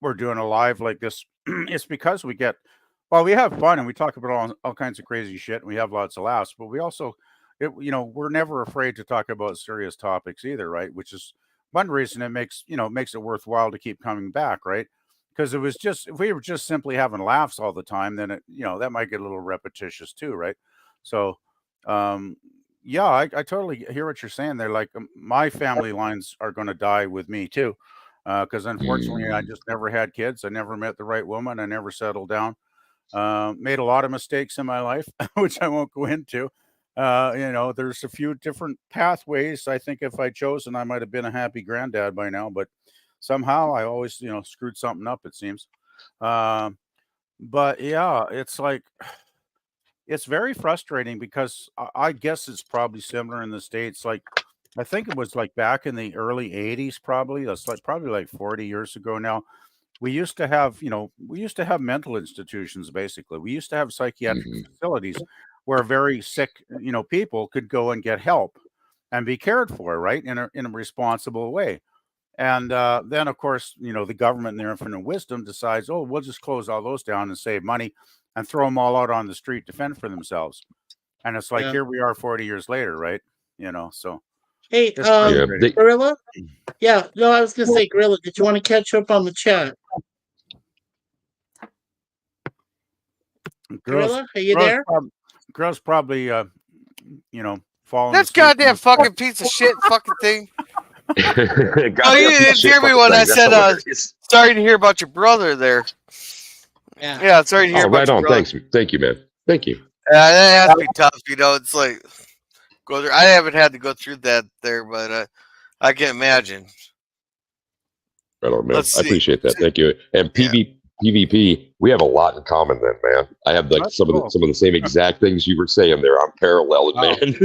we're doing a live like this. It's because we have fun and we talk about all kinds of crazy shit, and we have lots of laughs, but we also, we're never afraid to talk about serious topics either, right? Which is one reason it makes it worthwhile to keep coming back, right? Because if we were just simply having laughs all the time, then that might get a little repetitious too, right? So, yeah, I totally hear what you're saying there. Like my family lines are going to die with me too, because unfortunately I just never had kids. I never met the right woman. I never settled down. Made a lot of mistakes in my life, which I won't go into. There's a few different pathways. I think if I chosen, I might have been a happy granddad by now, but somehow I always, screwed something up, it seems. But yeah, it's like, it's very frustrating because I guess it's probably similar in the States. Like, I think it was like back in the early 80s, probably. That's like probably like 40 years ago now. We used to have mental institutions, basically. We used to have psychiatric facilities where very sick, people could go and get help and be cared for, right, in a responsible way. And then, of course, the government in their infinite wisdom decides, oh, we'll just close all those down and save money and throw them all out on the street to fend for themselves. And it's like, Yeah. here we are 40 years later, right? So. Hey, Gorilla? Yeah, no, I was going to say, Gorilla, did you want to catch up on the chat? Gorilla, are you there? Girls probably, falling That's asleep. goddamn fucking piece of shit fucking thing. Oh, you didn't hear me when I said, sorry to hear about your brother there. Yeah, sorry to hear about your brother. Thanks. Thank you, man. Thank you. That has to be tough, It's like, go there. I haven't had to go through that there, but I can imagine. Right on, man. I appreciate that. Thank you. And PvP, we have a lot in common then, man. I have like some of the same exact things you were saying there. I'm paralleling, man.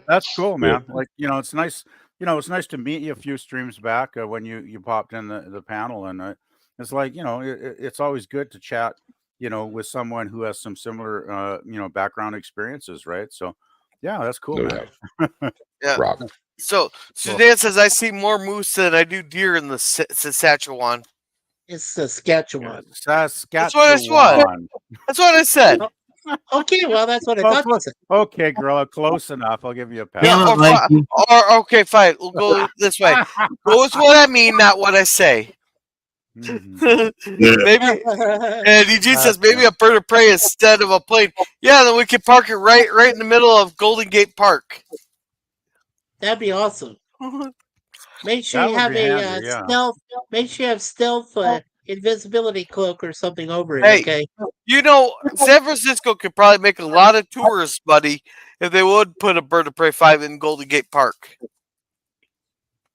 That's cool, man. Like, it's nice. It's nice to meet you a few streams back when you popped in the panel, and it's like, it's always good to chat, with someone who has some similar, background experiences, right? So, yeah, that's cool, man. Yeah. Rock. So Dan says, I see more moose than I do deer in the Saskatchewan. It's Saskatchewan. That's what I said. Okay, well, that's what I thought you said. Okay, girl, close enough. I'll give you a pass. Yeah, or okay, fine. We'll go this way. Go with what I mean, not what I say. Maybe, and Eugene says maybe a bird of prey instead of a plane. Yeah, then we can park it right in the middle of Golden Gate Park. That'd be awesome. Make sure you have stealth. Make sure you have stealth invisibility cloak or something over it. Hey, okay. San Francisco could probably make a lot of tourists, buddy, if they would put a bird of prey 5 in Golden Gate Park.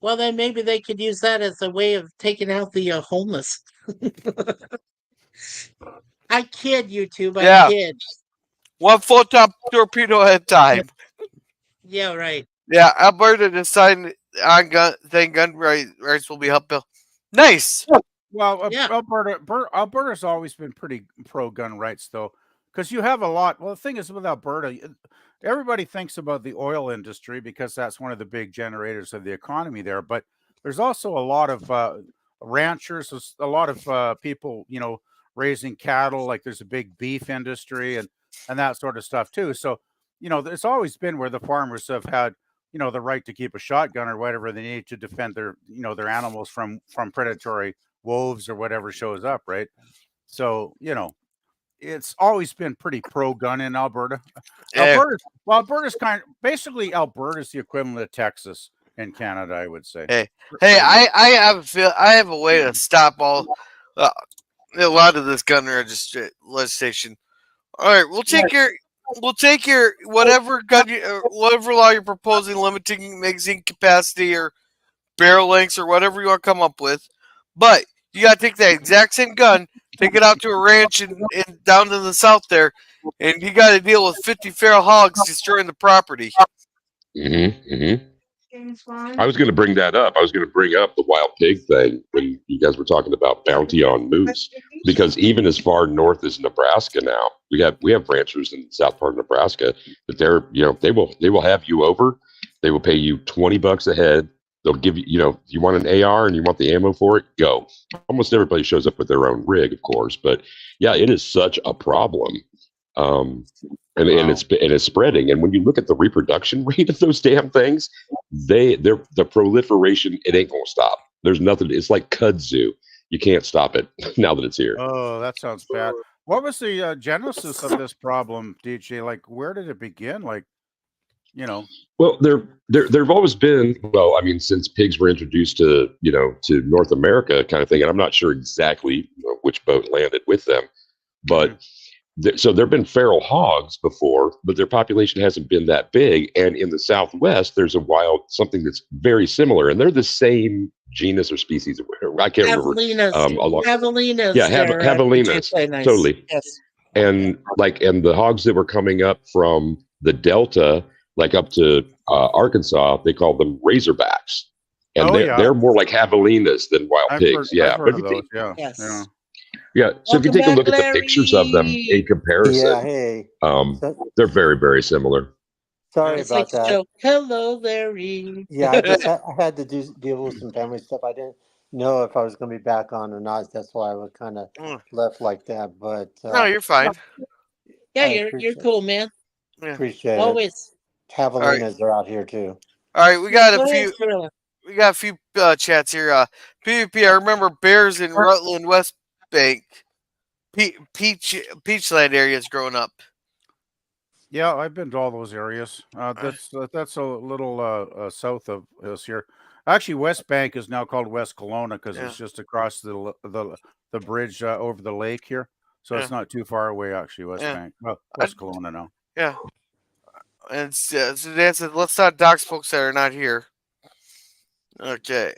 Well, then maybe they could use that as a way of taking out the homeless. I kid, YouTube. I kid. 1 photon torpedo at a time. Yeah, right. Yeah, Alberta decided on gun rights will be uphill. Nice. Well, Alberta's always been pretty pro gun rights, though, because you have a lot. Well, the thing is with Alberta, everybody thinks about the oil industry because that's one of the big generators of the economy there. But there's also a lot of ranchers, a lot of people, raising cattle. Like there's a big beef industry and that sort of stuff too. So, it's always been where the farmers have had, the right to keep a shotgun or whatever they need to defend their, their animals from predatory wolves or whatever shows up, right? So, it's always been pretty pro-gun in Alberta. Yeah. Alberta's Alberta's the equivalent of Texas in Canada, I would say. Hey, I have a way to stop all a lot of this gun legislation. All right, we'll take your whatever whatever law you're proposing, limiting magazine capacity or barrel lengths or whatever you want to come up with, but you got to take that exact same gun, take it out to a ranch and down to the south there, and you got to deal with 50 feral hogs destroying the property. I was going to bring that up. I was going to bring up the wild pig thing when you guys were talking about bounty on moose, because even as far north as Nebraska now, we have ranchers in the south part of Nebraska that they're, they will have you over. They will pay you $20 a head. They'll give you, you want an AR and you want the ammo for it, go. Almost everybody shows up with their own rig, of course, but yeah, it is such a problem. and it's spreading. And when you look at the reproduction rate of those damn things, the proliferation, it ain't gonna stop. There's nothing. It's like kudzu. You can't stop it now that it's here. Oh, that sounds bad. What was the genesis of this problem, DJ? Like, where did it begin? Like, you know. Well, there've always been, well, I mean, since pigs were introduced to North America, kind of thing. And I'm not sure exactly which boat landed with them, but. So there have been feral hogs before, but their population hasn't been that big. And in the Southwest, there's something that's very similar, and they're the same genus or species. I can't remember. Javelinas. Yeah, javelinas. Nice. Totally. Yes. And the hogs that were coming up from the Delta, like up to Arkansas, they call them razorbacks, and they're more like javelinas than wild pigs. I've heard of those. Yes. Yeah. Yeah, so if you take a look at the pictures of them in comparison, they're very, very similar. Sorry about that. Hello, Larry. Yeah, I had to deal with some family stuff. I didn't know if I was going to be back on or not. That's why I was kind of left like that. But no, you're fine. Yeah, you're cool, man. Appreciate it. Always. Javelinas are out here too. All right, we got a few chats here. PvP, I remember bears in Rutland, West Bank, Peachland areas growing up. Yeah, I've been to all those areas. That's a little south of us here. Actually, West Bank is now called West Kelowna because it's just across the bridge over the lake here. So it's not too far away, actually, West Bank. Well, West Kelowna now. Yeah. And so Dan said, let's not dox folks that are not here. Okay.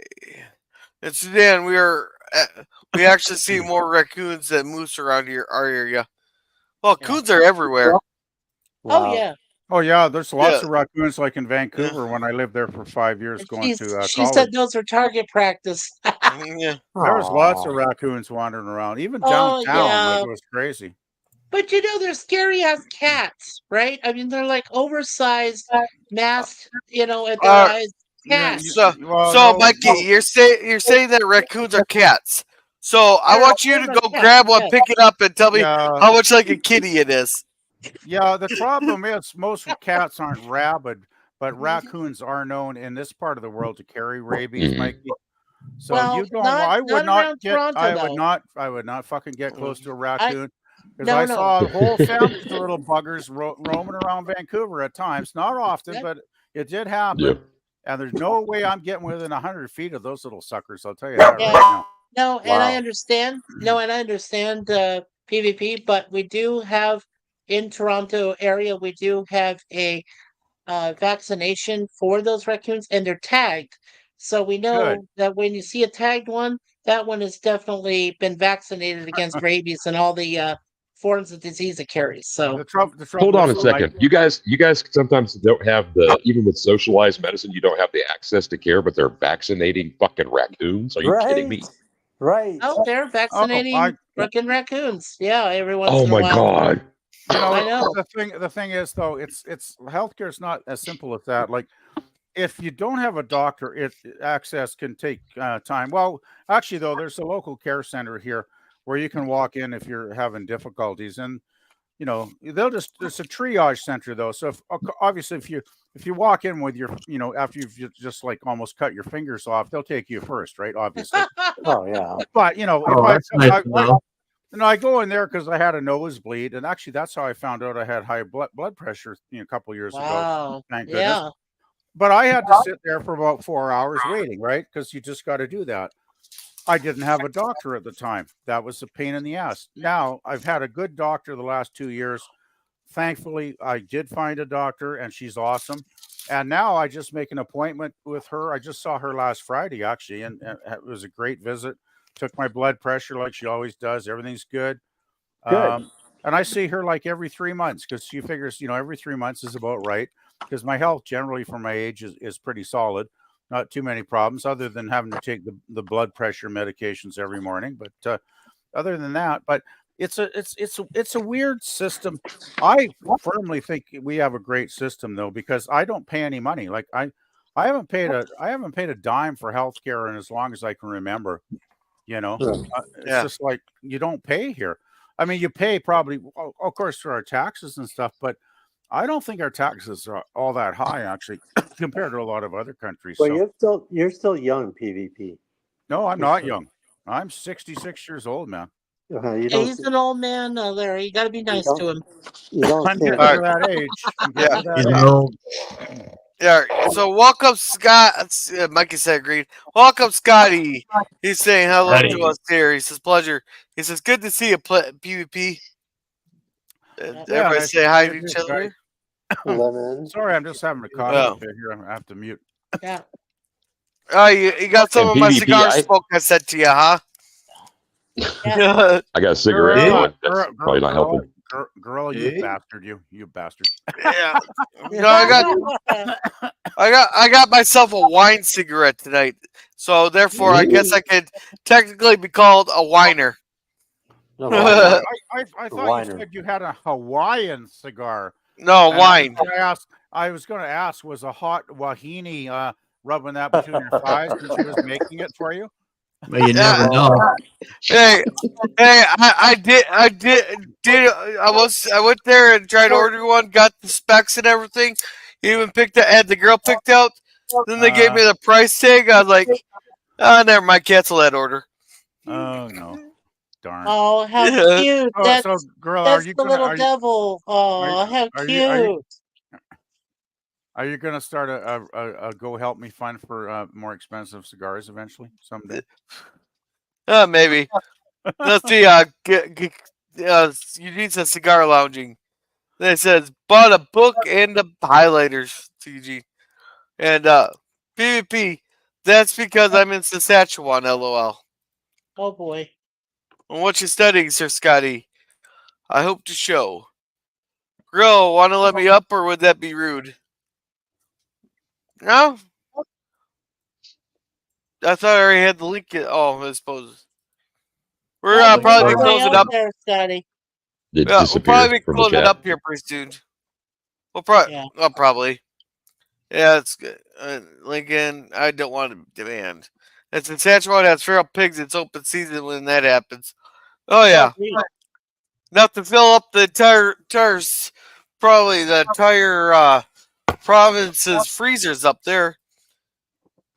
And so Dan, we actually see more raccoons than moose around our area. Well, coons are everywhere. Wow. Oh, yeah. Oh, yeah. There's lots of raccoons like in Vancouver when I lived there for 5 years going to college. She said those are target practice. Yeah. There's lots of raccoons wandering around, even downtown. Like, it was crazy. But they're scary as cats, right? I mean, they're like oversized, masked, at their eyes. Cats. So Mikey, you're saying that raccoons are cats. So I want you to go grab one, pick it up, and tell me how much like a kitty it is. Yeah, the problem is most cats aren't rabid, but raccoons are known in this part of the world to carry rabies, Mikey. So I would not fucking get close to a raccoon. Because I saw whole families of little buggers roaming around Vancouver at times. Not often, but it did happen. Yep. And there's no way I'm getting within 100 feet of those little suckers. I'll tell you that right now. No, and I understand. PvP, but we do have in Toronto area, we do have a vaccination for those raccoons, and they're tagged. So we know that when you see a tagged one, that one has definitely been vaccinated against rabies and all the forms of disease it carries. So the trouble hold on a second. You guys sometimes don't have even with socialized medicine, you don't have the access to care, but they're vaccinating fucking raccoons. Are you kidding me? Right. Oh, they're vaccinating fucking raccoons. Yeah, everyone. Oh my God. I know. The thing is though, it's healthcare is not as simple as that. Like if you don't have a doctor, access can take time. Well, actually though, there's a local care center here where you can walk in if you're having difficulties, and it's a triage center though. So if you walk in with your, after you've just like almost cut your fingers off, they'll take you first, right? Obviously. Oh yeah. But I go in there because I had a nosebleed, and actually that's how I found out I had high blood pressure a couple years ago. Thank goodness. Yeah. But I had to sit there for about 4 hours waiting, right? Because you just got to do that. I didn't have a doctor at the time. That was a pain in the ass. Now I've had a good doctor the last 2 years. Thankfully, I did find a doctor, and she's awesome. And now I just make an appointment with her. I just saw her last Friday, actually, and it was a great visit. Took my blood pressure like she always does. Everything's good. And I see her like every 3 months because she figures, every 3 months is about right. Because my health generally for my age is pretty solid. Not too many problems other than having to take the blood pressure medications every morning. But other than that, but it's a weird system. I firmly think we have a great system though, because I don't pay any money. Like I haven't paid a dime for healthcare in as long as I can remember. It's just like you don't pay here. I mean, you pay probably, of course, for our taxes and stuff, but I don't think our taxes are all that high, actually, compared to a lot of other countries. Well, So you're still young, PvP. no, I'm not young. I'm 66 years old, man. You Yeah, don't. he's an old man, Larry. You got to be nice to him. You don't I'm seem. getting to that age. I'm getting to that You age. know, Yeah. So welcome, Scott. Mikey said agreed. Welcome, Scotty. He's saying hello Scotty. to us here. He says pleasure. He says good to see you, PvP. Everybody nice say to hi see to you each too, other. Lemon. Sorry, I'm just having a coffee Oh. fit here. I have to mute. Yeah. Oh, you got some And of my PvP, cigar smoke I sent to you, huh? Yeah. I got a cigarette Gorilla, going. That's probably not helping. Gorilla, you Eh? bastard, you bastard. Yeah. No, I got myself a wine cigarette tonight. So therefore I guess I could technically be called a whiner. No, Oh, wine. I thought Whiner. you said you had a Hawaiian cigar. No, And wine. I was going to ask, was a hot wahine rubbing that between your thighs when she was making it for you? but you never know. Hey, I went there and tried to order one, got the specs and everything. Even had the girl picked out. Then they gave me the price tag. I was like, oh, never mind, cancel that order. Oh no, darn. Oh, how Yeah. cute! Oh, so, girl, are That's you the gonna little devil. Oh, how cute! are you gonna start a go help me fund for more expensive cigars eventually someday? Maybe. Let's see. You need some cigar lounging. Then it says bought a book and the highlighters. CG and PvP. That's because I'm in Saskatchewan. LOL. Oh boy. And what you studying, Sir Scotty? I hope to show. Grill, want to let me up, or would that be rude? No. I thought I already had the link. Oh, I suppose. We're probably be closing up. There, Scotty. It Yeah, we'll disappeared probably be from the closing chat. up here pretty soon. We'll probably. Yeah. Well, probably. Yeah, it's good. Lincoln, I don't want to demand. It's in Saskatchewan has feral pigs. It's open season when that happens. Oh yeah. Enough to fill up the entire probably the entire province's freezers up there.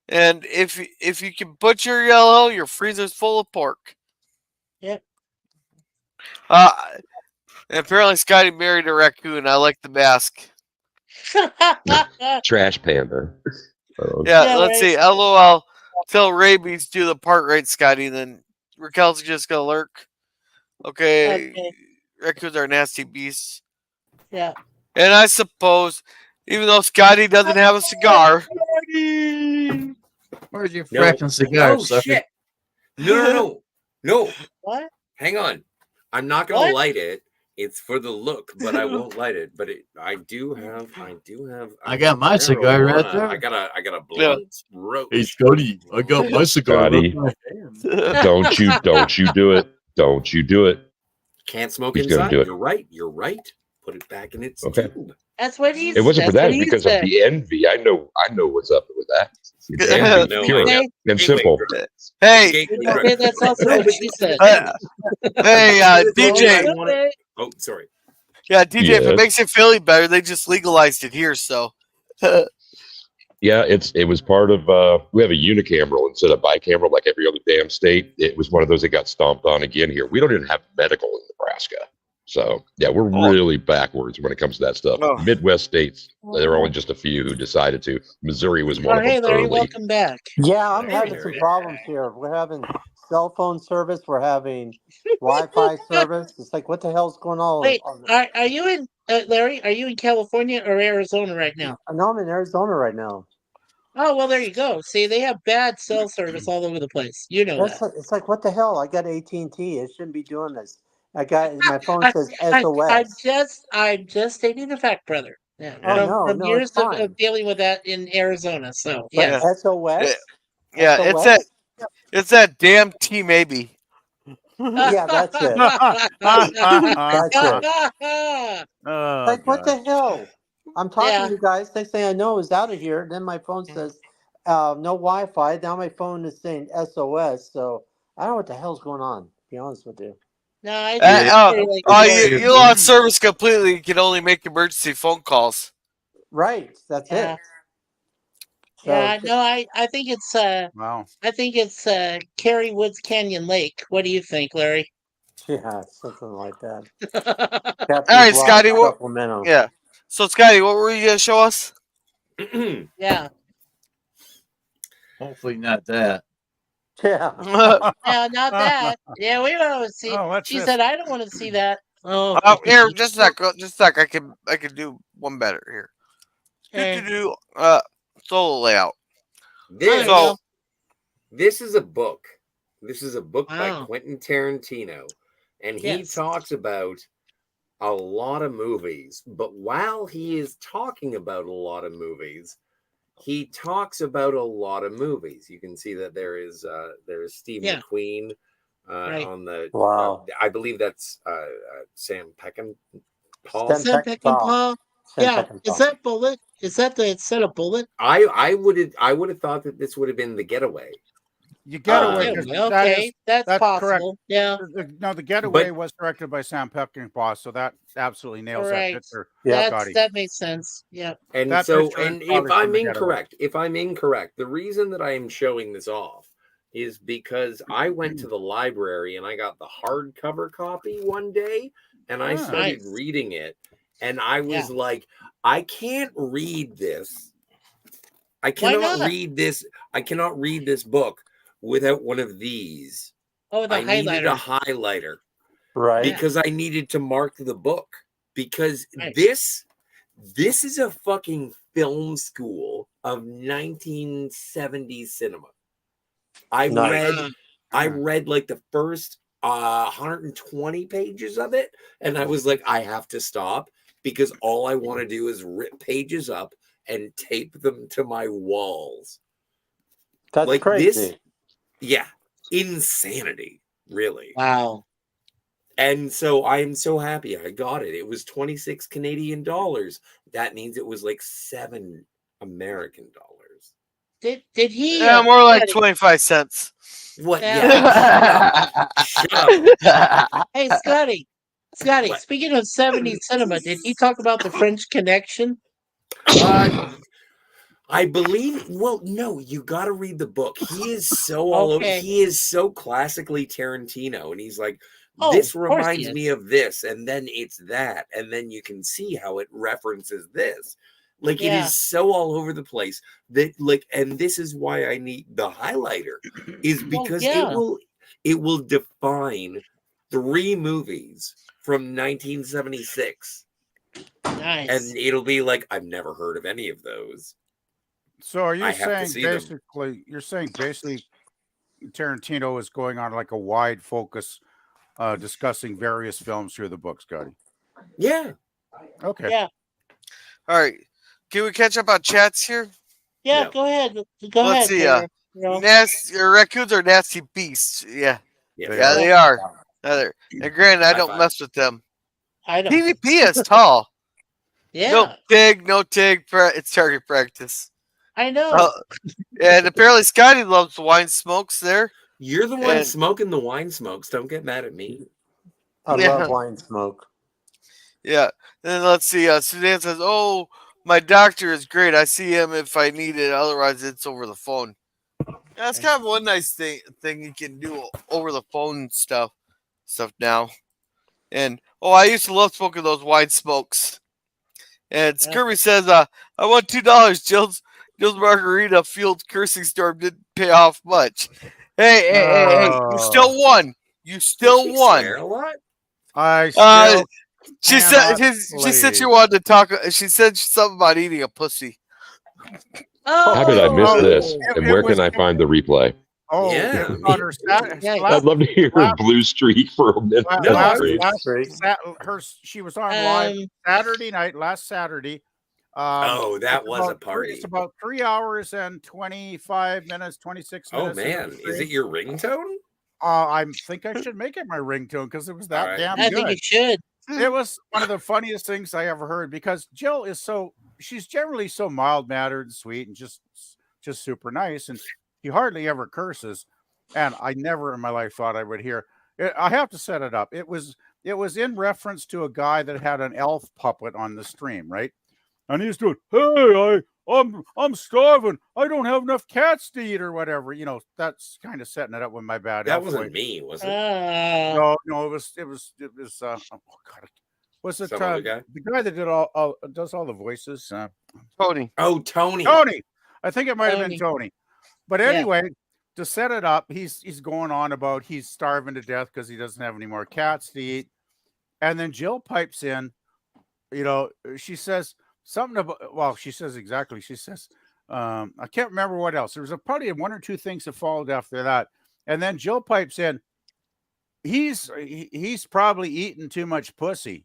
And if you can butcher yellow, your freezer's full of pork. Yep. Apparently Scotty married a raccoon. I like the mask. Trash panda. Yeah, let's see. LOL. Till rabies do the part right, Scotty. Then Raquel's just gonna lurk. Okay. Raccoons are nasty beasts. Yeah. And I suppose, even though Scotty doesn't have a cigar. Where's your fracking cigar, Oh sucker? shit! No. What? Hang on. I'm not gonna light it. It's for the look, but I won't light it. But I do have. I got my cigar right there. I got a blunt roach. Hey, Scotty, I got my cigar. Scotty, don't you do it. Don't you do it. Can't smoke He's gonna inside. do it. You're right. Put it back in its tube. That's what he's. It wasn't for that. It's because of the envy. I know what's up with that. It's envy, pure and simple. Hey, that's also what she said. Hey, DJ. Oh, sorry. Yeah, DJ. If Yes. it makes you feel any better, they just legalized it here. So. Yeah, it was part of. We have a unicameral instead of bicameral like every other damn state. It was one of those that got stomped on again here. We don't even have medical in Nebraska. So yeah, we're really backwards when it comes to that stuff. Midwest states, there are only just a few who decided to. Missouri was one of Hey, them Larry, early. welcome back. Yeah, I'm having some problems here. We're having cell phone service. We're having Wi-Fi service. It's like, what the hell's going on? Wait, are you in Larry? Are you in California or Arizona right now? No, I'm in Arizona right now. Oh well, there you go. See, they have bad cell service all over the place. You know that. It's like, what the hell? I got AT&T. It shouldn't be doing this. I got my phone says SOS. I'm just stating the fact, brother. Yeah, from years of dealing with that in Arizona. So yeah, SOS. Yeah, it's that damn T maybe. Yeah, that's it. That's it. Like, what the hell? I'm talking to you guys. Next thing I know, I was out of here. Then my phone says no Wi-Fi. Now my phone is saying SOS. So I don't know what the hell's going on. To be honest with you. No, I think you lost service completely. You can only make emergency phone calls. Right. That's it. Yeah, no, I think it's Wow. I think it's Cary Woods Canyon Lake. What do you think, Larry? Yeah, something like that. All right, Scotty. Supplemental. Yeah. So, Scotty, what were you gonna show us? Yeah. Hopefully not that. Yeah. No, not that. Yeah, we don't want to see. She said, "I don't want to see that." Oh, here, just a sec. Just a sec. I can do one better here. Solo layout. This is a book. This is a book by Wow. Quentin Tarantino, and he talks about a lot of movies. But while he is talking about a lot of movies, he talks about a lot of movies. You can see that there is Steve McQueen on the. Wow. I believe that's Sam Peckinpah. Sam Peckinpah. Yeah. Is that Bullet? Is that the set of Bullet? I would have thought that this would have been The Getaway. You Getaway. That's possible. Correct. Yeah. No, The Getaway was directed by Sam Peckinpah, so that absolutely nails that picture. That makes sense. Yeah. And that so, picture and is if probably I'm from The Getaway. incorrect, the reason that I am showing this off is because I went to the library and I got the hardcover copy one day, and I started reading it, and I was like, I can't read this. I cannot read this. I cannot read this book without one of these. Oh, the I needed a highlighter. Right. Because I needed to mark the book. Because this is a fucking film school of 1970s cinema. I read like the first 120 pages of it, and I was like, I have to stop because all I want to do is rip pages up and tape them to my walls. That's like crazy. Yeah, insanity, really. Wow. And so I am so happy I got it. It was 26 Canadian dollars. That means it was like $7 American dollars. Did he? Yeah, more like 25 cents. What? Yeah. Shut up. Hey, Scotty. Scotty, speaking of 70s cinema, did he talk about the French Connection? I believe. Well, no, you got to read the book. He is so all over. He is so classically Tarantino, and he's like, this reminds me of this, and then it's that, and then you can see how it references this. Like it is so all over the place that, like, and this is why I need the highlighter, is because it will define 3 movies from 1976. Nice. And it'll be like, I've never heard of any of those. So are you saying basically Tarantino is going on like a wide focus discussing various films through the book, Scotty? Yeah. Okay. Yeah. All right. Can we catch up on chats here? Yeah, go ahead. Let's see. Nasty raccoons are nasty beasts. Yeah. Yeah, they are. And granted, I don't mess with them. I don't. PvP is tall. Yeah. No TIG. It's target practice. I know. And apparently Scotty loves wine smokes there. You're the one smoking the wine smokes. Don't get mad at me. I love wine smoke. Yeah. Then let's see. Suzanne says, "Oh, my doctor is great. I see him if I need it. Otherwise, it's over the phone." Yeah, that's kind of one nice thing you can do over the phone stuff now. And I used to love smoking those wine smokes. And Kirby says, "I want $2. Jill's margarita fueled cursing storm didn't pay off much." Hey! You still won. You still won. Swear a lot? I still. She said she wanted to talk. She said something about eating a pussy. How did I miss this? And where can I find the replay? Oh, yeah. I'd love to hear her blue streak for a minute. She was on live Saturday night, last Saturday. That was a party. It's about 3 hours and 25 minutes, 26 minutes. Oh man, is it your ringtone? I think I should make it my ringtone because it was that damn good. I think it should. It was one of the funniest things I ever heard because Jill is she's generally so mild-mannered and sweet and just super nice, and she hardly ever curses. And I never in my life thought I would hear, I have to set it up. It was in reference to a guy that had an elf puppet on the stream, right? And he's doing, hey, I'm starving. I don't have enough cats to eat or whatever. You know, that's kind of setting it up with my bad. That wasn't me, was it? No, it was. Oh God, was it Some other guy? the guy that did does all the voices? Tony. Oh, Tony. Tony. I think it might have been Tony. Tony. But anyway, to set it up, he's going on about he's starving to death because he doesn't have any more cats to eat. And then Jill pipes in, you know, she says something about, well, she says exactly. She says, I can't remember what else. There was probably one or two things that followed after that. And then Jill pipes in, he's probably eating too much pussy.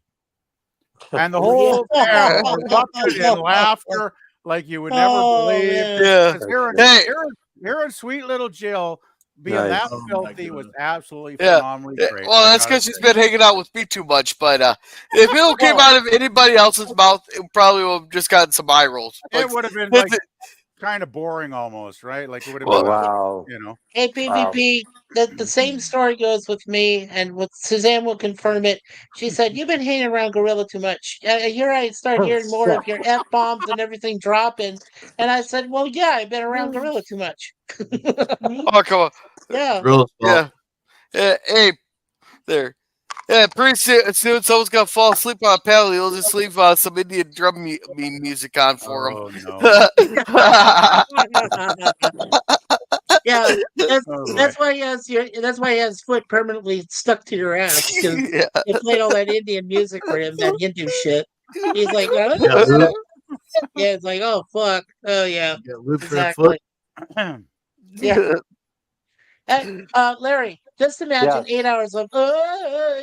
And the whole town erupted in laughter like you would never believe. Yeah. Hearing sweet little Jill being that filthy was absolutely Yeah. phenomenally great. Well, that's because she's been hanging out with me too much. But if it came out of anybody else's mouth, it probably would have just gotten some eye rolls. It would have been like kind of boring almost, right? Like it would have been, Wow. you know. Hey, PvP, the same story goes with me, and with Suzanne will confirm it. She said, you've been hanging around Gorilla too much. Here I start hearing more of your F-bombs and everything dropping. And I said, well, yeah, I've been around Gorilla too much. Oh, come on. Yeah. Hey, there. Yeah, pretty soon someone's gonna fall asleep on a paddle. He'll just leave some Indian drum music on for him. Oh, Yeah, that's why he has his foot permanently stuck to your ass, because they played all that Indian music for him, that Hindu shit. He's like, oh. Yeah, it's like, oh fuck, oh yeah, exactly. Yeah. Hey, Larry, just imagine 8 hours of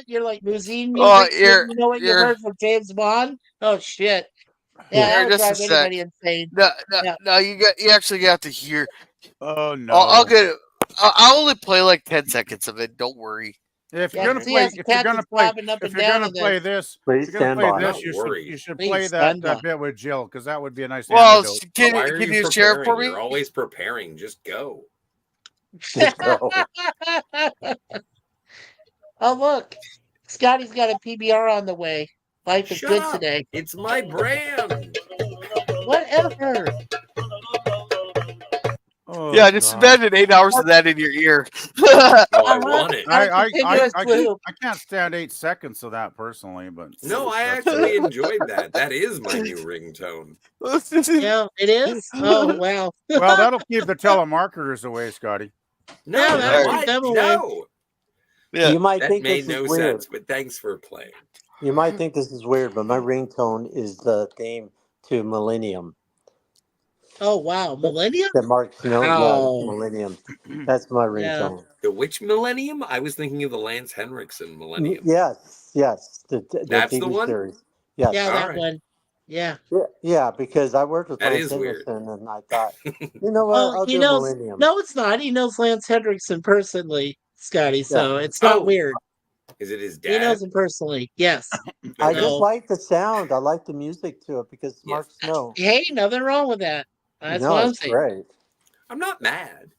you're like Museum music. You know what you heard from James Bond? Oh shit. Yeah, that would drive anybody insane. No, you actually got to hear. Oh no. I'll get it. I'll only play like 10 seconds of it. Don't worry. If you're gonna play, this, you should play that bit with Jill, because that would be a nice. Well, antidote. can you share it for me? You're always preparing. Just go. Oh look, Scotty's got a PBR on the way. Life is good today. It's my brand. Whatever. Oh, yeah, just imagine 8 hours of that in your ear. I want it. I can't stand 8 seconds of that personally, but no, I actually enjoyed that. That is my new ringtone. Yeah, it is. Oh wow. Well, that'll keep the telemarketers away, Scotty. No, no. Yeah, you might that think made this no is weird. sense, but thanks for playing. You might think this is weird, but my ringtone is the theme to Millennium. Oh wow, Millennium? The Mark Snow, Oh. Millennium. That's my ringtone. The which Millennium? I was thinking of the Lance Henriksen Millennium. Yes. The That's TV the one? series. Yes. Yeah, that one. Yeah. Yeah, because I worked with That Lance is weird. Henriksen, and I thought, you know what? Well, I'll he do knows. Millennium. No, it's not. He knows Lance Hendrickson personally, Scotty. So it's not weird. Is it his dad? He knows him personally. Yes. I just like the sound. I like the music to it because it's Mark Snow. Hey, nothing wrong with that. That's no, what I'm it's saying. great. I'm not mad.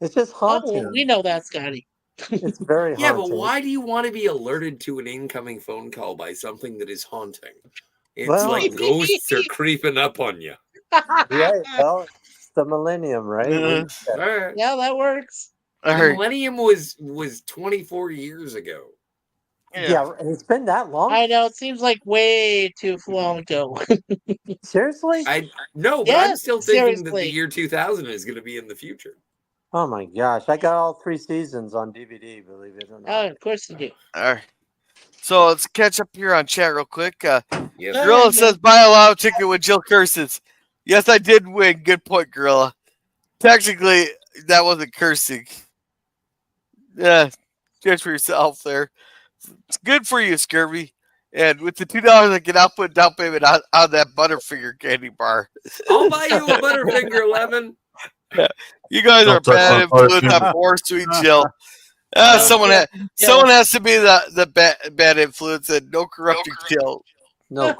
It's just haunting. Oh, we know that, Scotty. It's very haunting. Yeah, but why do you want to be alerted to an incoming phone call by something that is haunting? It's like ghosts are creeping up on you. Right. Well, it's the Millennium, right? All right. Yeah, that works. The Millennium was 24 years ago. Yeah, it's been that long. I know. It seems like way too long ago. Seriously? No, but I'm still thinking that the year 2000 is going to be in the future. Oh my gosh. I got all 3 seasons on DVD, believe it or not. Oh, of course you do. All right. So let's catch up here on chat real quick. Yes. Gorilla says, buy a lotto ticket with Jill curses. Yes, I did win. Good point, Gorilla. Technically, that wasn't cursing. Yeah, judge for yourself there. It's good for you, Scurvy. And with the $2 I can output down payment on that Butterfinger candy bar. I'll buy you a Butterfinger, Lemon. Yeah. You guys are bad influence on poor sweet Jill. Someone has to be the bad influence and no corrupting Jill. No.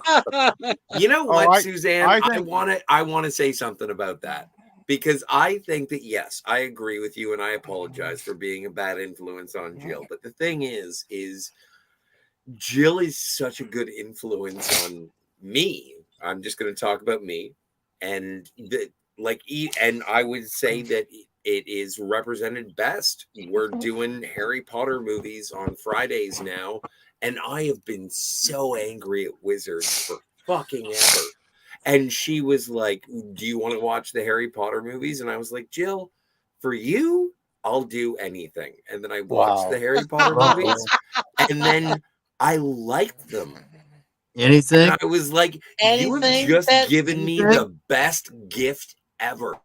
You know what, Suzanne? I want to say something about that. Because I think that, yes, I agree with you, and I apologize for being a bad influence on Jill. But the thing is Jill is such a good influence on me. I'm just going to talk about me, and and I would say that it is represented best. We're doing Harry Potter movies on Fridays now, and I have been so angry at Wizards for fucking ever. And she was like, do you want to watch the Harry Potter movies? And I was like, Jill, for you, I'll do anything. And then I watched the Harry Potter movies, and then I liked them. Anything? And I was like, you have just given me the best gift ever.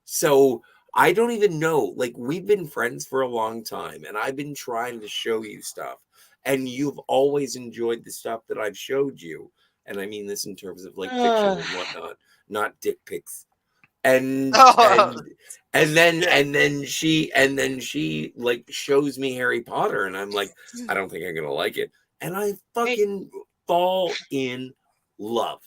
So I don't even know. Like, we've been friends for a long time, and I've been trying to show you stuff. And you've always enjoyed the stuff that I've showed you. And I mean this in terms of like fiction and whatnot, not dick pics. And then she like shows me Harry Potter, and I'm like, I don't think I'm gonna like it. And I fucking fall in love.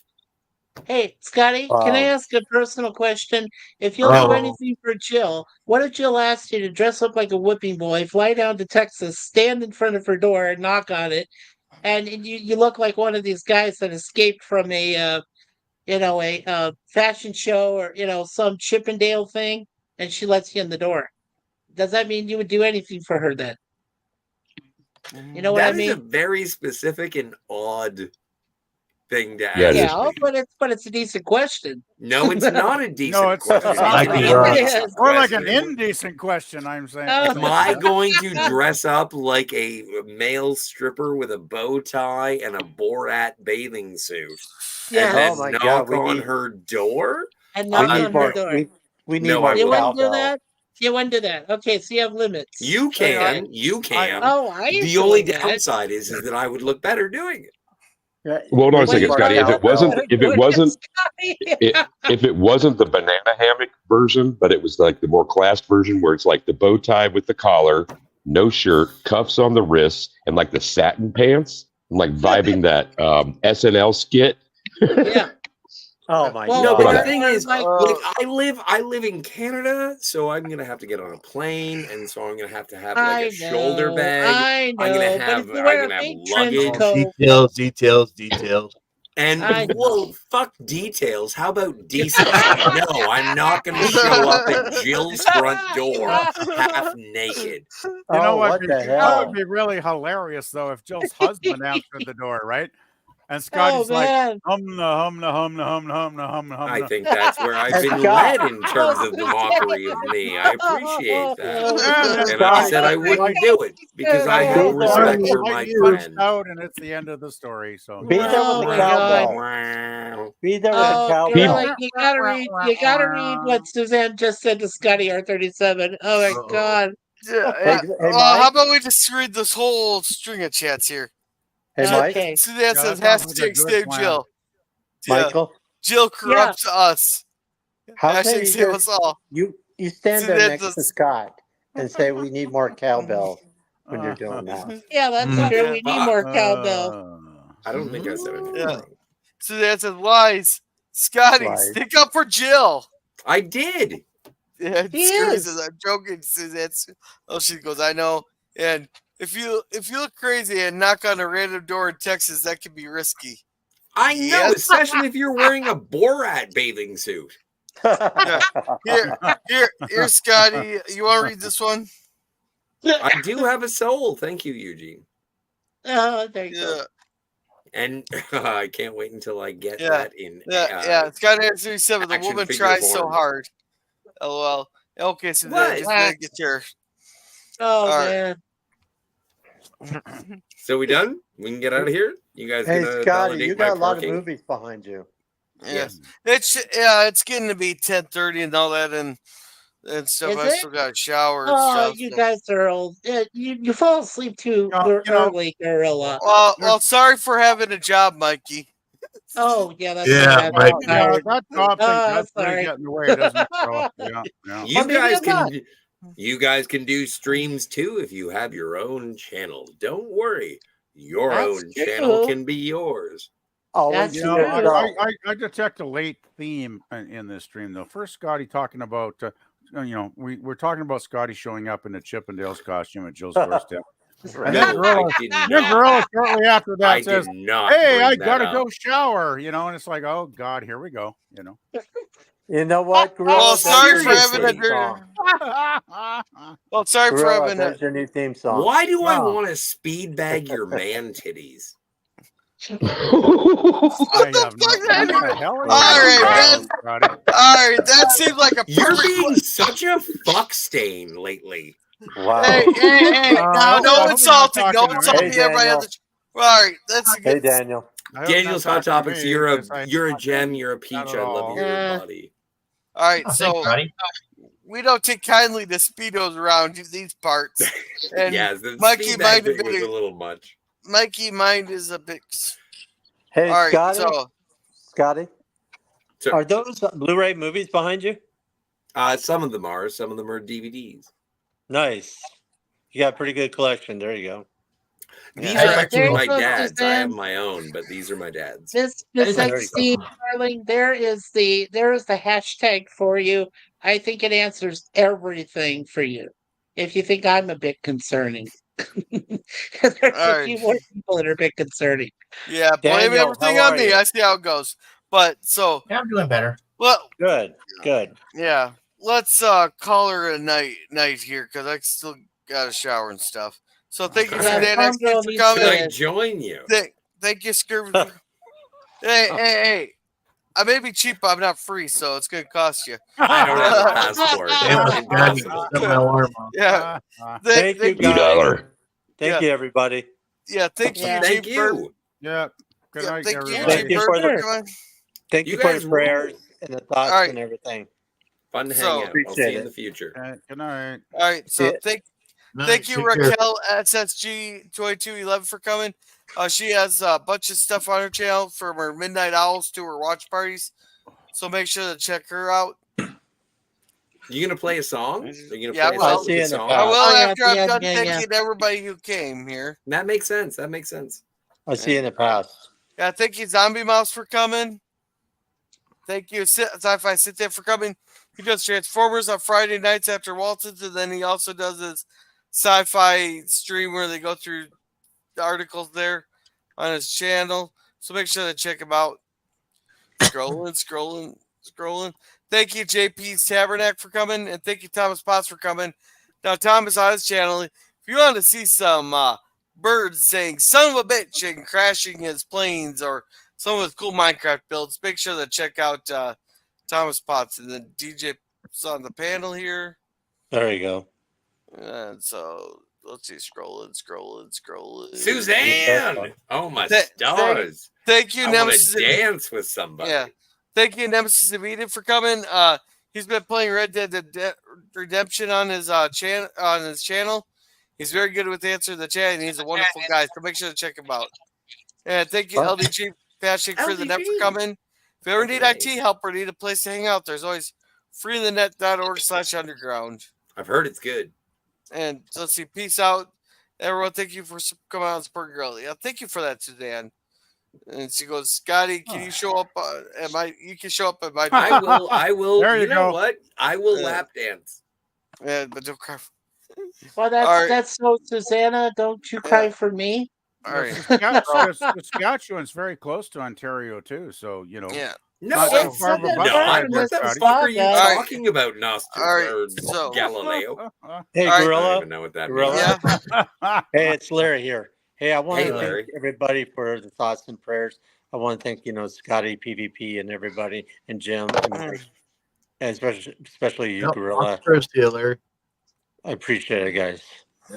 Hey, Scotty, can I ask a personal question? If you'll do anything for Jill, what if Jill asked you to dress up like a whipping boy, fly down to Texas, stand in front of her door and knock on it, and you look like one of these guys that escaped from a fashion show or some Chippendale thing, and she lets you in the door? Does that mean you would do anything for her then? You know what I mean? That is a very specific and odd thing to ask. Yeah, but it's a decent question. No, it's not a decent question. Or like an indecent question, I'm saying. Am I going to dress up like a male stripper with a bow tie and a Borat bathing suit? Yeah. And then knock on her door? And knock on her door. We need more You wouldn't do cowbell. that? You wouldn't do that. Okay, so you have limits. You can. I The enjoy only that. downside is that I would look better doing it. Well, hold on a second, Scotty. If it wasn't the banana hammock version, but it was like the more classed version where it's like the bow tie with the collar, no shirt, cuffs on the wrists, and like the satin pants, and like vibing that SNL skit. Yeah. Oh my No, god! but the thing is, like, I live in Canada, so I'm gonna have to get on a plane, and so I'm gonna have like a shoulder bag. I'm gonna have luggage. Details. And well, fuck details. How about decency? No, I'm not gonna show up at Jill's front door half naked. You know what? That would be really hilarious though if Jill's husband answered the door, right? And Scotty's like, hum. I think that's where I've been led in terms of the mockery of me. I appreciate that. And I said I wouldn't do it because I have respect for my friend. Out and it's the end of the story. So be there with the cowbell. Be there with the cowbell. You gotta read what Suzanne just said to Scotty R37. Oh my god. How about we just read this whole string of chats here? Hey, Mike. Suzanne says hashtag save Jill. Michael. Jill corrupts us. Hashtag save us all. You stand there next to Scott and say we need more cowbell when you're doing that. Yeah, that's true. We need more cowbell. I don't think I said anything. Yeah. Suzanne says lies. Scotty, stick up for Jill. I did. Yeah, says, I'm joking, Suzanne. Oh, she goes, I know. And if you look crazy and knock on a random door in Texas, that could be risky. I know, especially if you're wearing a Borat bathing suit. Yeah. Here, Scotty. You want to read this one? I do have a soul. Thank you, Eugene. Oh, there you go. And I can't wait until I get that in. Scotty R37. The woman tries so hard. LOL. Okay, so then get your. Oh man. So we done? We can get out of here. You guys. Hey Scotty, you got a lot of movies behind you. Yes, it's getting to be 10:30 and all that, and stuff. I still got a shower. And stuff, you guys are old. You fall asleep too early, Gorilla. Well, sorry for having a job, Mikey. Oh yeah, that's right. That job thing does get in the way, doesn't it? You guys can do streams too if you have your own channel. Don't worry. Your own channel can be yours. Always That's be true. yourself. I detect a late theme in this stream, though. First, Scotty talking about, we're talking about Scotty showing up in a Chippendales costume at Joe's doorstep. And then Gorilla shortly after that says, "Hey, I gotta go shower," and it's like, oh God, here we go, You know what, Gorilla? Well, sorry for having theme song. Well, sorry for Gorilla, having there's your new theme song. Why do I want to speed bag your man titties? What the hell? All right, that seems like a You're perfect. being such a fuck stain lately. Wow. Hey, no insulting, no insulting. Hey, Everybody has to. All right, that's a good. Hey, Daniel. Daniel's hot topics. You're a gem. You're a peach. I love your body. All right, so we don't take kindly to speedos around these parts. And yes, the Mikey mind was a little much. Mikey mind is a bit. Hey, all right, Scotty, are those Blu-ray movies behind you? Some of them are. Some of them are DVDs. Nice. You got a pretty good collection. There you go. These are actually my dad's. I have my own, but these are my dad's. Miss XC, darling, there is the hashtag for you. I think it answers everything for you. If you think I'm a bit concerning. There's a few more people that are a bit concerning. Yeah, blame everything on me. I see how it goes. But so yeah, I'm doing better. Well, good. Yeah, let's call her a night here because I still got a shower and stuff. So thank you, Dan, for coming. Can I join you? Thank you, Scurvy. hey. I may be cheap, but I'm not free, so it's going to cost you. I don't have a passport. Yeah. Thank you, guys. Thank you, everybody. Yeah, thank you. Thank you. Yeah. Good night, thank everybody. Thank you for the prayers and the thoughts and everything. Fun to hang out. I'll see you in the future. Good night. All right. So thank you, Raquel SSG2211 for coming. She has a bunch of stuff on her channel from her Midnight Owls to her watch parties. So make sure to check her out. You gonna play a song? Are you Yeah, gonna play I will after I'm done thanking everybody who came here. That makes sense. I'll see you in the past. Yeah, thank you, Zombie Mouse, for coming. Thank you, Sci-Fi Sit There, for coming. He does Transformers on Friday nights after Waltons, and then he also does his sci-fi stream where they go through the articles there on his channel. So make sure to check him out. Scrolling. Thank you, JP's Tabernacle, for coming, and thank you, Thomas Potts, for coming. Now, Thomas on his channel, if you want to see some birds saying "son of a bitch" and crashing his planes, or some of his cool Minecraft builds, make sure to check out Thomas Potts. And then DJ's on the panel here. There you go. And so let's see, scrolling. Suzanne! Oh my stars! Thank you, Nemesis. I want to dance with somebody. Yeah. Thank you, Nemesis of Eden, for coming. He's been playing Red Dead Redemption on his channel. He's very good with answering the chat, and he's a wonderful guy. So make sure to check him out. And thank you, LDG Fashion for the net for coming. If you ever need IT help or need a place to hang out, there's always freethenet.org/underground. I've heard it's good. And let's see, peace out, everyone. Thank you for coming out and supporting Girl. Yeah, thank you for that, Suzanne. And she goes, Scotty, can you show up? You can show up at my. I will. There you know go. what? I will lap dance. Yeah, but don't cry. Well, that's so, Susanna. Don't you cry for me. All right. Saskatchewan's very close to Ontario too, so Yeah. No, so far of a bus ride what there, the Scotty. fuck are you talking about, Nostradamus? So Galileo? Hey, All right. I Gorilla. don't even know what that means. Yeah. Hey, it's Larry here. Hey, I want Hey, to Larry. thank everybody for the thoughts and prayers. I want to thank, Scotty, PvP, and everybody, and Jim, and especially you, Gorilla. First deal, Larry. I appreciate it, guys.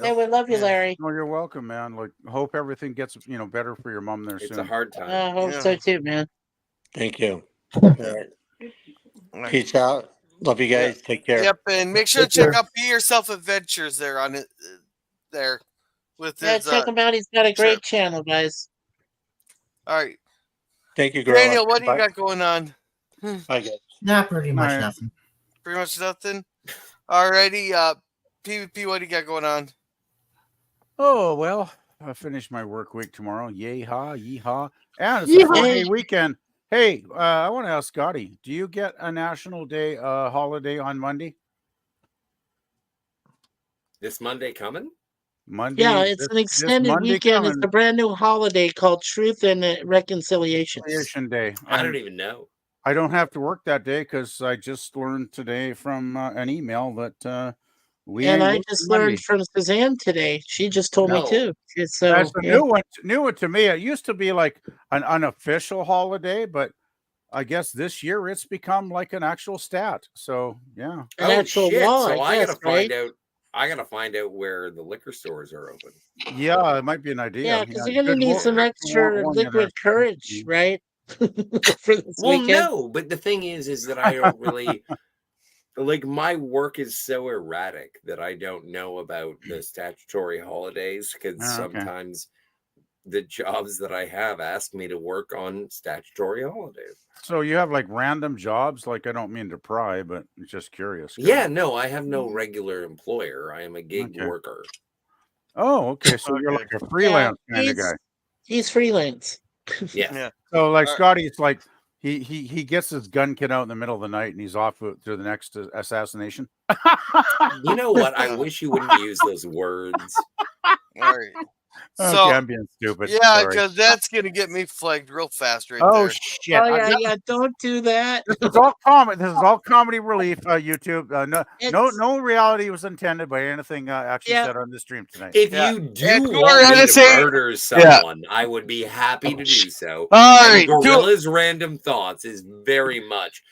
Hey, we love you, Larry. Oh, you're welcome, man. Like, hope everything gets better for your mom there It's soon. a hard time. I hope so too, man. Thank you. All right. Peace out. Love you guys. Take care. Yep, and make sure to check out Be Yourself Adventures there on it there with his. Check him out. He's got a great channel, guys. All right, Thank you, Gorilla. Daniel, what do you Bye. got going on? Bye, guys. Not pretty much nothing. Pretty much nothing. Alrighty, PvP, what do you got going on? Oh well, I finish my work week tomorrow. Yay-haw, yee-haw. And it's a 4-day weekend. Hey, I want to ask Scotty, do you get a National Day holiday on Monday? This Monday coming? Monday. Yeah, it's an extended weekend. It's a brand new holiday called Truth and Reconciliation Day. I don't even know. I don't have to work that day because I just learned today from an email that we. And I just learned from Suzanne today. She just told me too. So that's a new one to me. It used to be like an unofficial holiday, but I guess this year it's become like an actual stat. So yeah, an actual law. So I gotta find out. I gotta find out where the liquor stores are open. Yeah, it might be an idea. Yeah, because you're gonna need some extra liquid courage, right? For this weekend. No, but the thing is that I don't really like, my work is so erratic that I don't know about the statutory holidays because sometimes the jobs that I have ask me to work on statutory holidays. So you have like random jobs? Like, I don't mean to pry, but I'm just curious. Yeah, no, I have no regular employer. I am a gig worker. Oh, okay. So you're like a freelance kind of guy. He's freelance. Yeah. So like Scotty, it's like he gets his gun kit out in the middle of the night and he's off to the next assassination. You know what? I wish you wouldn't use those words. All right. So I'm being stupid. Yeah, because that's gonna get me flagged real fast right there. Oh shit! Oh yeah, don't do that. This is all comedy. This is all comedy relief. YouTube. No reality was intended by anything actually said on the stream tonight. If you do want me to murder someone, I would be happy to do so. All right, Gorilla's Random Thoughts is very much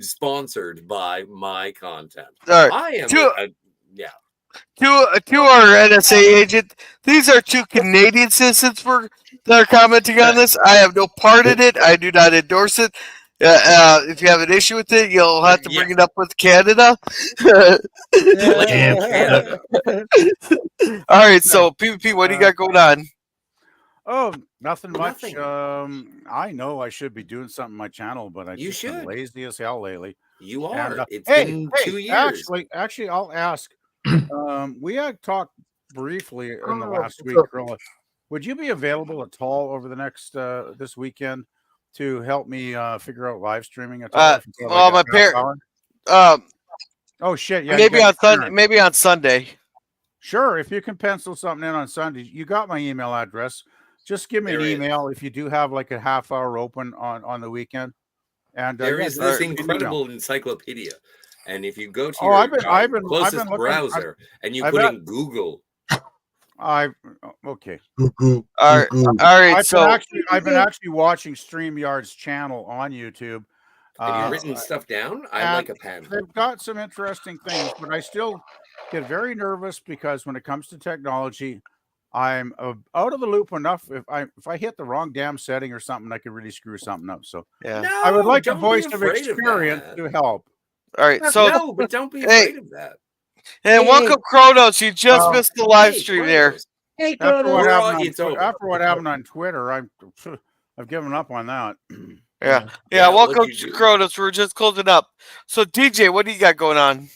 sponsored by my content. All right. I am. To our NSA agent, these are two Canadian citizens that are commenting on this. I have no part in it. I do not endorse it. If you have an issue with it, you'll have to bring it up with Canada. All right, so PvP, what do you got going on? Oh, nothing much. I know I should be doing something on my channel, but I just been lazy as hell lately. You are. And, it's been 2 years. Actually, I'll ask. We had talked briefly in the last week, Gorilla. Would you be available at all over the next this weekend to help me figure out live streaming? Well, my parents. Oh shit! Yeah, maybe on Sunday. Maybe on Sunday. Sure, if you can pencil something in on Sunday, you got my email address. Just give me an email if you do have like a half hour open on the weekend. And there is this incredible encyclopedia. And if you go to your closest browser and you put in Google, okay. All right. I've been actually watching StreamYard's channel on YouTube. Have you written stuff down? I like a pen. They've got some interesting things, but I still get very nervous because when it comes to technology, I'm out of the loop enough. If I hit the wrong damn setting or something, I could really screw something up. So I would like a voice of experience to help. All right, so no, but don't be afraid of that. And welcome, Kronos. You just missed the live stream there. Hey, after what happened on Twitter, I've given up on that. Yeah. Welcome to Kronos. We're just closing up. So, DJ, what do you got going on?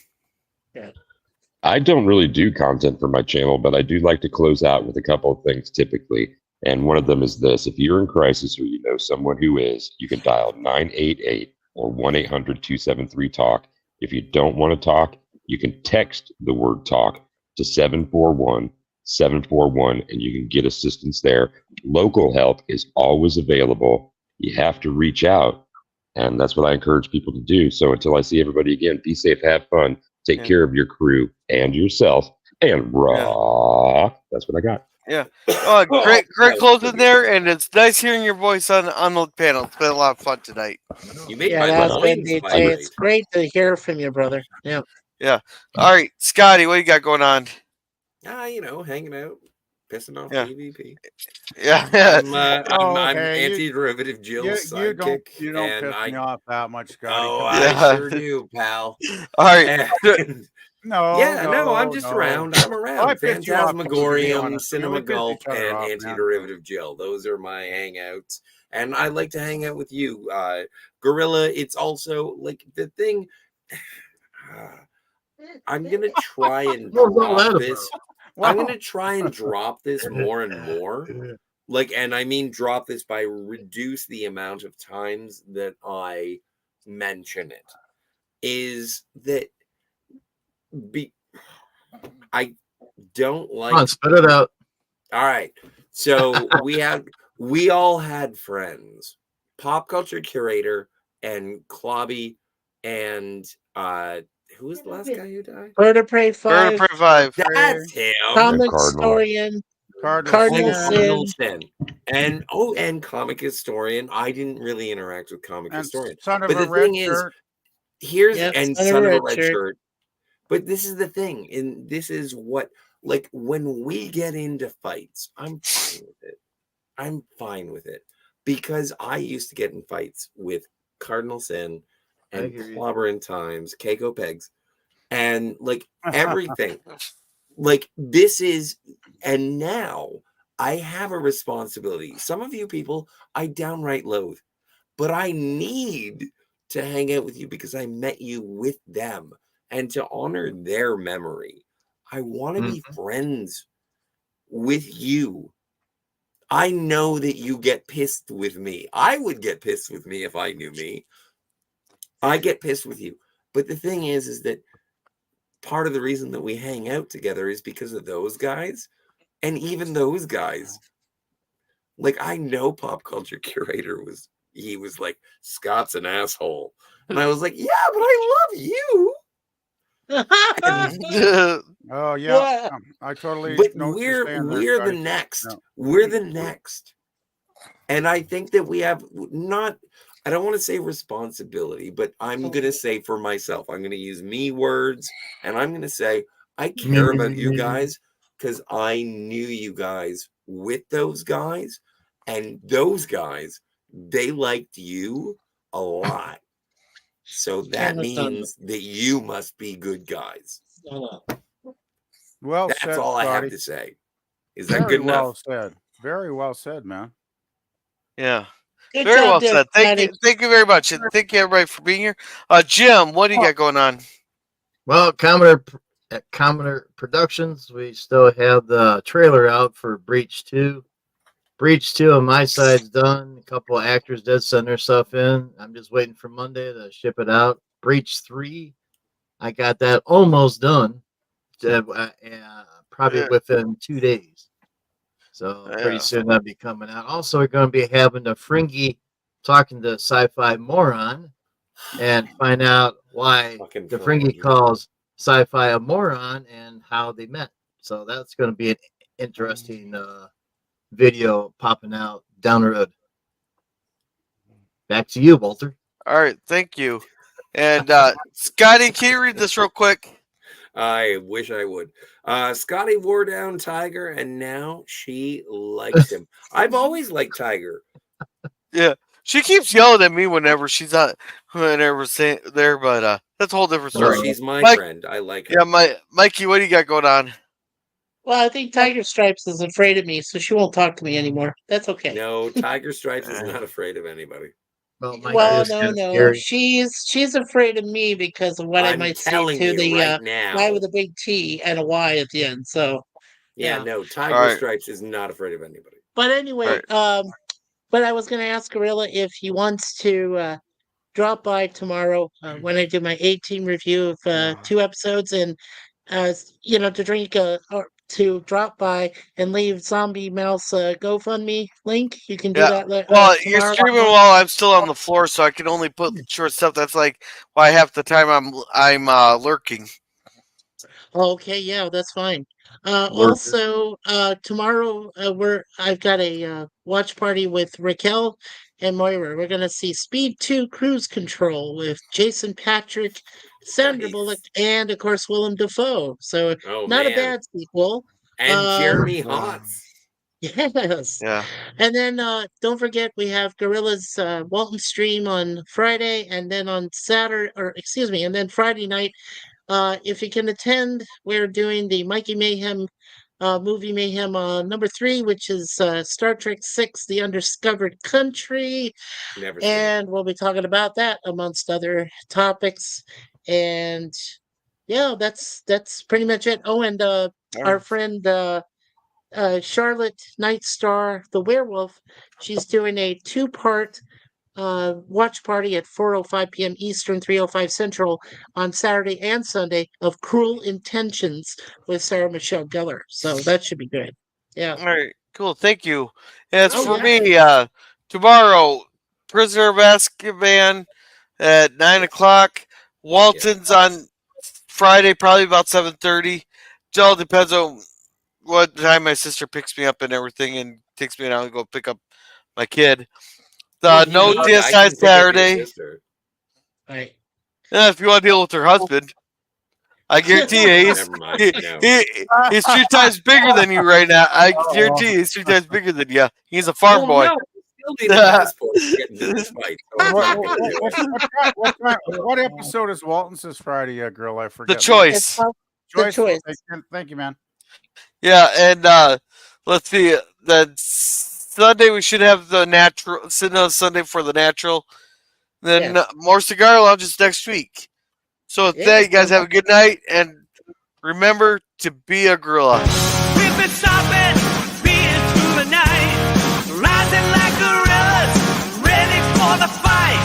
I don't really do content for my channel, but I do like to close out with a couple of things typically. And one of them is this: if you're in crisis or you know someone who is, you can dial 988. or 1-800-273-TALK. If you don't want to talk, you can text the word TALK to 741-741, and you can get assistance there. Local help is always available. You have to reach out, and that's what I encourage people to do. So until I see everybody again, be safe, have fun, take care of your crew and yourself, and rock. That's what I got. Yeah. Great closing there, and it's nice hearing your voice on the panel. It's been a lot of fun tonight. You made my mind vibrate. It's great to hear from you, brother. Yeah. Yeah. All right, Scotty, what you got going on? Hanging out, pissing off PvP. Yeah. I'm anti-derivative Jill's sidekick. You don't piss me off that much, Scotty. Oh, I sure do, pal. All right. I'm just around. I'm around. Phantasmagorium, Cinema Gulp, and Anti-Derivative Jill. Those are my hangouts. And I like to hang out with you. Gorilla, it's also like the thing. I'm going to try and drop this. I'm going to try and drop this more and more. Like, and I mean drop this by reduce the amount of times that I mention it. Is that I don't like. Come on, spit it out. All right. So we all had friends, pop culture curator and Clobby and who was the last guy who died? Bird of Prey 5. Bird of Prey 5. That's him. Comic historian. Cardinal Sin. And comic historian. I didn't really interact with comic historian. Son of but a the red thing shirt. is, here's Yep, and son of a red shirt. But this is the thing, and this is what, like, when we get into fights, I'm fine with it. I'm fine with it because I used to get in fights with Cardinal Sin and Clobbering Times, Keiko Pegs, and like everything. Like this is, and now I have a responsibility. Some of you people I downright loathe, but I need to hang out with you because I met you with them. And to honor their memory, I want to be friends with you. I know that you get pissed with me. I would get pissed with me if I knew me. I get pissed with you. But the thing is that part of the reason that we hang out together is because of those guys. And even those guys, like I know Pop Culture Curator was like, Scott's an asshole. And I was like, yeah, but I love you. Oh yeah, I totally. But know what we're you're saying there, the Scotty. next. No. We're the next, and I think that we have not. I don't want to say responsibility, but I'm gonna say for myself. I'm gonna use me words, and I'm gonna say I care about you guys because I knew you guys with those guys, and those guys they liked you a lot. So that means that you must be good guys. Well That's said, all I have Scotty. to say. Is that Very good enough? well said. Very well said, man. Yeah. Good Very job well there, said. Thank you. Scotty. Thank you very much. And thank you everybody for being here. Jim, what do you got going on? Well, at Commodore Productions, we still have the trailer out for Breach 2. Breach 2 on my side's done. A couple of actors did send their stuff in. I'm just waiting for Monday to ship it out. Breach 3, I got that almost done. Probably within 2 days. So pretty soon that'll be coming out. Also, we're going to be having the Fringy talking to Sci-Fi Moron and find out why the Fringy calls Sci-Fi a moron and how they met. So that's going to be an interesting video popping out down the road. Back to you, Walter. All right, thank you. And Scotty, can you read this real quick? I wish I would. Scotty wore down Tiger, and now she likes him. I've always liked Tiger. Yeah, she keeps yelling at me whenever she's not, whenever there. But that's a whole different story. She's my friend. I like her. Yeah, Mikey, what do you got going on? Well, I think Tiger Stripes is afraid of me, so she won't talk to me anymore. That's okay. No, Tiger Stripes is not afraid of anybody. Well, no. She's afraid of me because of what I might say to the guy with a big T and a Y at the end. So yeah. No, Tiger Stripes is not afraid of anybody. But anyway, but I was going to ask Gorilla if he wants to drop by tomorrow when I do my 18 review of 2 episodes, and to drink or to drop by and leave Zombie Mouse GoFundMe link. You can do that. Well, you're streaming while I'm still on the floor, so I can only put short stuff. That's like why half the time I'm lurking. Okay, yeah, that's fine. Also, tomorrow I've got a watch party with Raquel and Moira. We're gonna see Speed 2 Cruise Control with Jason Patrick, Sandra Bullock, and of course Willem Dafoe. So not a bad sequel. And Jeremy Hotz. Yes. Yeah. And then don't forget we have Gorilla's Walton stream on Friday, and then on and then Friday night. If you can attend, we're doing the Mikey Mayhem movie Mayhem number 3, which is Star Trek 6, The Undiscovered Country. And we'll be talking about that amongst other topics. And yeah, that's pretty much it. Oh, and our friend Charlotte Nightstar, the werewolf, she's doing a 2-part watch party at 4:05 p.m. Eastern, 3:05 Central on Saturday and Sunday of Cruel Intentions with Sarah Michelle Gellar. So that should be good. Yeah. All right. Cool. Thank you. As for me, tomorrow, Prisoner of Azkaban at 9 o'clock. Walton's on Friday, probably about 7:30. It all depends on what time my sister picks me up and everything, and takes me out and go pick up my kid. No DSI Saturday. Right. If you want to deal with her husband, I guarantee you, he's 3 times bigger than you right now. I guarantee you, he's 3 times bigger than you. He's a farm boy. What episode is Walton's Friday, girl? I forget. The Choice. The Choice. Thank you, man. Yeah, and let's see. That Sunday we should have the natural. Sunday for the natural. Then more Cigar Lounges next week. So with that, you guys have a good night, and remember to be a gorilla. We've been stopping, being through the night, rising like gorillas, ready for the fight.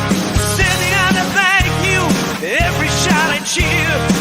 Sending out a thank you, every shout and cheer.